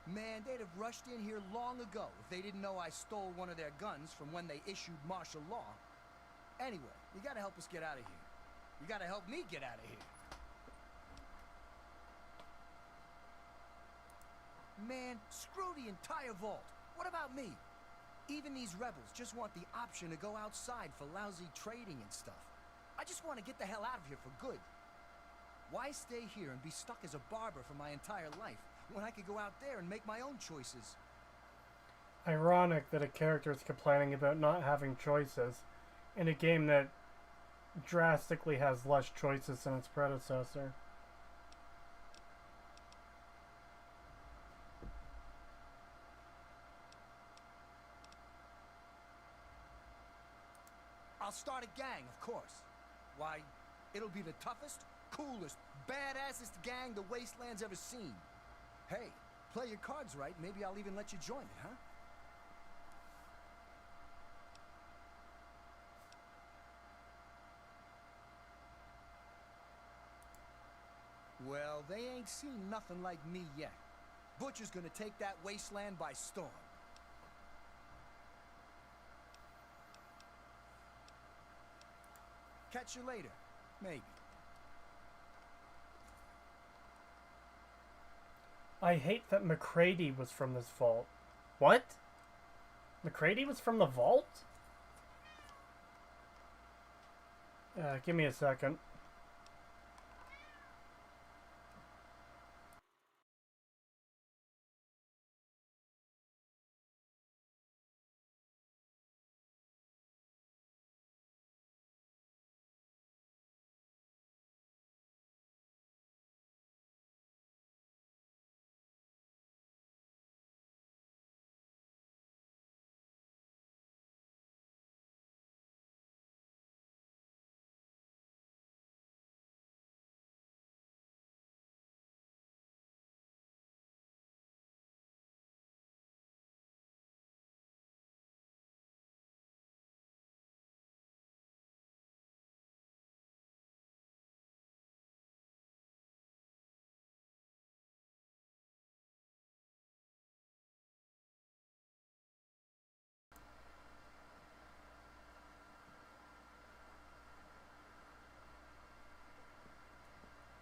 Man, they'd have rushed in here long ago if they didn't know I stole one of their guns from when they issued martial law. Anyway, you gotta help us get out of here. You gotta help me get out of here. Man, screw the entire vault. What about me? Even these rebels just want the option to go outside for lousy trading and stuff. I just want to get the hell out of here for good. Why stay here and be stuck as a barber for my entire life when I could go out there and make my own choices? Ironic that a character is complaining about not having choices in a game that drastically has less choices than its predecessor. I'll start a gang, of course. Why, it'll be the toughest, coolest, badassest gang the Wasteland's ever seen. Hey, play your cards right, maybe I'll even let you join it, huh? Well, they ain't seen nothing like me yet. Butcher's gonna take that Wasteland by storm. Catch you later. Maybe. I hate that McCready was from this vault. What? McCready was from the vault? Give me a second.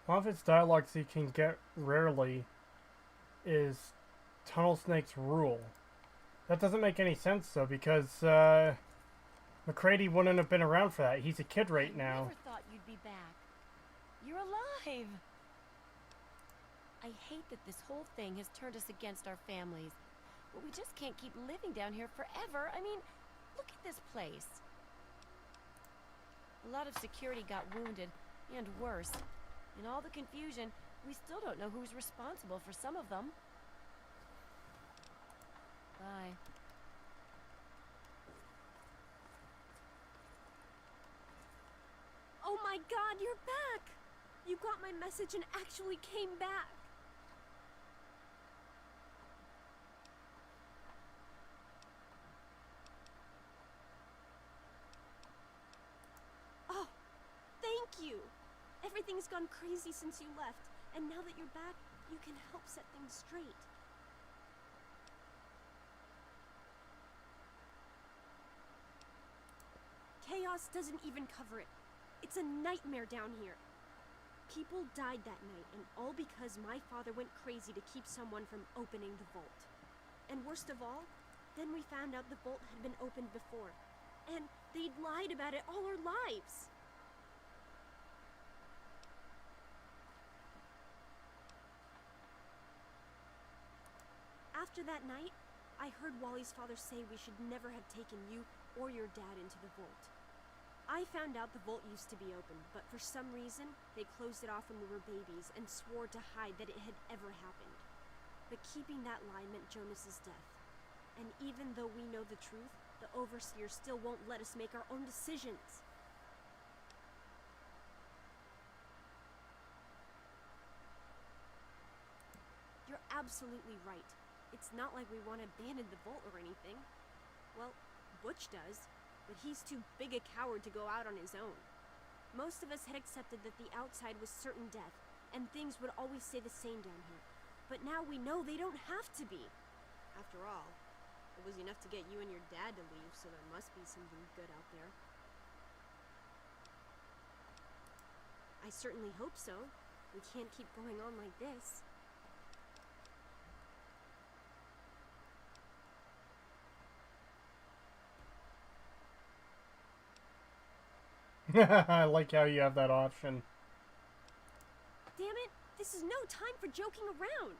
One of its dialogues you can get rarely is Tunnel Snake's rule. That doesn't make any sense though, because McCready wouldn't have been around for that. He's a kid right now. I never thought you'd be back. You're alive! I hate that this whole thing has turned us against our families. But we just can't keep living down here forever. I mean, look at this place. A lot of security got wounded, and worse. In all the confusion, we still don't know who's responsible for some of them. Bye. Oh my God, you're back! You got my message and actually came back. Oh, thank you. Everything's gone crazy since you left, and now that you're back, you can help set things straight. Chaos doesn't even cover it. It's a nightmare down here. People died that night, and all because my father went crazy to keep someone from opening the vault. And worst of all, then we found out the vault had been opened before, and they'd lied about it all our lives. After that night, I heard Wally's father say we should never have taken you or your dad into the vault. I found out the vault used to be open, but for some reason, they closed it off when we were babies and swore to hide that it had ever happened. But keeping that lie meant Jonas's death. And even though we know the truth, the Overseer still won't let us make our own decisions. You're absolutely right. It's not like we want to abandon the vault or anything. Well, Butch does, but he's too big a coward to go out on his own. Most of us had accepted that the outside was certain death, and things would always stay the same down here. But now we know they don't have to be. After all, it was enough to get you and your dad to leave, so there must be something good out there. I certainly hope so. We can't keep going on like this. I like how you have that option. Damn it! This is no time for joking around!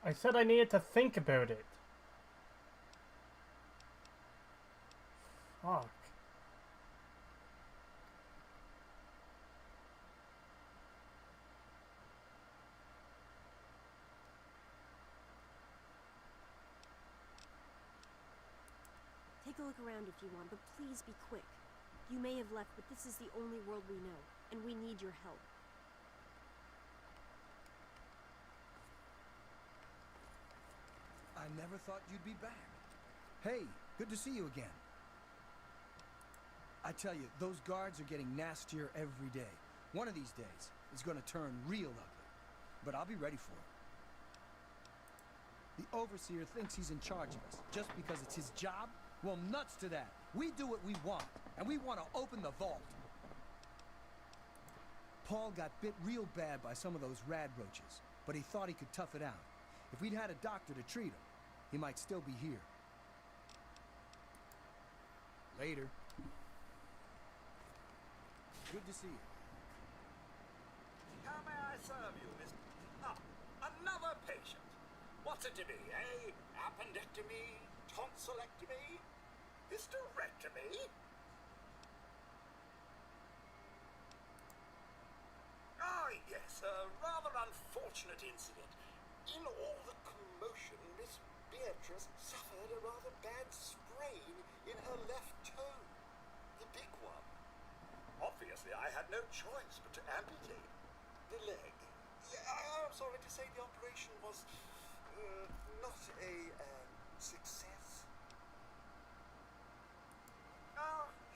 I said I needed to think about it. Fuck. Take a look around if you want, but please be quick. You may have left, but this is the only world we know, and we need your help. I never thought you'd be back. Hey, good to see you again. I tell you, those guards are getting nastier every day. One of these days, it's gonna turn real ugly. But I'll be ready for it. The Overseer thinks he's in charge of us, just because it's his job? Well, nuts to that. We do what we want, and we want to open the vault. Paul got bit real bad by some of those rad roaches. but he thought he could tough it out. If we'd had a doctor to treat him, he might still be here. Later. Good to see you. How may I serve you, Miss... Ah, another patient. What's it to be, eh? Appendectomy? Tonsillectomy? Hysterectomy? Ah, yes, a rather unfortunate incident. In all the commotion, Miss Beatrice suffered a rather bad sprain in her left toe. The big one. Obviously, I had no choice but to amputate the leg. I'm sorry to say the operation was not a success.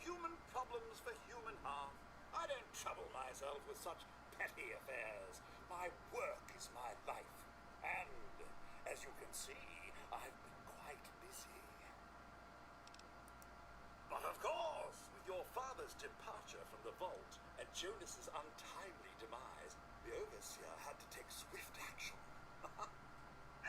Human problems for human harm. I don't trouble myself with such petty affairs. My work is my life. And, as you can see, I've been quite busy. But of course, with your father's departure from the vault and Jonas's untimely demise, the overseer had to take swift action.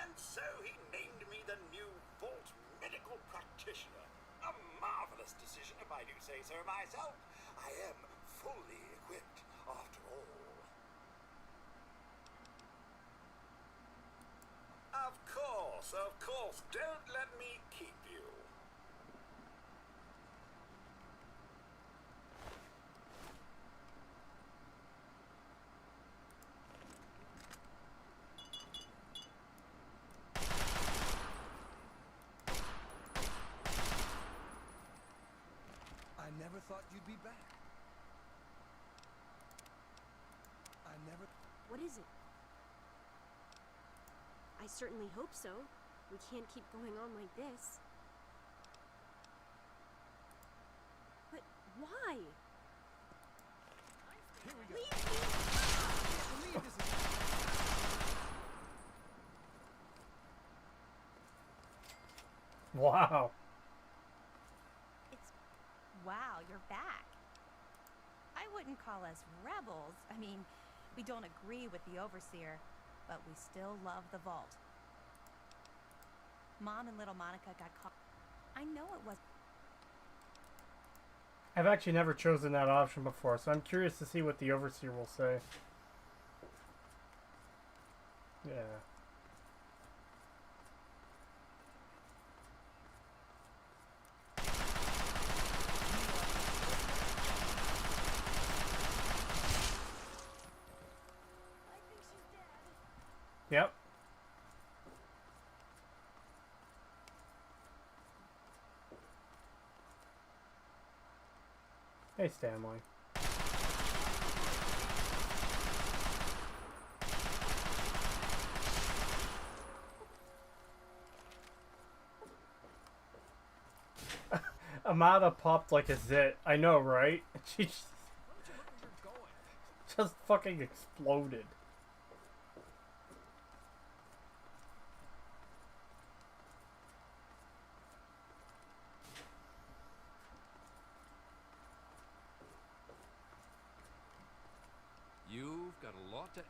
And so he named me the new vault medical practitioner. A marvelous decision, if I do say so myself. I am fully equipped, after all. Of course, don't let me keep you. I never thought you'd be back. What is it? I certainly hope so. We can't keep going on like this. But why? Here we go. Leave me! I can't believe this is... Wow. Wow, you're back. I wouldn't call us rebels. I mean, we don't agree with the Overseer, but we still love the vault. Mom and little Monica got caught. I know it was... I've actually never chosen that option before, so I'm curious to see what the Overseer will say. Yeah. Yep. Hey, Stanley. Amada popped like a zit. I know, right? She just fucking exploded. You've got a lot to...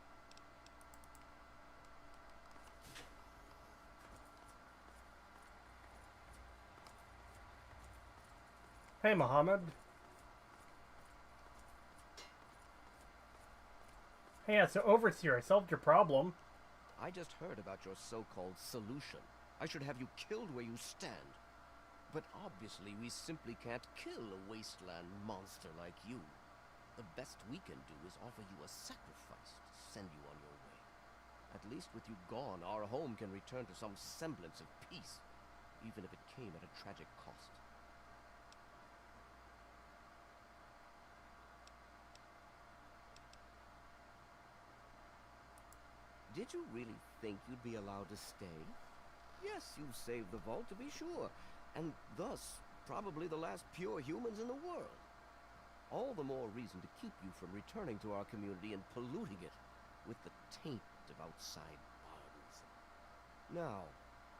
Hey, Mohammed. Hey, yeah, so Overseer, I solved your problem. I just heard about your so-called solution. I should have you killed where you stand. But obviously we simply can't kill a wasteland monster like you. The best we can do is offer you a sacrifice to send you on your way. At least with you gone, our home can return to some semblance of peace, even if it came at a tragic cost. Did you really think you'd be allowed to stay? Yes, you've saved the vault, to be sure, and thus probably the last pure humans in the world. All the more reason to keep you from returning to our community and polluting it with the taint of outside bugs. Now,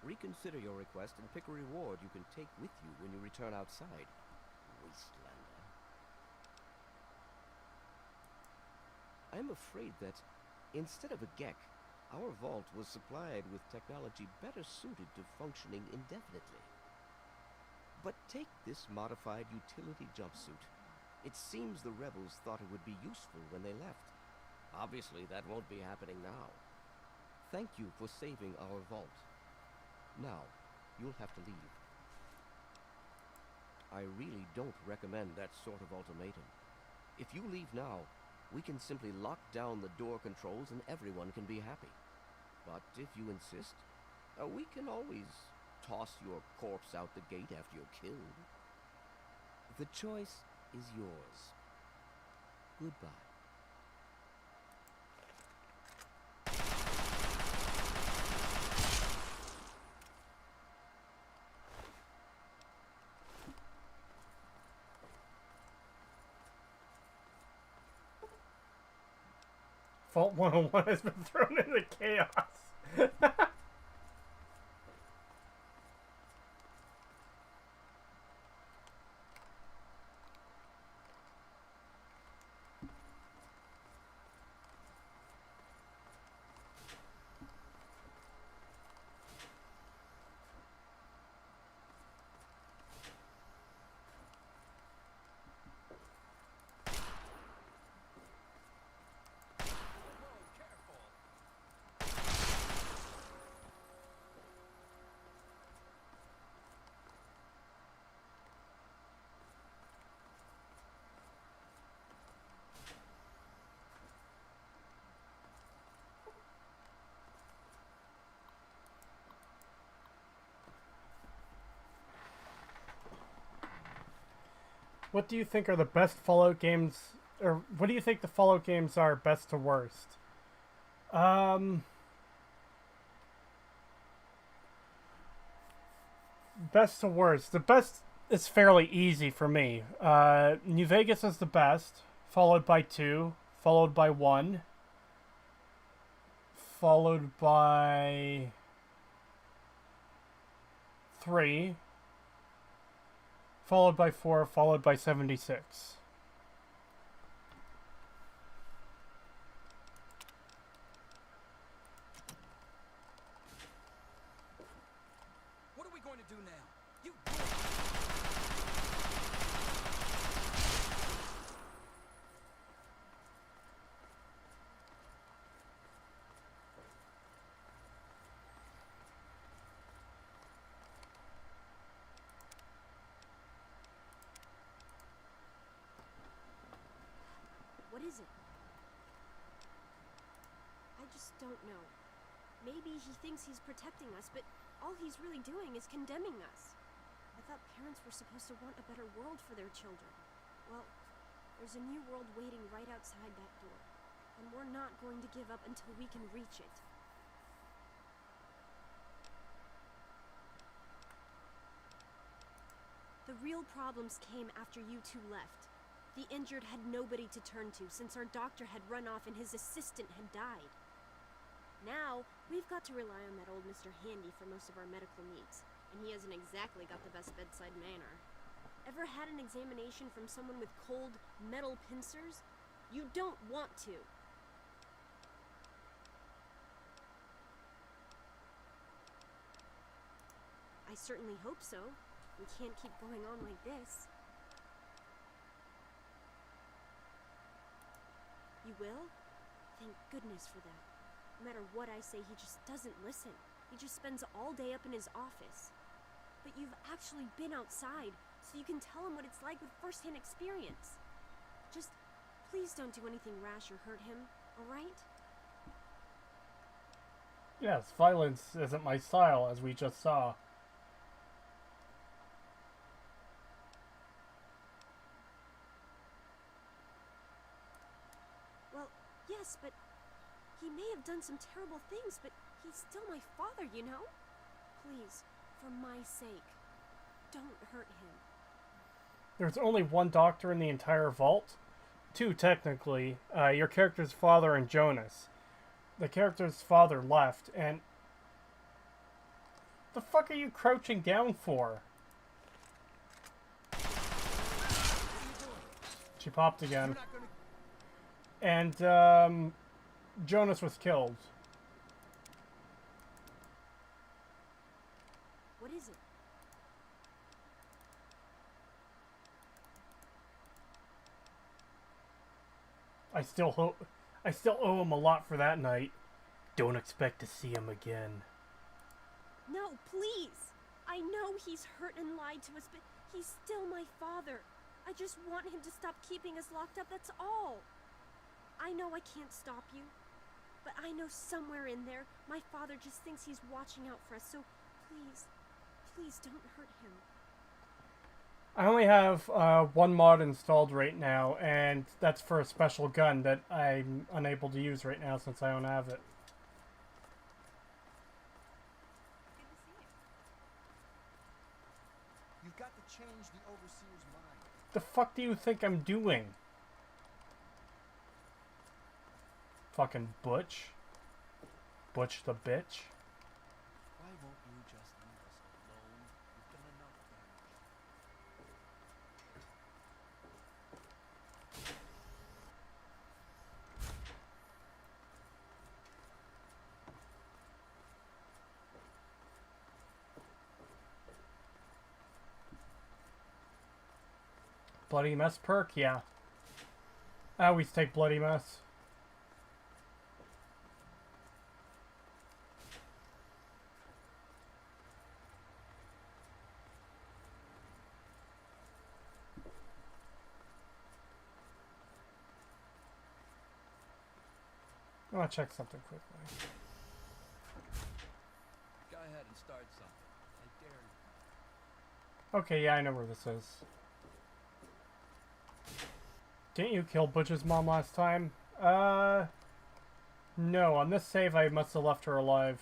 reconsider your request and pick a reward you can take with you when you return outside, Wastelander. I'm afraid that, instead of a Gek, Our vault was supplied with technology better suited to functioning indefinitely. But take this modified utility jumpsuit. It seems the rebels thought it would be useful when they left. Obviously, that won't be happening now. Thank you for saving our vault. Now, you'll have to leave. I really don't recommend that sort of ultimatum. If you leave now, we can simply lock down the door controls and everyone can be happy. But if you insist, we can always toss your corpse out the gate after you're killed. The choice is yours. Goodbye. Vault 101 has been thrown into chaos. What do you think are the best Fallout games, or what do you think the Fallout games are best to worst? Best to worst. The best is fairly easy for me. New Vegas is the best, followed by 2, followed by 1, followed by 3, followed by 4, followed by 76. What are we going to do now? You What is it? I just don't know. Maybe he thinks he's protecting us, but all he's really doing is condemning us. I thought parents were supposed to want a better world for their children. Well, there's a new world waiting right outside that door, and we're not going to give up until we can reach it. The real problems came after you two left. The injured had nobody to turn to since our doctor had run off and his assistant had died. Now, we've got to rely on that old Mr. Handy for most of our medical needs, and he hasn't exactly got the best bedside manner. Ever had an examination from someone with cold, metal pincers? You don't want to. I certainly hope so. We can't keep going on like this. You will? Thank goodness for that. No matter what I say, he just doesn't listen. He just spends all day up in his office. But you've actually been outside, so you can tell him what it's like with first-hand experience. Just, please don't do anything rash or hurt him, alright? Yes, violence isn't my style, as we just saw. Yes, but he may have done some terrible things, but he's still my father, you know? Please, for my sake, don't hurt him. There's only one doctor in the entire vault. 2, technically. Your character's father and Jonas. The character's father left, and... The fuck are you crouching down for? She popped again. And, Jonas was killed. I still owe him a lot for that night. Don't expect to see him again. No, please! I know he's hurt and lied to us, but he's still my father. I just want him to stop keeping us locked up, that's all. I know I can't stop you, but I know somewhere in there, my father just thinks he's watching out for us, so please, please don't hurt him. I only have one mod installed right now, and that's for a special gun that I'm unable to use right now since I don't have it. You've got to change the overseer's mind. The fuck do you think I'm doing? Fucking Butch. Butch the bitch. Why won't you just leave us alone? You've done enough damage. Bloody Mess perk? Yeah. I always take Bloody Mess. I want to check something quickly. Go ahead and start something. I dare you. Okay, yeah, I know where this is. Didn't you kill Butch's mom last time? No. On this save, I must have left her alive.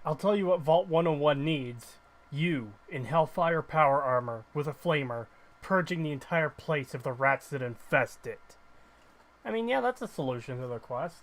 I'll tell you what Vault 101 needs. You, in Hellfire power armor, with a flamer, purging the entire place of the rats that infest it. I mean, yeah, that's a solution to the quest.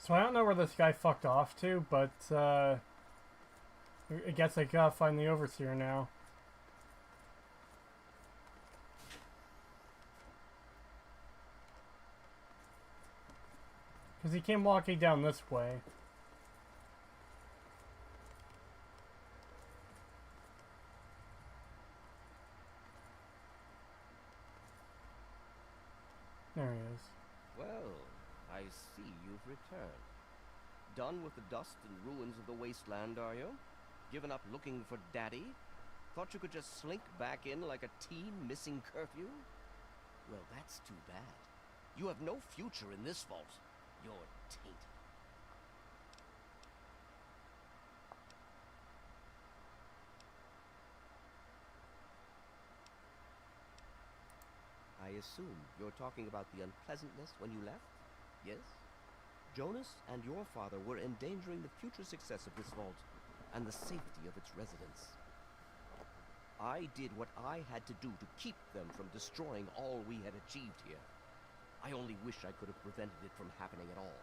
So I don't know where this guy fucked off to, but I guess I gotta find the Overseer now. Because he came walking down this way. There he is. Well, I see you've returned. Done with the dust and ruins of the wasteland, are you? Given up looking for Daddy? Thought you could just slink back in like a teen missing curfew? Well, that's too bad. You have no future in this vault. You're tainted. I assume you're talking about the unpleasantness when you left? Yes? Jonas and your father were endangering the future success of this vault and the safety of its residents. I did what I had to do to keep them from destroying all we had achieved here. I only wish I could have prevented it from happening at all.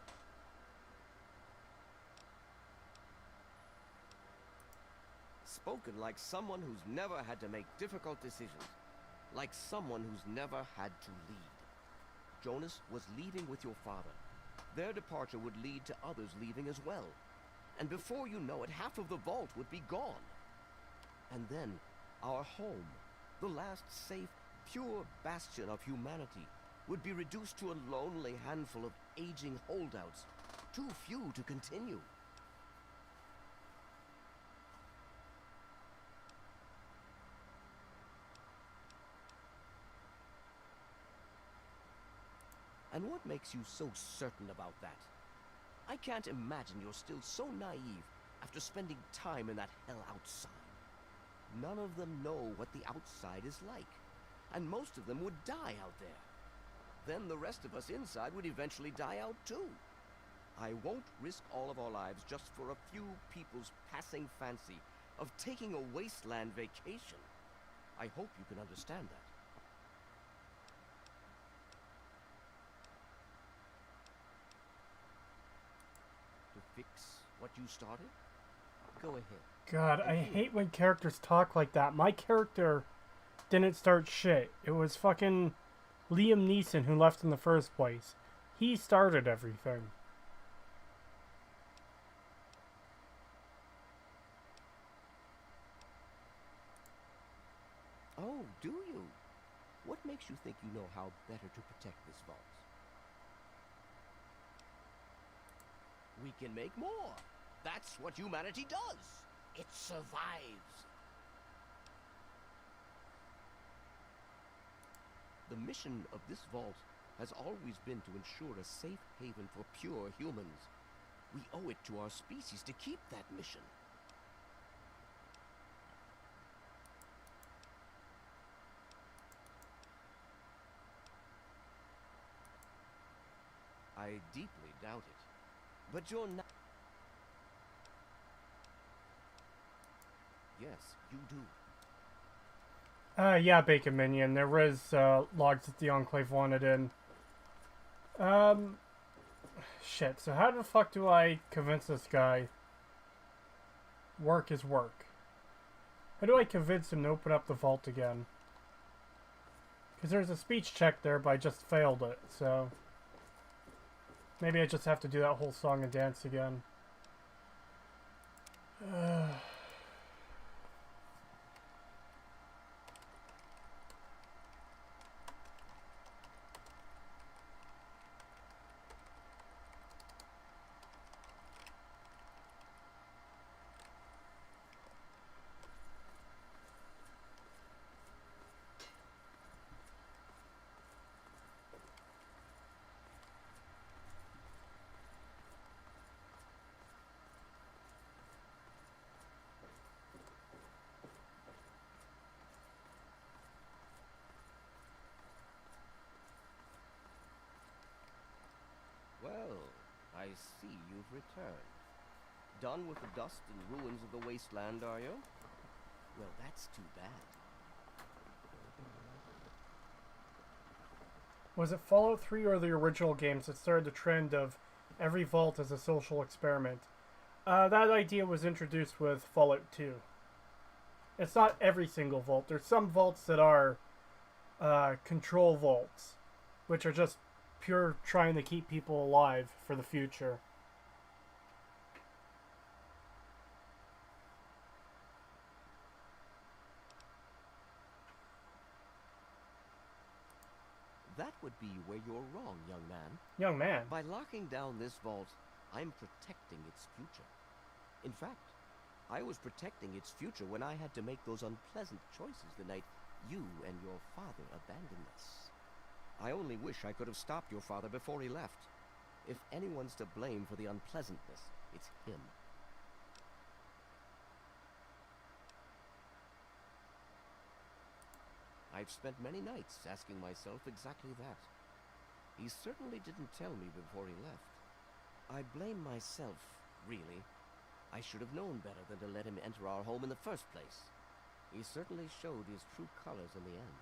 Spoken like someone who's never had to make difficult decisions. Like someone who's never had to lead. Jonas was leaving with your father. Their departure would lead to others leaving as well. And before you know it, half of the vault would be gone. And then, our home, the last safe, pure bastion of humanity, would be reduced to a lonely handful of aging holdouts. Too few to continue. And what makes you so certain about that? I can't imagine you're still so naive after spending time in that hell outside. None of them know what the outside is like, and most of them would die out there. Then the rest of us inside would eventually die out too. I won't risk all of our lives just for a few people's passing fancy of taking a wasteland vacation. I hope you can understand that. Fix what you started? Go ahead. God, I hate when characters talk like that. My character didn't start shit. It was fucking Liam Neeson who left in the first place. He started everything. Oh, do you? What makes you think you know how better to protect this vault? We can make more. That's what humanity does. It survives. The mission of this vault has always been to ensure a safe haven for pure humans. We owe it to our species to keep that mission. I deeply doubt it. But you're not... Yes, you do. Yeah, Bacon Minion. There was logs that the Enclave wanted in. Shit, so how the fuck do I convince this guy? Work is work. How do I convince him to open up the vault again? Because there's a speech check there, but I just failed it, so... Maybe I just have to do that whole song and dance again. Well, I see you've returned. Done with the dust and ruins of the wasteland, are you? Well, that's too bad. Was it Fallout 3 or the original games that started the trend of every vault as a social experiment? That idea was introduced with Fallout 2. It's not every single vault. There's some vaults that are control vaults, which are just pure trying to keep people alive for the future. That would be where you're wrong, young man. Young man? By locking down this vault, I'm protecting its future. In fact, I was protecting its future when I had to make those unpleasant choices the night you and your father abandoned us. I only wish I could have stopped your father before he left. If anyone's to blame for the unpleasantness, it's him. I've spent many nights asking myself exactly that. He certainly didn't tell me before he left. I blame myself, really. I should have known better than to let him enter our home in the first place. He certainly showed his true colors in the end.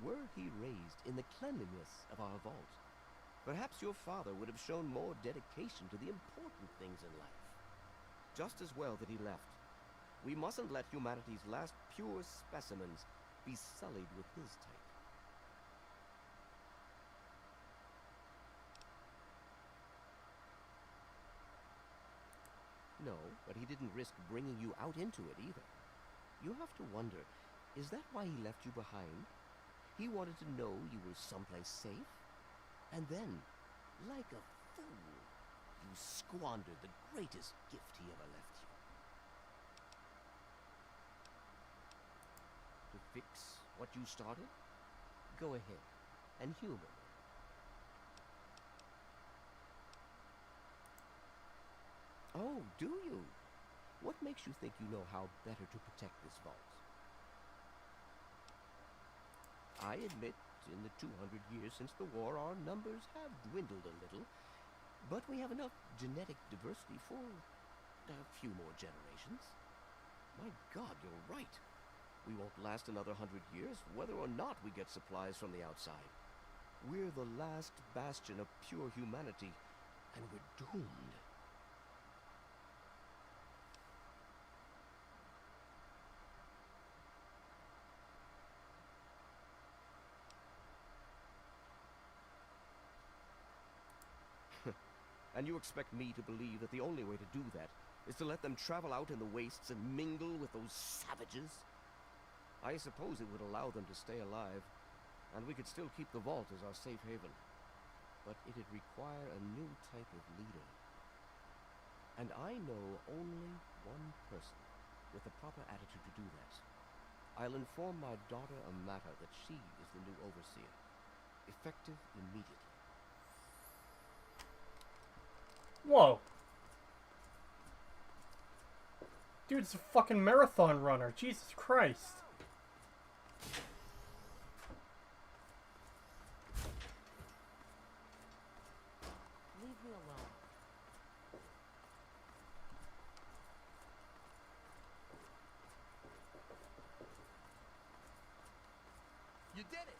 Were he raised in the cleanliness of our vault, perhaps your father would have shown more dedication to the important things in life. Just as well that he left. We mustn't let humanity's last pure specimens be sullied with his type. No, but he didn't risk bringing you out into it either. You have to wonder, is that why he left you behind? He wanted to know you were someplace safe? And then, like a fool, you squandered the greatest gift he ever left you. To fix what you started? Go ahead and humor me. Oh, do you? What makes you think you know how better to protect this vault? I admit, in the 200 years since the war, our numbers have dwindled a little, but we have enough genetic diversity for a few more generations. My God, you're right. We won't last another 100 years, whether or not we get supplies from the outside. We're the last bastion of pure humanity, and we're doomed. And you expect me to believe that the only way to do that is to let them travel out in the wastes and mingle with those savages? I suppose it would allow them to stay alive, and we could still keep the vault as our safe haven. But it'd require a new type of leader. And I know only one person with the proper attitude to do that. I'll inform my daughter Amata that she is the new overseer, effective immediately. Whoa. Dude's a fucking marathon runner. Jesus Christ. Leave me alone. You did it!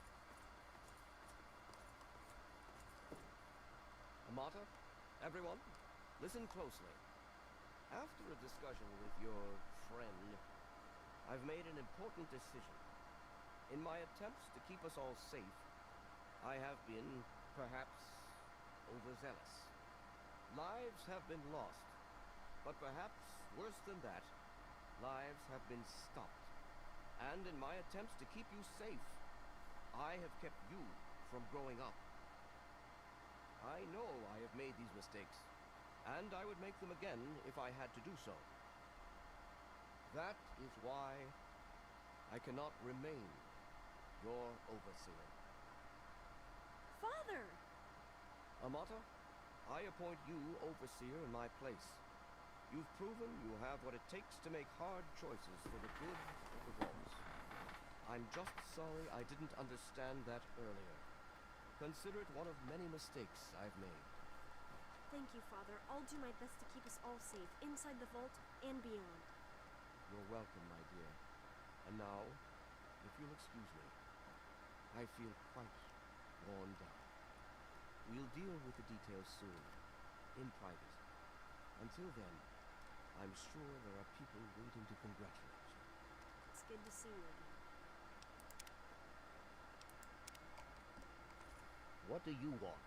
Amata, everyone, listen closely. After a discussion with your friend, I've made an important decision. In my attempts to keep us all safe, I have been, perhaps, overzealous. Lives have been lost, but perhaps worse than that, lives have been stopped. And in my attempts to keep you safe, I have kept you from growing up. I know I have made these mistakes, and I would make them again if I had to do so. That is why I cannot remain your overseer. Father! Amata, I appoint you overseer in my place. You've proven you have what it takes to make hard choices for the good of the vault. I'm just sorry I didn't understand that earlier. Consider it one of many mistakes I've made. Thank you, Father. I'll do my best to keep us all safe, inside the vault and beyond. You're welcome, my dear. And now, if you'll excuse me, I feel quite worn down. We'll deal with the details soon, in private. Until then, I'm sure there are people waiting to congratulate you. It's good to see you again. What do you want?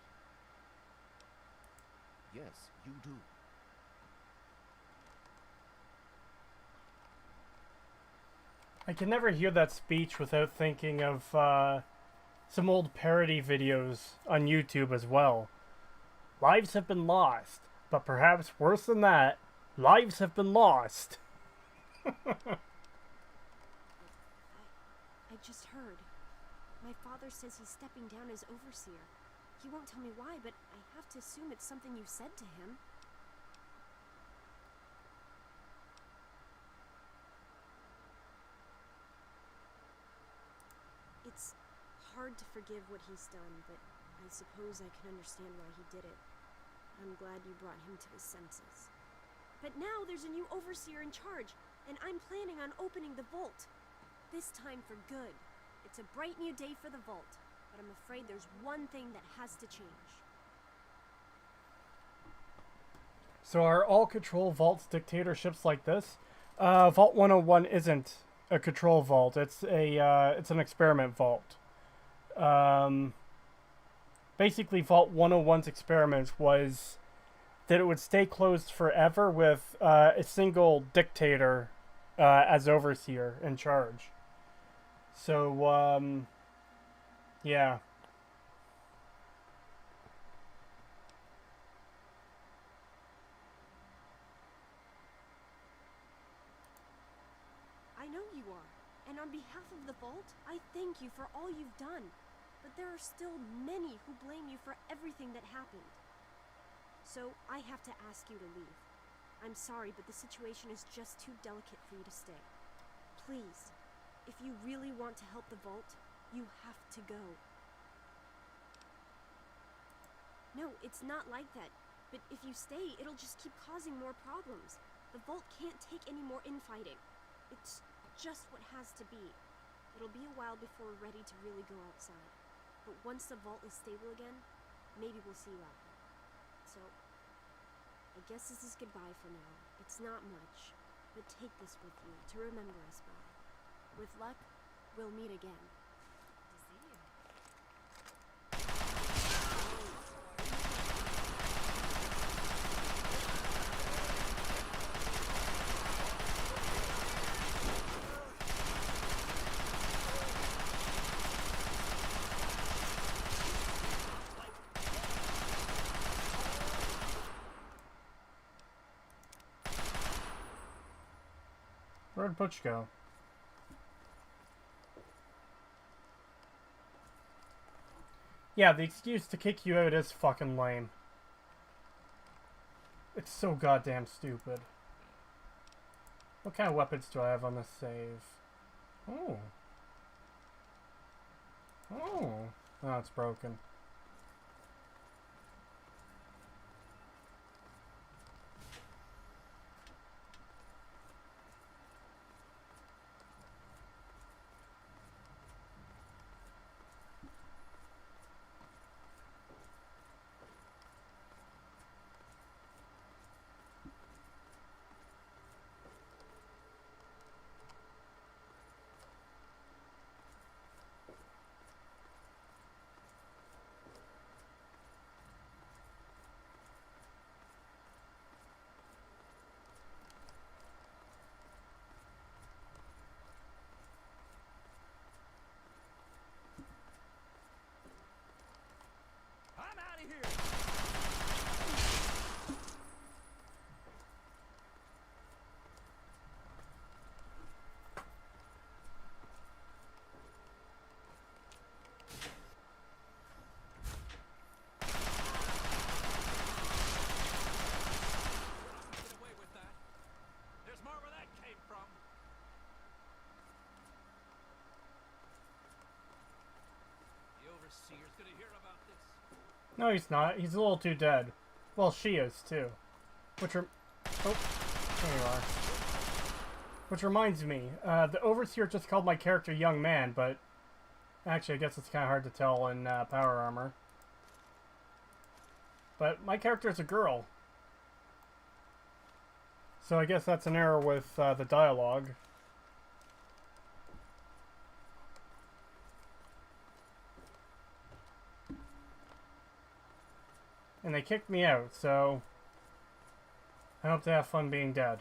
Yes, you do. I can never hear that speech without thinking of some old parody videos on YouTube as well. lives have been lost. But perhaps worse than that, lives have been lost. I just heard. My father says he's stepping down as overseer. He won't tell me why, but I have to assume it's something you said to him. It's hard to forgive what he's done, but I suppose I can understand why he did it. I'm glad you brought him to his senses. But now there's a new overseer in charge, and I'm planning on opening the vault. This time for good. It's a bright new day for the vault, but I'm afraid there's one thing that has to change. So are all control vaults dictatorships like this? Vault 101 isn't a control vault. It's an experiment vault. Basically, Vault 101's experiment was that it would stay closed forever with a single dictator as overseer in charge. So, yeah. I know you are, and on behalf of the vault, I thank you for all you've done. But there are still many who blame you for everything that happened. So I have to ask you to leave. I'm sorry, but the situation is just too delicate for you to stay. Please, if you really want to help the vault, you have to go. No, it's not like that. But if you stay, it'll just keep causing more problems. The vault can't take any more infighting. It's just what has to be. It'll be a while before we're ready to really go outside. But once the vault is stable again, maybe we'll see you out there. So, I guess this is goodbye for now. It's not much, but take this with you to remember us by. With luck, we'll meet again. Where'd Butch go? Yeah, the excuse to kick you out is fucking lame. It's so goddamn stupid. What kind of weapons do I have on this save? Oh. Oh. Oh, it's broken. I'm out of here! Get away with that. There's more where that came from. The overseer's gonna hear about this. No, he's not. He's a little too dead. Well, she is, too. Which oh, there you are. Which reminds me, the Overseer just called my character Young Man, but actually I guess it's kind of hard to tell in Power Armor. But my character is a girl. So I guess that's an error with the dialogue. And they kicked me out, so I hope they have fun being dead.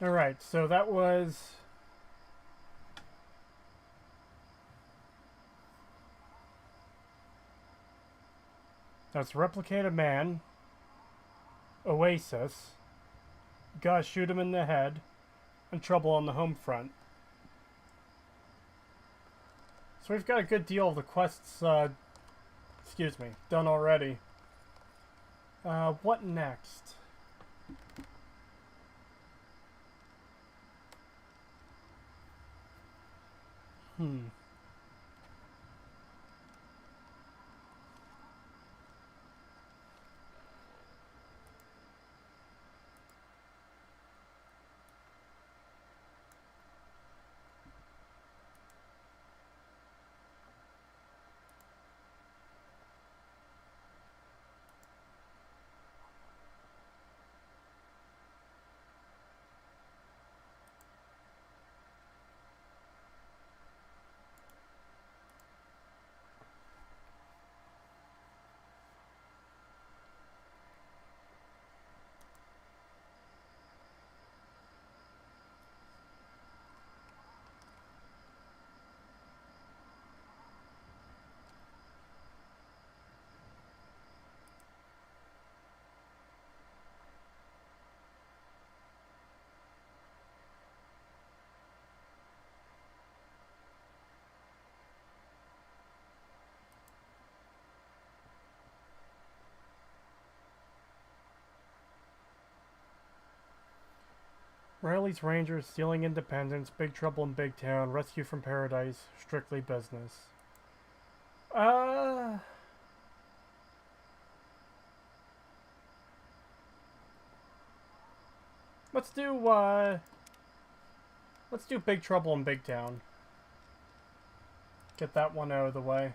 Alright, so that was... That's Replicate a Man, Oasis, Gotta Shoot Him in the Head, and Trouble on the Home Front. So we've got a good deal of the quests, excuse me, done already. What next? Riley's Rangers, Stealing Independence, Big Trouble in Big Town, Rescue from Paradise, Strictly Business. Let's do Big Trouble in Big Town. Get that one out of the way.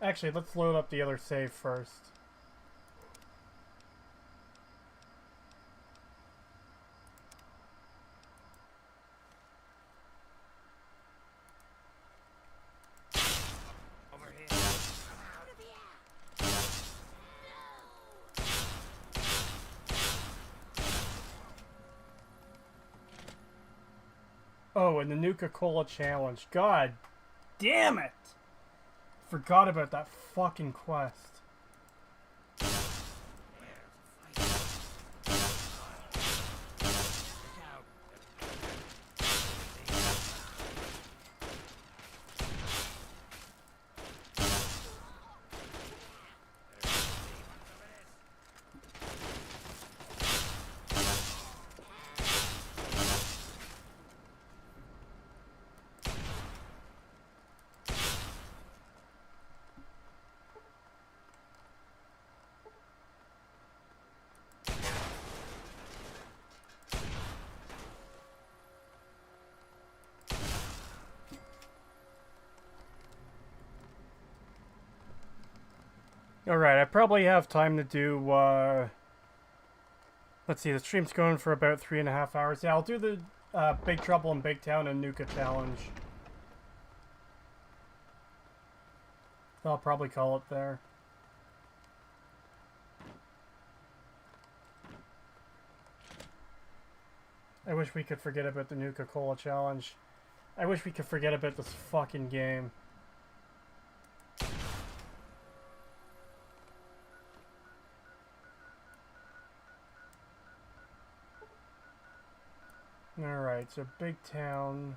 Actually, let's load up the other save first. Over here. Out of here. Oh, and the Nuka-Cola Challenge. God damn it! Forgot about that fucking quest. Alright, I probably have time to do, let's see, the stream's going for about 3.5 hours. Yeah, I'll do the Big Trouble in Big Town and Nuka Challenge. I'll probably call it there. I wish we could forget about the Nuka-Cola Challenge. I wish we could forget about this fucking game. Alright, so Big Town.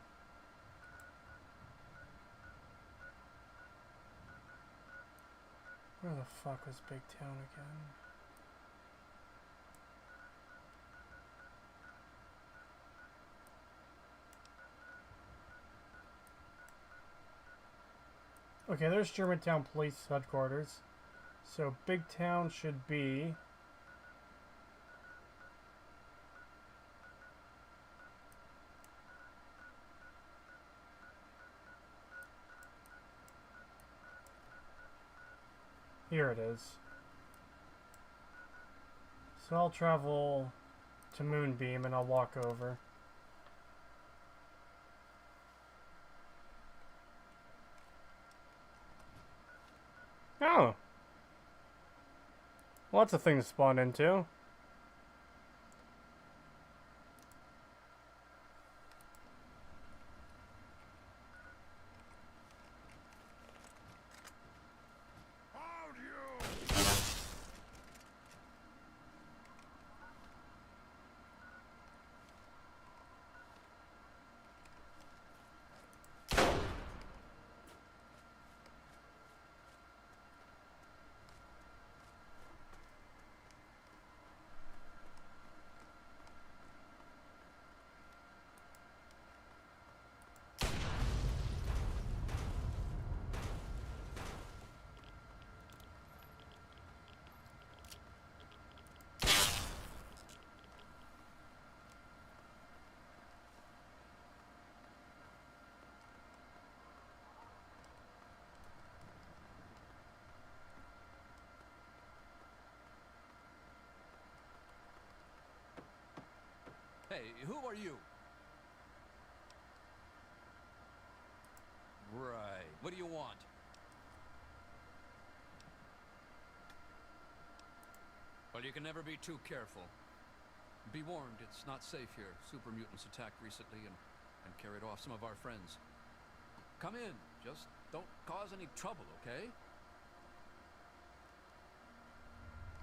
Where the fuck was Big Town again? Okay, there's Germantown Police Headquarters. So Big Town should be... Here it is. So I'll travel to Moonbeam and I'll walk over. Oh, Lots of things to spawn into. Hey, who are you? Right. What do you want? Well, you can never be too careful. Be warned, it's not safe here. Super mutants attacked recently and carried off some of our friends. Come in. Just don't cause any trouble, okay?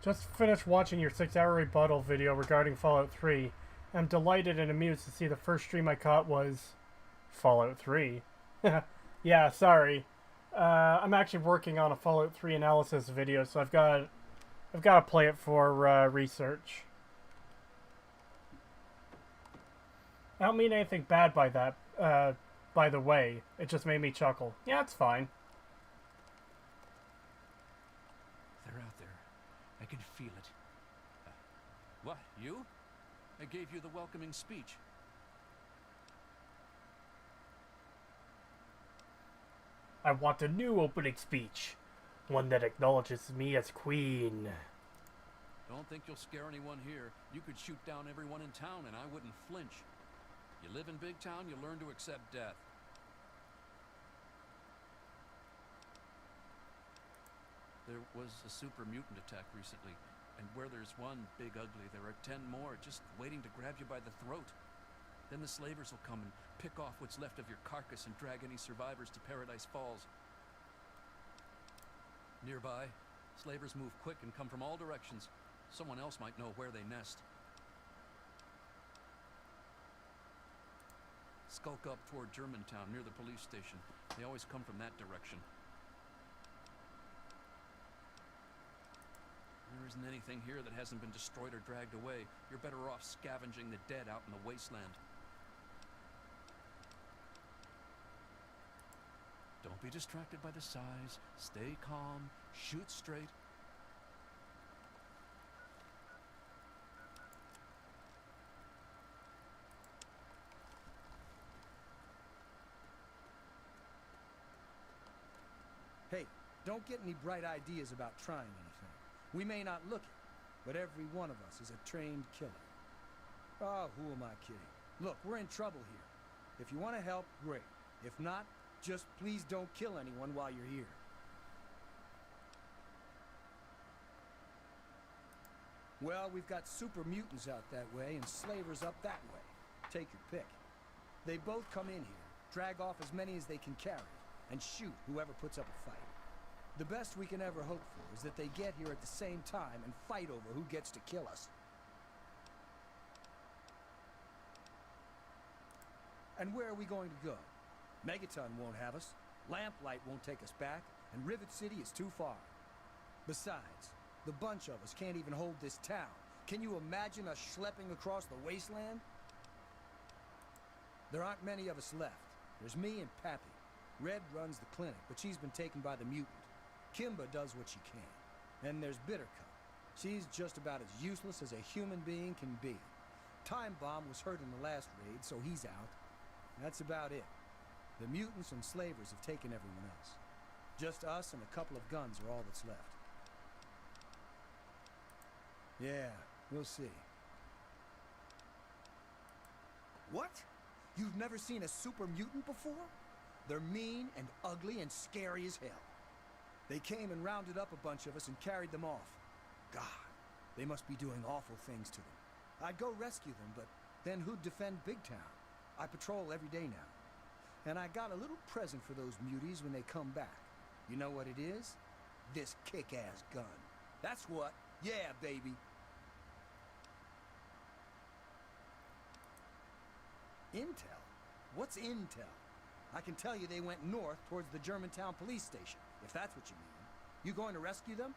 Just finished watching your 6-hour rebuttal video regarding Fallout 3. I'm delighted and amused to see the first stream I caught was Fallout 3. Yeah, sorry. I'm actually working on a Fallout 3 analysis video, so I've got to play it for research. I don't mean anything bad by that, by the way. It just made me chuckle. Yeah, it's fine. They're out there. I can feel it. What, you? I gave you the welcoming speech. I want a new opening speech. One that acknowledges me as queen. Don't think you'll scare anyone here. You could shoot down everyone in town and I wouldn't flinch. You live in big town, you learn to accept death. There was a super mutant attack recently, and where there's one big ugly, there are 10 more just waiting to grab you by the throat. Then the slavers will come and pick off what's left of your carcass and drag any survivors to Paradise Falls. Nearby, slavers move quick and come from all directions. Someone else might know where they nest. Skulk up toward Germantown, near the police station. They always come from that direction. There isn't anything here that hasn't been destroyed or dragged away. You're better off scavenging the dead out in the wasteland. Don't be distracted by the size. Stay calm. Shoot straight. Hey, don't get any bright ideas about trying anything. We may not look it, but every one of us is a trained killer. Oh, who am I kidding? Look, we're in trouble here. If you want to help, great. If not, just please don't kill anyone while you're here. Well, we've got super mutants out that way and slavers up that way. Take your pick. They both come in here, drag off as many as they can carry, and shoot whoever puts up a fight. The best we can ever hope for is that they get here at the same time and fight over who gets to kill us. And where are we going to go? Megaton won't have us, Lamplight won't take us back, and Rivet City is too far. Besides, the bunch of us can't even hold this town. Can you imagine us schlepping across the wasteland? There aren't many of us left. There's me and Pappy. Red runs the clinic, but she's been taken by the mutant. Kimba does what she can. Then there's Bittercup. She's just about as useless as a human being can be. Time Bomb was hurt in the last raid, so he's out. That's about it. The mutants and slavers have taken everyone else. Just us and a couple of guns are all that's left. Yeah, we'll see. What? You've never seen a super mutant before? They're mean and ugly and scary as hell. They came and rounded up a bunch of us and carried them off. God, They must be doing awful things to them. I'd go rescue them, but then who'd defend Big Town? I patrol every day now. And I got a little present for those muties when they come back. You know what it is? This kick-ass gun. That's what. Yeah, baby. Intel? What's intel? I can tell you they went north towards the Germantown police station, if that's what you mean. You going to rescue them?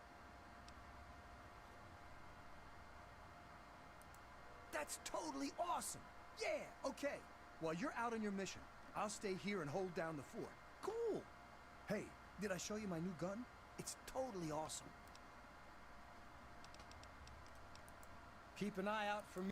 That's totally awesome! Yeah, okay. While you're out on your mission, I'll stay here and hold down the fort. Cool! Hey, did I show you my new gun? It's totally awesome. Keep an eye out for me.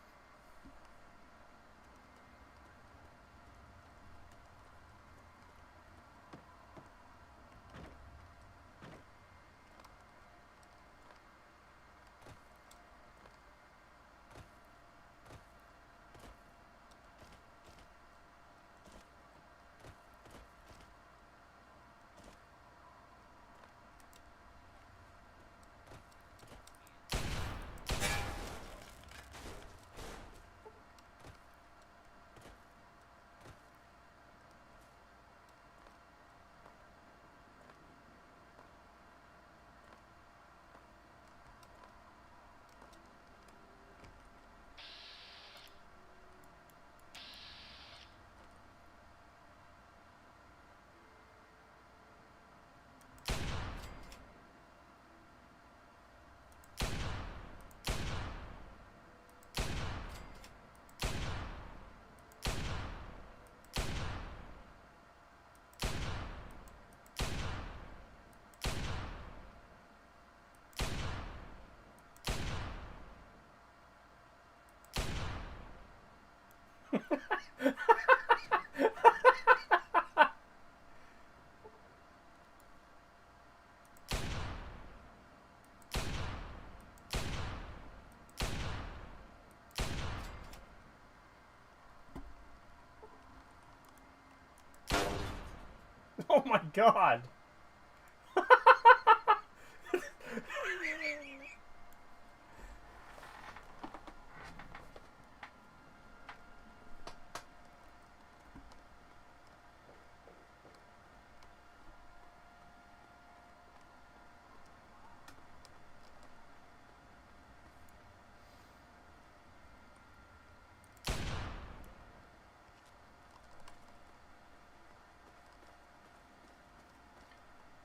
Oh my god!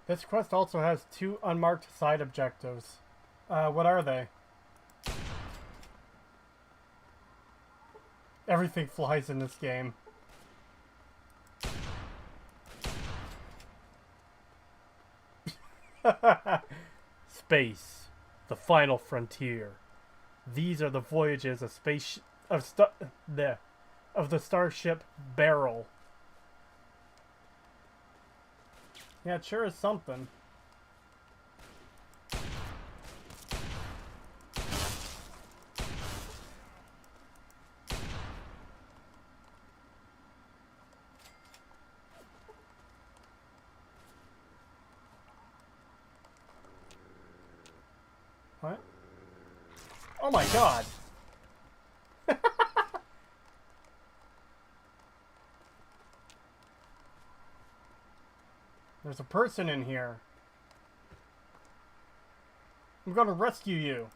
This quest also has 2 unmarked side objectives. What are they? Everything flies in this game. Space, the final frontier. These are the voyages of the starship Beryl. Yeah, it sure is something. What? Oh my god! There's a person in here. I'm gonna rescue you.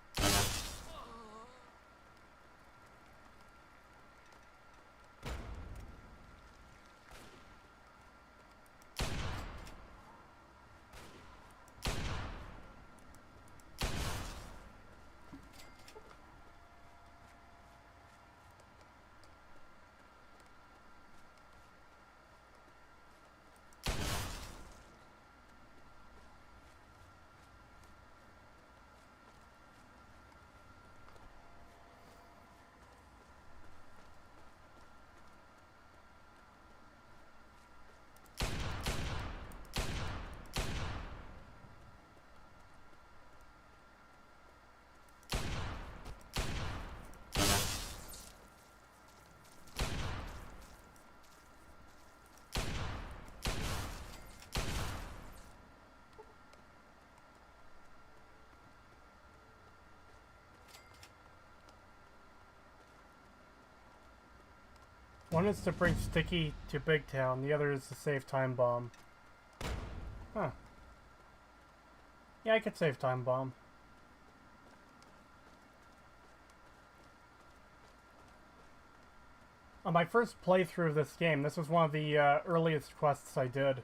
One is to bring Sticky to Big Town, the other is to save Time Bomb. Huh. Yeah, I could save Time Bomb. On my first playthrough of this game, this was one of the earliest quests I did.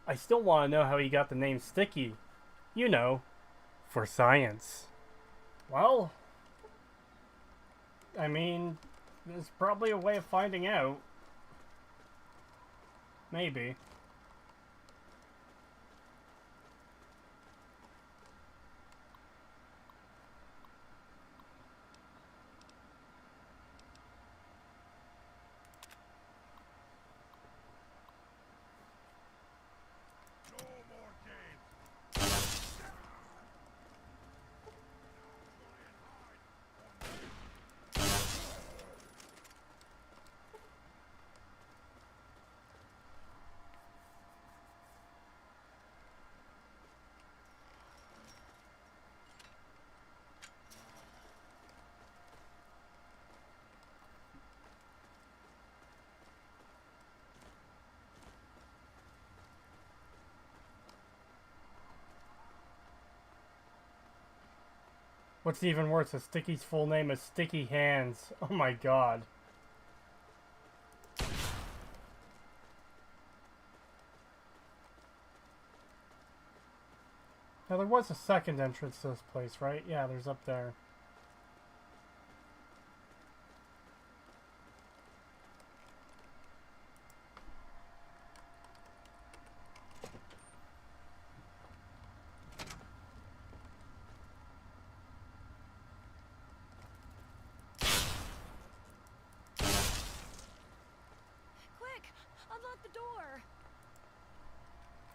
I still want to know how he got the name Sticky. You know, for science. Well, I mean, there's probably a way of finding out. Maybe. What's even worse is Sticky's full name is Sticky Hands. Oh my god. Now there was a second entrance to this place, right? Yeah, there's up there. Unlock the door!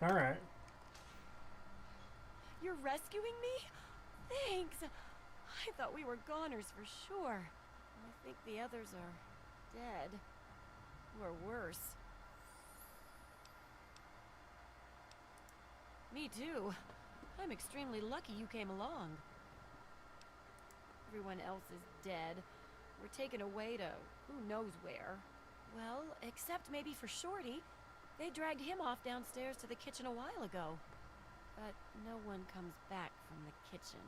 Alright. You're rescuing me? Thanks! I thought we were goners for sure. I think the others are dead. Or worse. Me too. I'm extremely lucky you came along. Everyone else is dead. We're taken away to who knows where. Well, except maybe for Shorty. They dragged him off downstairs to the kitchen a while ago. But no one comes back from the kitchen.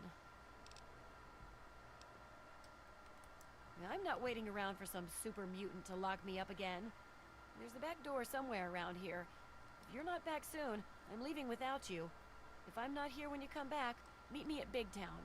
I'm not waiting around for some super mutant to lock me up again. There's the back door somewhere around here. If you're not back soon, I'm leaving without you. If I'm not here when you come back, meet me at Big Town.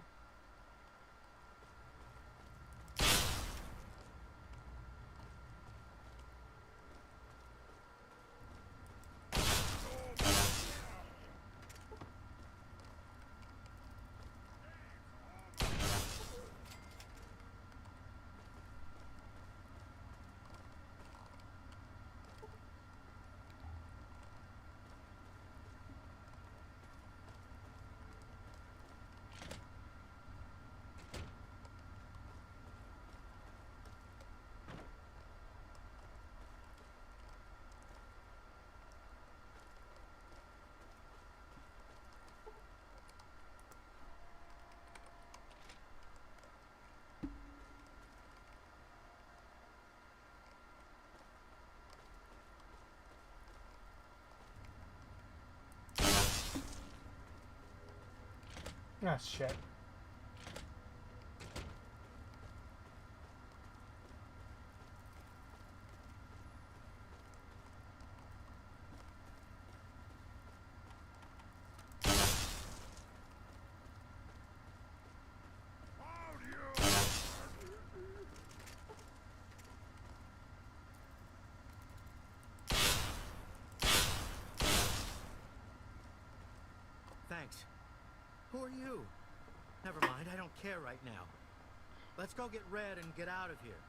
Ah, shit. Who are you? Never mind, I don't care right now. Let's go get Red and get out of here.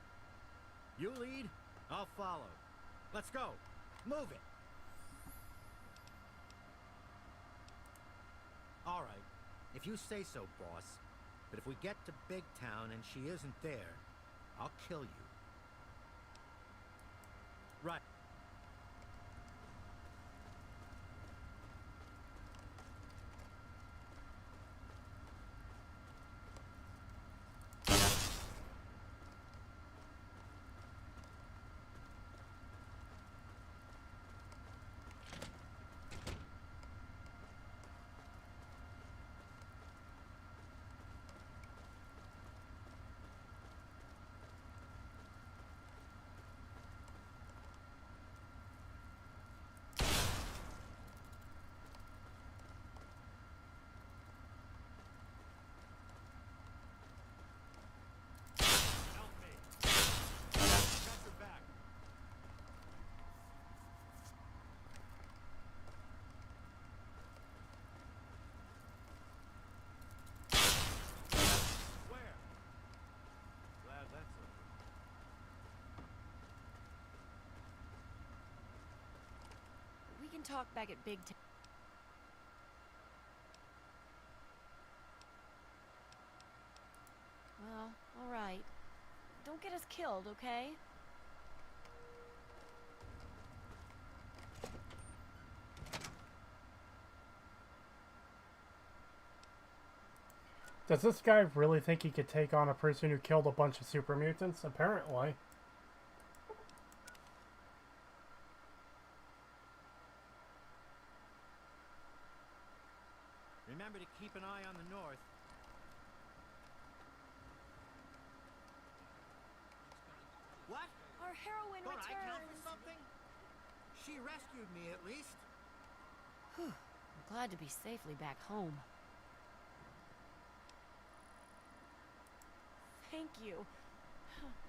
You lead, I'll follow. Let's go. Move it. All right, if you say so, boss. But if we get to Big Town and she isn't there, I'll kill you. Right. We can talk back at Big Town. Well, all right. Don't get us killed, okay? Does this guy really think he could take on a person who killed a bunch of super mutants? Apparently. Remember to keep an eye on the north. What? Our heroine Don't I count returns! for something? She rescued me, at least. Whew. I'm glad to be safely back home. Thank you.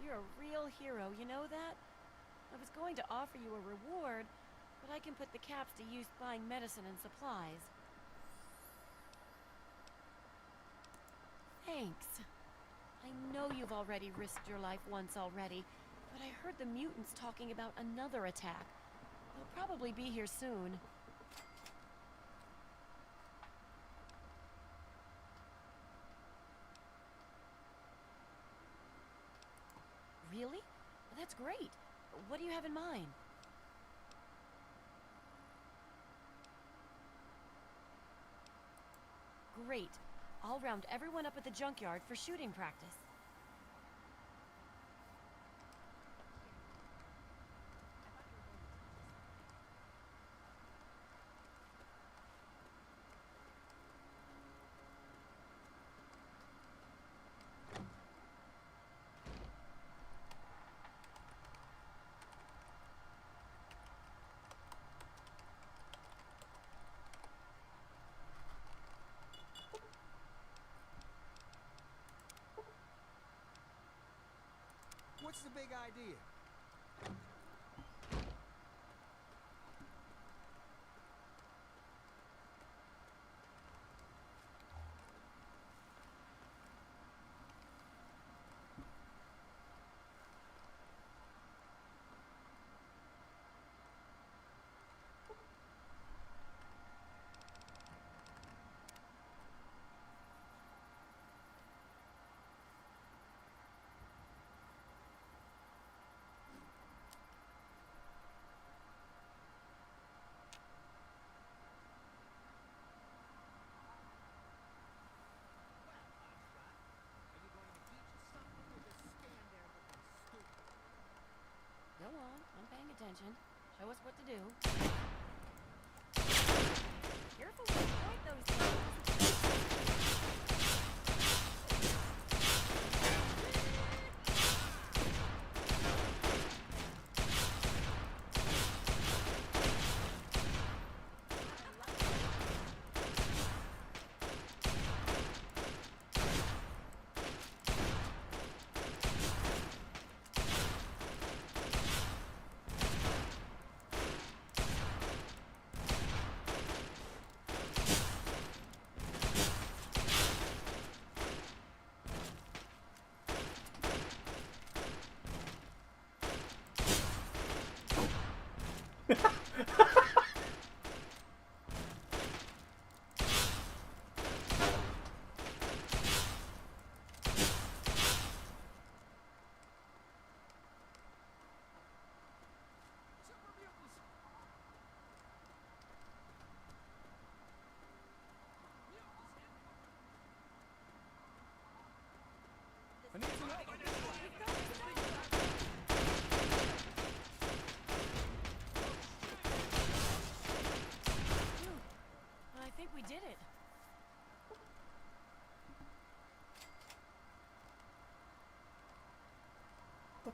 You're a real hero, you know that? I was going to offer you a reward, but I can put the caps to use buying medicine and supplies. Thanks. I know you've already risked your life once already, but I heard the mutants talking about another attack. They'll probably be here soon. Really? That's great. What do you have in mind? Great. I'll round everyone up at the junkyard for shooting practice. What's the big idea? Go on, I'm paying attention. Show us what to do. Careful when you point those things.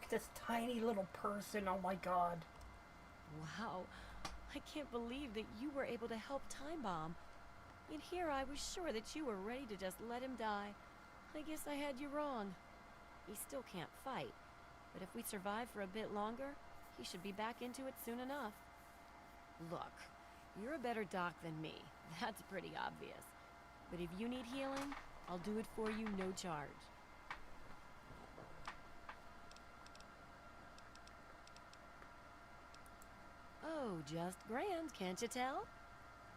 this tiny little person. Oh my god. Wow. I can't believe that you were able to help Time Bomb. In here, I was sure that you were ready to just let him die. I guess I had you wrong. He still can't fight, but if we survive for a bit longer, he should be back into it soon enough. Look, you're a better doc than me. That's pretty obvious. But if you need healing, I'll do it for you, no charge. Oh, just grand, can't you tell?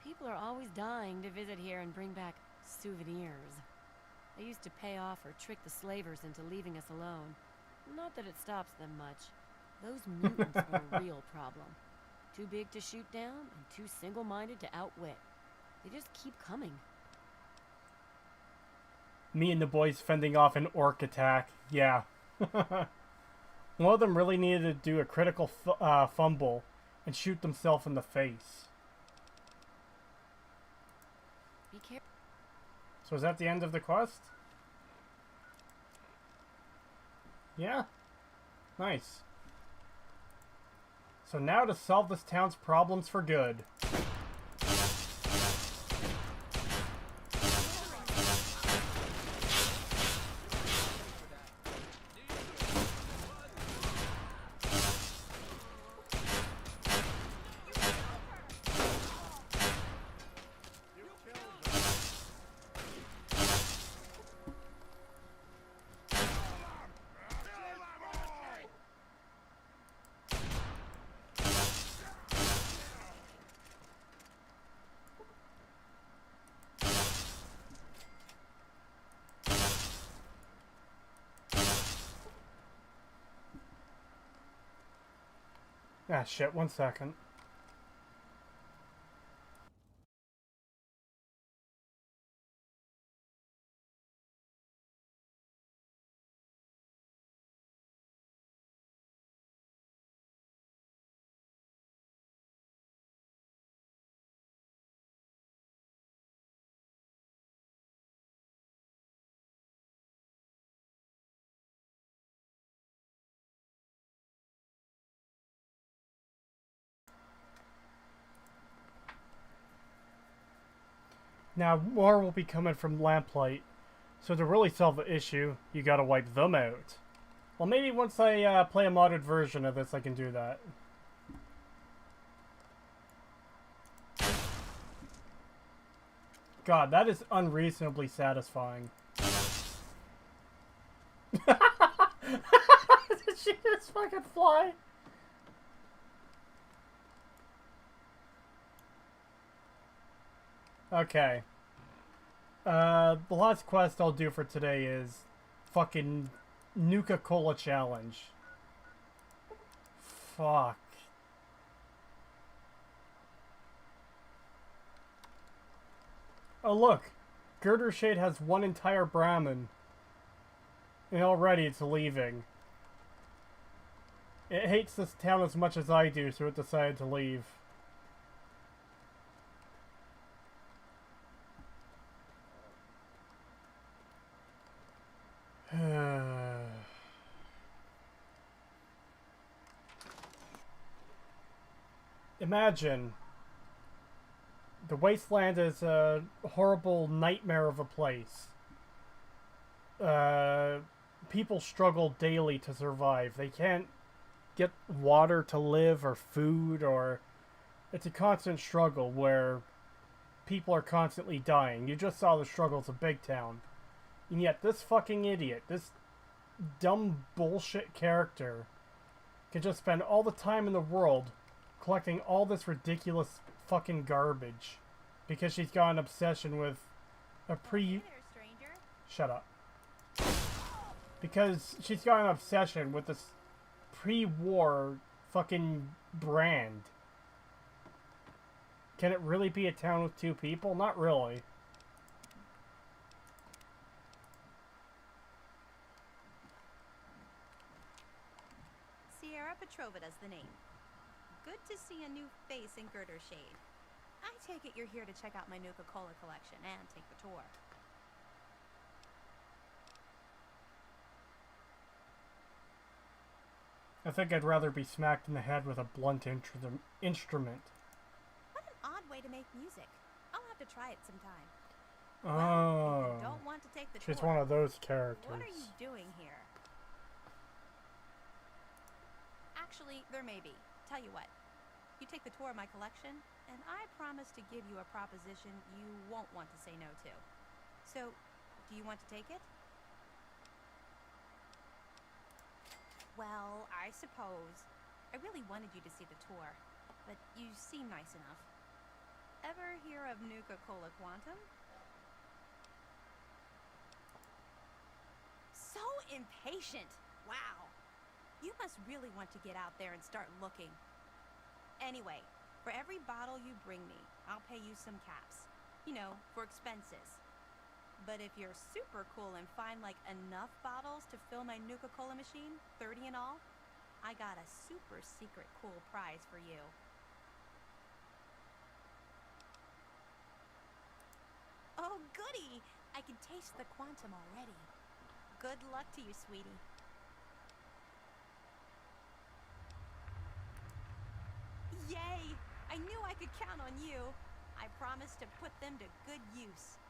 People are always dying to visit here and bring back souvenirs. I used to pay off or trick the slavers into leaving us alone. Not that it stops them much. Those mutants are a real problem. Too big to shoot down and too single-minded to outwit. They just keep coming. Me and the boys fending off an orc attack. Yeah. One of them really needed to do a critical fumble and shoot themselves in the face. Be careful. So is that the end of the quest? Yeah. Nice. So now to solve this town's problems for good. Ah, shit, 1 second. Now, more will be coming from Lamplight. So to really solve the issue, you gotta wipe them out. Well, maybe once I play a modded version of this, I can do that. God, that is unreasonably satisfying. Did she just fucking fly? Okay. The last quest I'll do for today is fucking Nuka-Cola challenge. Fuck. Oh look, Girder Shade has one entire Brahmin. And already it's leaving. It hates this town as much as I do, so it decided to leave. Imagine the wasteland is a horrible nightmare of a place. People struggle daily to survive. They can't get water to live or food, or it's a constant struggle where people are constantly dying. You just saw the struggles of Big Town. And yet this fucking idiot, this dumb bullshit character, can just spend all the time in the world collecting all this ridiculous fucking garbage because she's got an obsession with a Shut up. Because she's got an obsession with this pre-war fucking brand. Can it really be a town with two people? Not really. Sierra Petrovida's the name. Good to see a new face in Girder Shade. I take it you're here to check out my Nuka-Cola collection and take the tour. I think I'd rather be smacked in the head with a blunt instrument. What an odd way to make music. I'll have to try it sometime. Oh. Well, if you don't want to take the She's tour, one of those characters. what are you doing here? Actually, there may be. Tell you what. You take the tour of my collection, and I promise to give you a proposition you won't want to say no to. So, do you want to take it? Well, I suppose. I really wanted you to see the tour, but you seem nice enough. Ever hear of Nuka-Cola Quantum? So impatient! Wow! You must really want to get out there and start looking. Anyway, for every bottle you bring me, I'll pay you some caps. You know, for expenses. But if you're super cool and find like enough bottles to fill my Nuka-Cola machine, 30 in all, I got a super secret cool prize for you. Oh, goody! I can taste the quantum already. Good luck to you, sweetie. Yay! I knew I could count on you. I promised to put them to good use.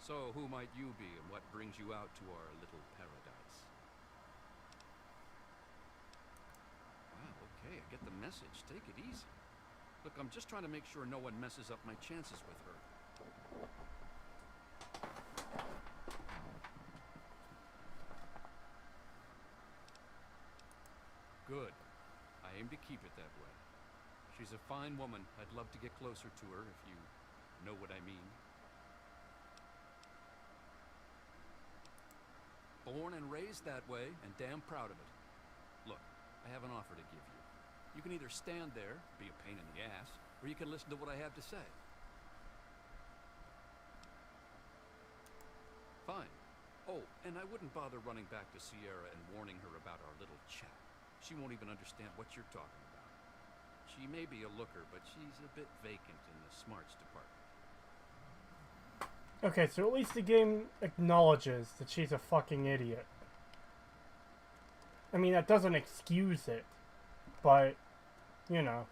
So, who might you be, and what brings you out to our little paradise? Wow, okay, I get the message. Take it easy. Look, I'm just trying to make sure no one messes up my chances with her. Good. I aim to keep it that way. She's a fine woman. I'd love to get closer to her, if you know what I mean. Born and raised that way, and damn proud of it. Look, I have an offer to give you. You can either stand there, be a pain in the ass, or you can listen to what I have to say. Fine. Oh, and I wouldn't bother running back to Sierra and warning her about our little chat. She won't even understand what you're talking about. She may be a looker, but she's a bit vacant in the smarts department. Okay, so at least the game acknowledges that she's a fucking idiot. I mean, that doesn't excuse it, but, you know,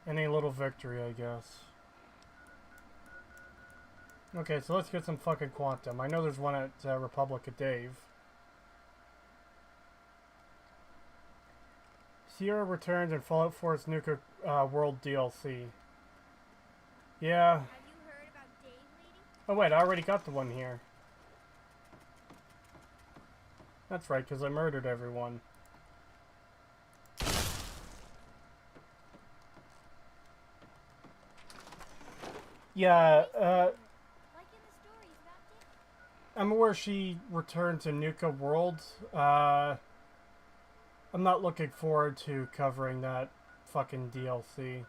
any little victory, I guess. Okay, so let's get some fucking quantum. I know there's one at Republic of Dave. Sierra returns in Fallout 4's Nuka World DLC. Yeah. Oh wait, I already got the one here. That's right, because I murdered everyone. Yeah, I'm aware she returned to Nuka World. I'm not looking forward to covering that fucking DLC.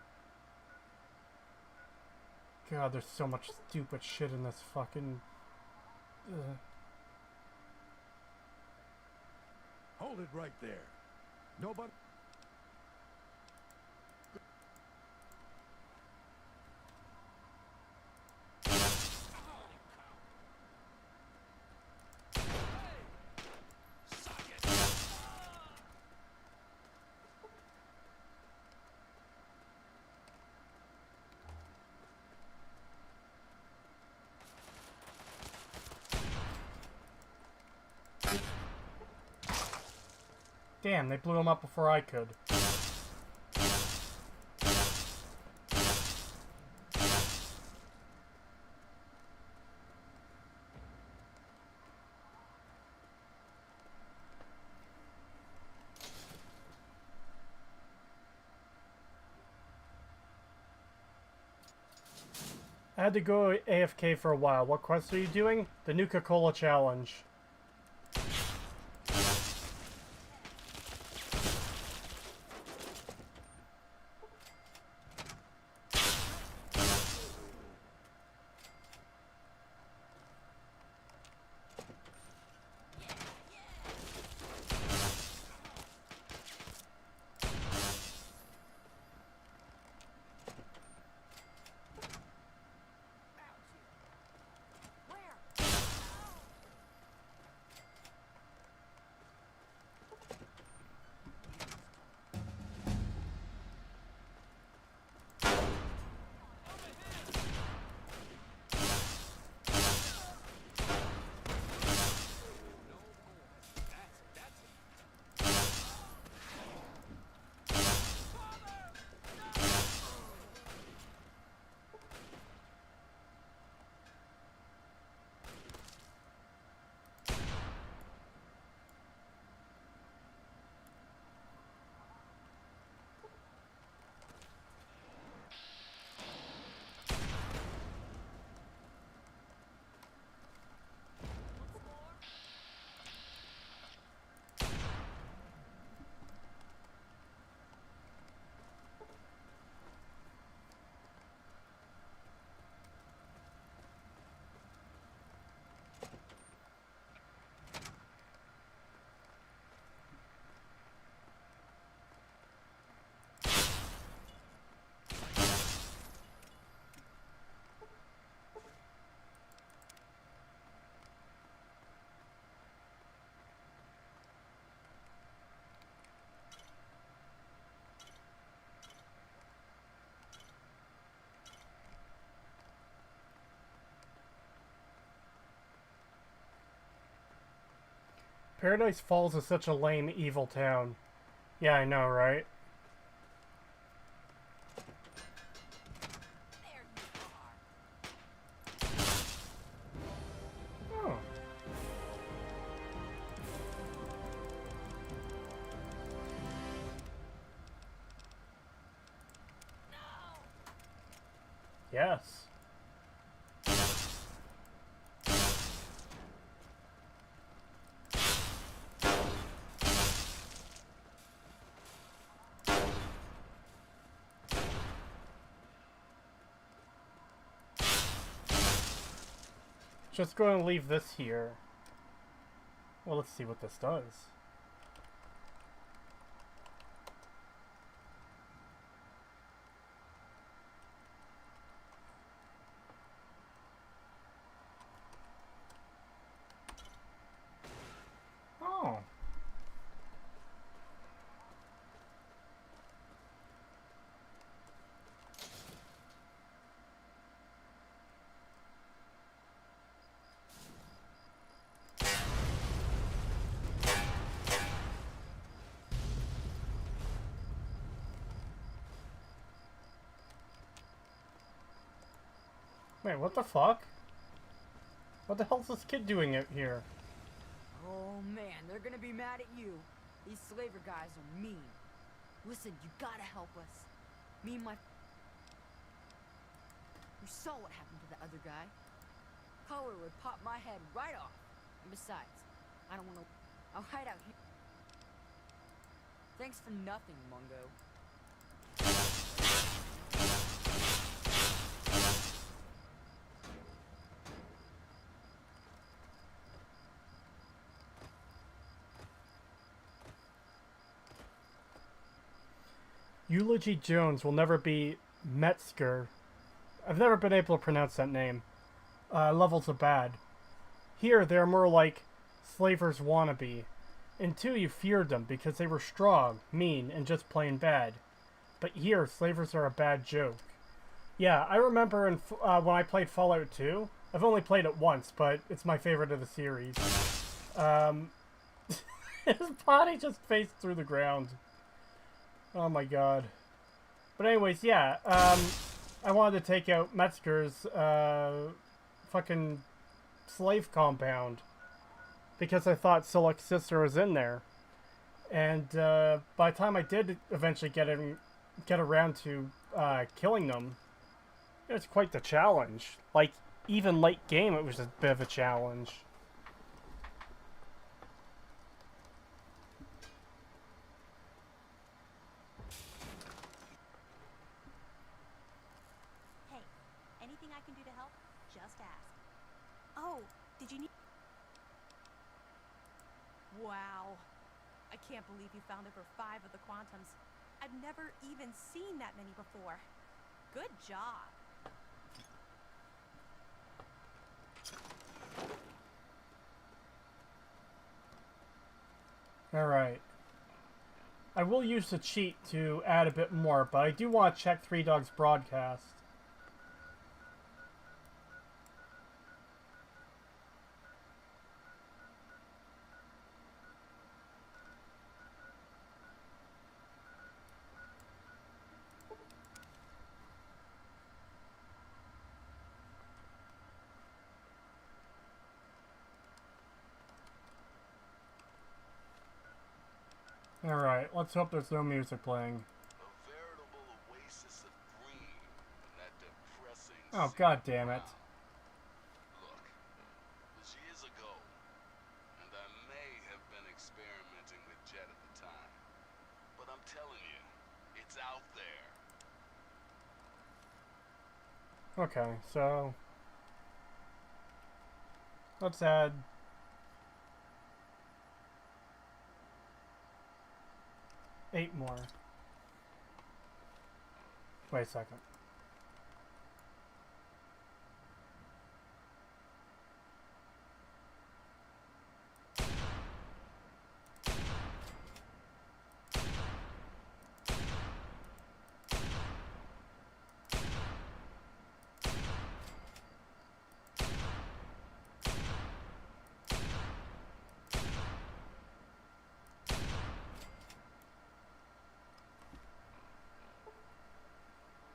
God, there's so much stupid shit in this fucking... Hold it right there. Nobody... Damn, they blew him up before I could. I had to go AFK for a while. What quest are you doing? The Nuka-Cola Challenge. Paradise Falls is such a lame, evil town. Yeah, I know, right? Oh. Yes. Just going to leave this here. Well, let's see what this does. Oh. Wait, what the fuck? What the hell's this kid doing out here? Oh man, they're gonna be mad at you. These slaver guys are mean. Listen, you gotta help us. Me and my... You saw what happened to the other guy. Color would pop my head right off. And besides, I don't wanna... I'll hide out here. Thanks for nothing, Mungo. Eulogy Jones will never be Metzger. I've never been able to pronounce that name. Levels of bad. Here, they're more like slavers wannabe. In 2, you feared them because they were strong, mean, and just plain bad. But here, slavers are a bad joke. Yeah, I remember when I played Fallout 2. I've only played it once, but it's my favorite of the series. His body just faced through the ground. Oh my god. But anyways, yeah, I wanted to take out Metzger's, fucking slave compound. Because I thought Silik's sister was in there. And, by the time I did eventually get around to, killing them, it was quite the challenge. Like, even late game, it was a bit of a challenge. Anything I can do to help, just ask. Oh, did you need... Wow. I can't believe you found over 5 of the quantums. I've never even seen that many before. Good job. Alright. I will use the cheat to add a bit more, but I do want to check Three Dogs broadcast. Alright, let's hope there's no music playing. Oh, god damn it. Look, it was years ago, and I may have been experimenting with Jet at the time. But I'm telling you, it's out there. Okay, so... let's add... eight more. Wait a second.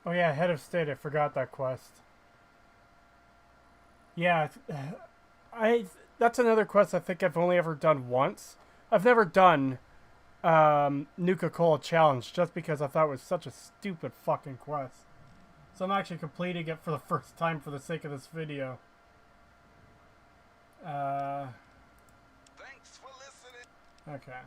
Oh yeah, Head of State, I forgot that quest. Yeah, that's another quest I think I've only ever done once. I've never done Nuka-Cola Challenge just because I thought it was such a stupid fucking quest. So I'm actually completing it for the first time for the sake of this video. Thanks for listening. Okay.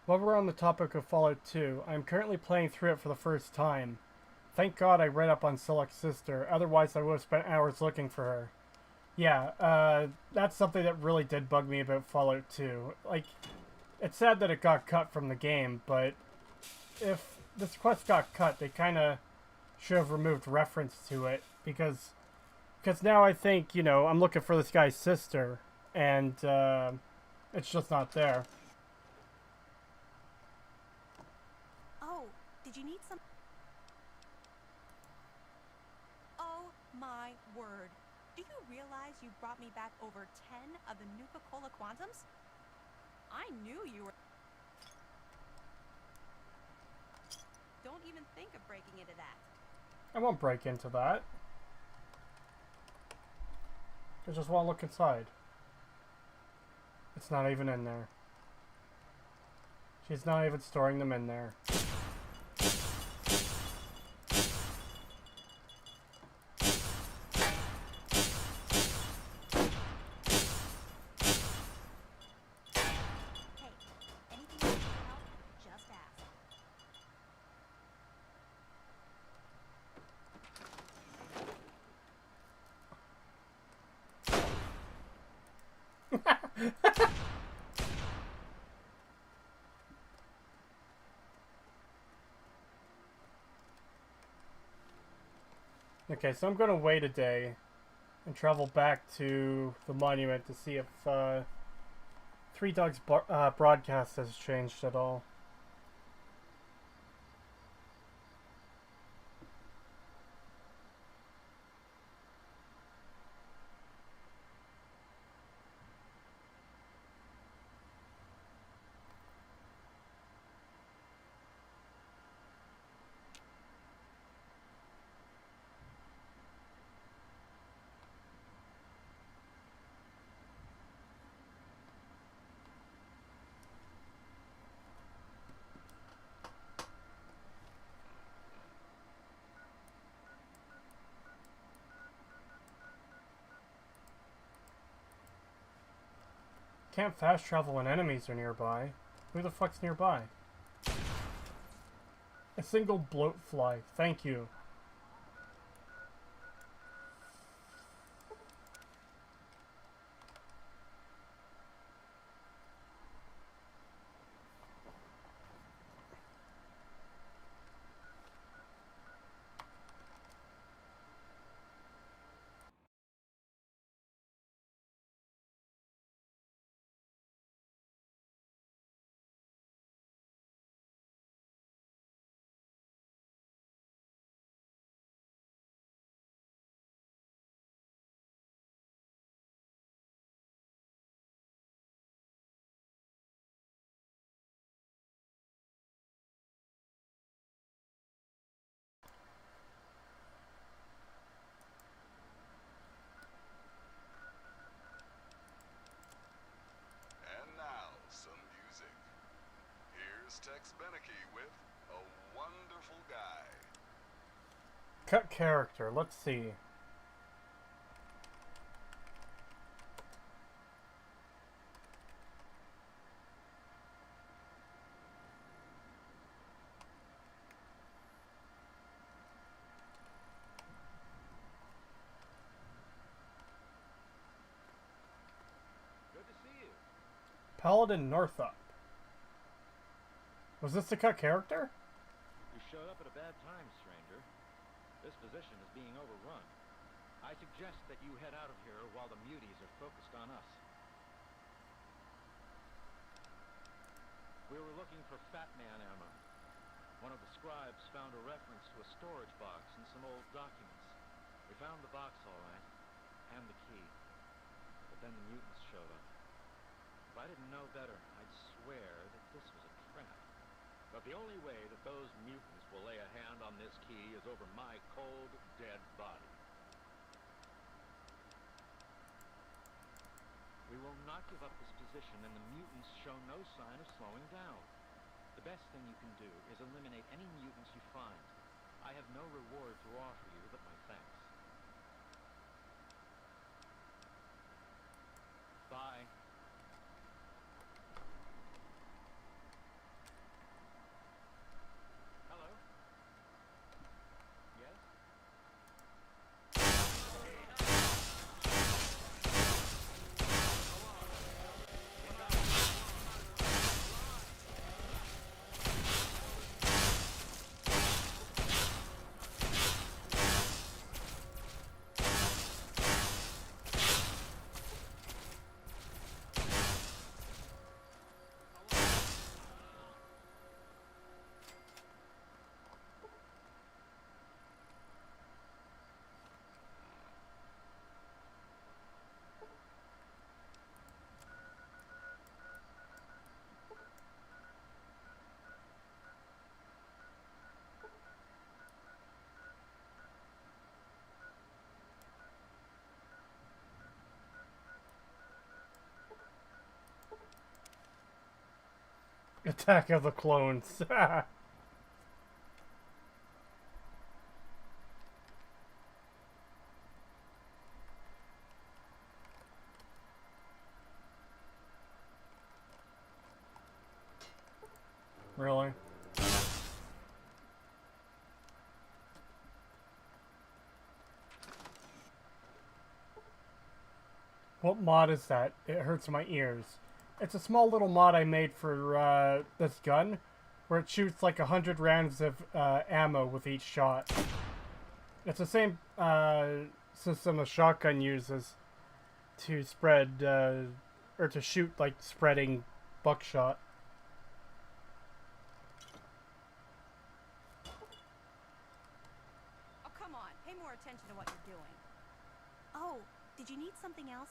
While we're on the topic of Fallout 2, I'm currently playing through it for the first time. Thank God I read up on Select's sister, otherwise I would have spent hours looking for her. Yeah, that's something that really did bug me about Fallout 2. Like, it's sad that it got cut from the game, but if this quest got cut, they kind of should have removed reference to it, because now I think, you know, I'm looking for this guy's sister, and it's just not there. Oh, did you need some? Oh my word. Do you realize you brought me back over 10 of the Nuka-Cola Quantums? I knew you were... Don't even think of breaking into that. I won't break into that. I just want to look inside. It's not even in there. She's not even storing them in there. Okay, so I'm going to wait a day and travel back to the monument to see if Three Dogs broadcast has changed at all. Can't fast travel when enemies are nearby. Who the fuck's nearby? A single bloatfly. Thank you. And now, some music. Here's Tex Beneke with A Wonderful Guy. Cut character. Let's see. Paladin Northup. Was this the cut character? You showed up at a bad time, stranger. This position is being overrun. I suggest that you head out of here while the muties are focused on us. We were looking for Fat Man ammo. One of the scribes found a reference to a storage box and some old documents. We found the box all right, and the key. But then the mutants showed up. If I didn't know better, I'd swear that this was a trap. But the only way that those mutants will lay a hand on this key is over my cold, dead body. We will not give up this position, and the mutants show no sign of slowing down. The best thing you can do is eliminate any mutants you find. I have no reward to offer you but my thanks. Bye. Hello? Yes? Attack of the Clones. Really? What mod is that? It hurts my ears. It's a small little mod I made for this gun, where it shoots like 100 rounds of ammo with each shot. It's the same system a shotgun uses to spread, or to shoot like spreading buckshot. Oh, come on. Pay more attention to what you're doing. Oh, did you need something else?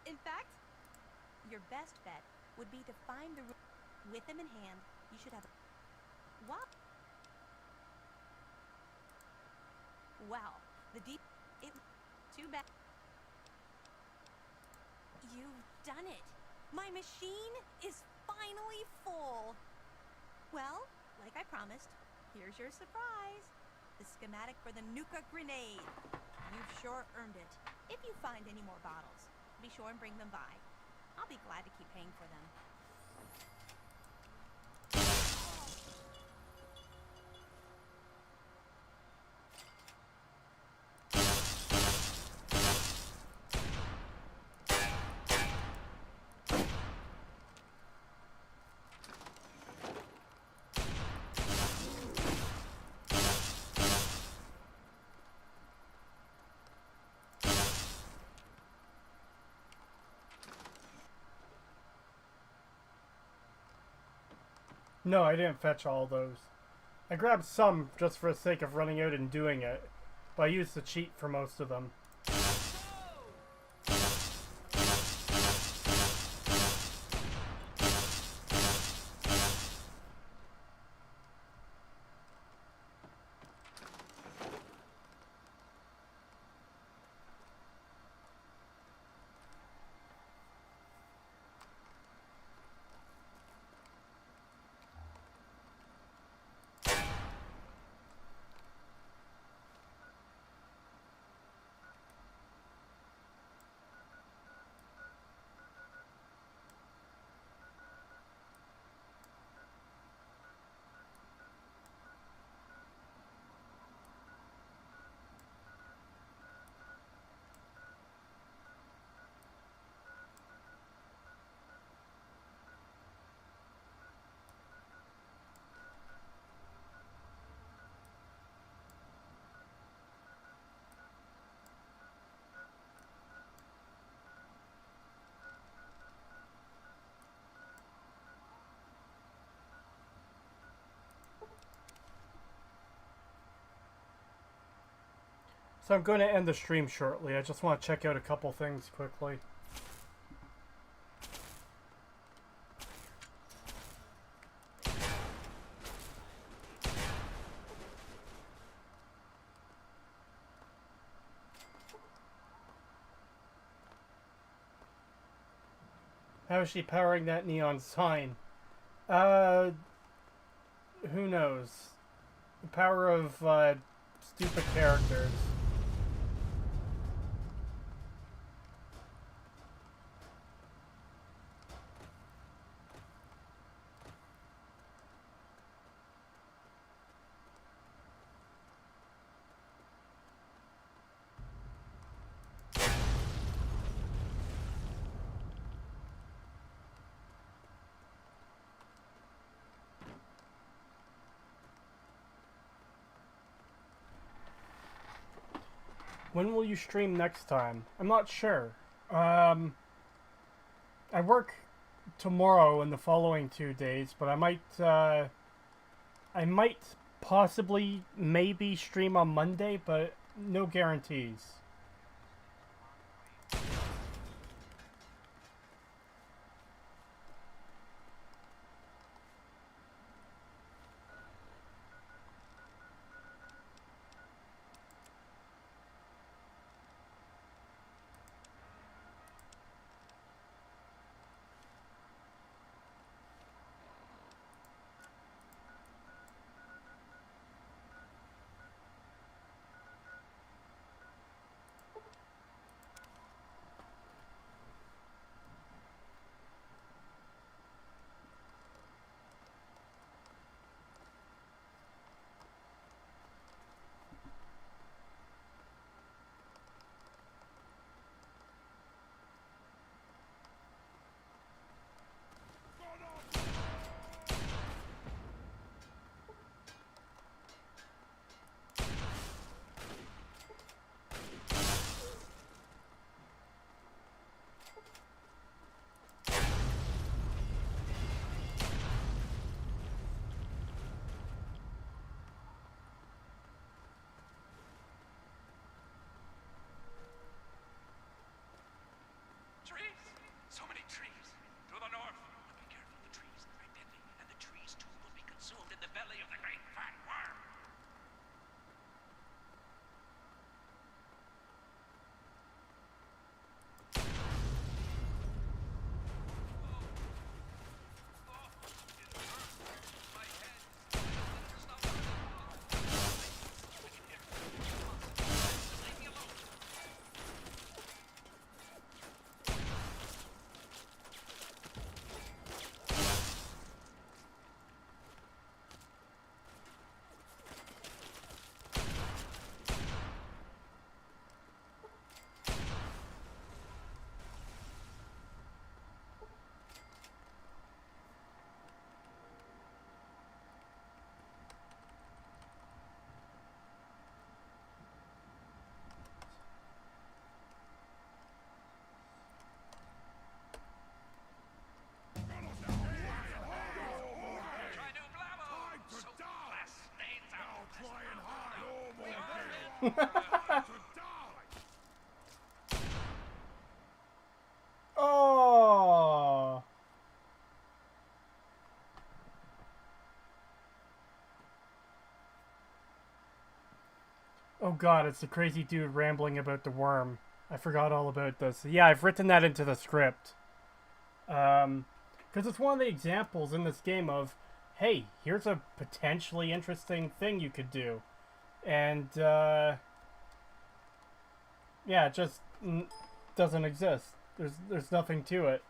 In fact, your best bet would be to find the room with them in hand. You should have a... What? Wow, the deep... It... Too bad. You've done it. My machine is finally full. Well, like I promised, here's your surprise. The schematic for the Nuka grenade. You've sure earned it. If you find any more bottles, be sure and bring them by. I'll be glad to keep paying for them. No, I didn't fetch all those. I grabbed some just for the sake of running out and doing it, but I used the cheat for most of them. So I'm going to end the stream shortly. I just want to check out a couple things quickly. How is she powering that neon sign? Who knows? The power of, stupid characters. When will you stream next time? I'm not sure. I work tomorrow and the following 2 days, but I might possibly maybe stream on Monday, but no guarantees. Trees! So many trees! To the north! But be careful, the trees are deadly, and the trees too will be consumed in the belly of the great fat worm! Oh. Oh god, it's the crazy dude rambling about the worm. I forgot all about this. Yeah, I've written that into the script. Because it's one of the examples in this game of, hey, here's a potentially interesting thing you could do. And, yeah, it just doesn't exist. There's nothing to it.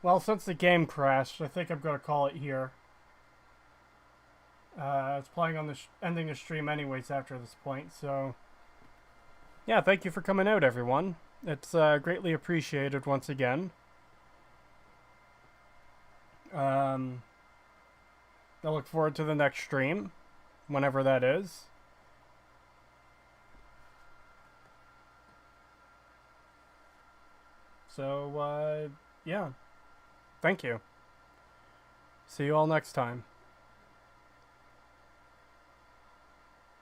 Well, since the game crashed, I think I'm going to call it here. It's planning on ending the stream anyways after this point, so... Yeah, thank you for coming out, everyone. It's greatly appreciated once again. I look forward to the next stream, whenever that is. So, yeah. Thank you. See you all next time.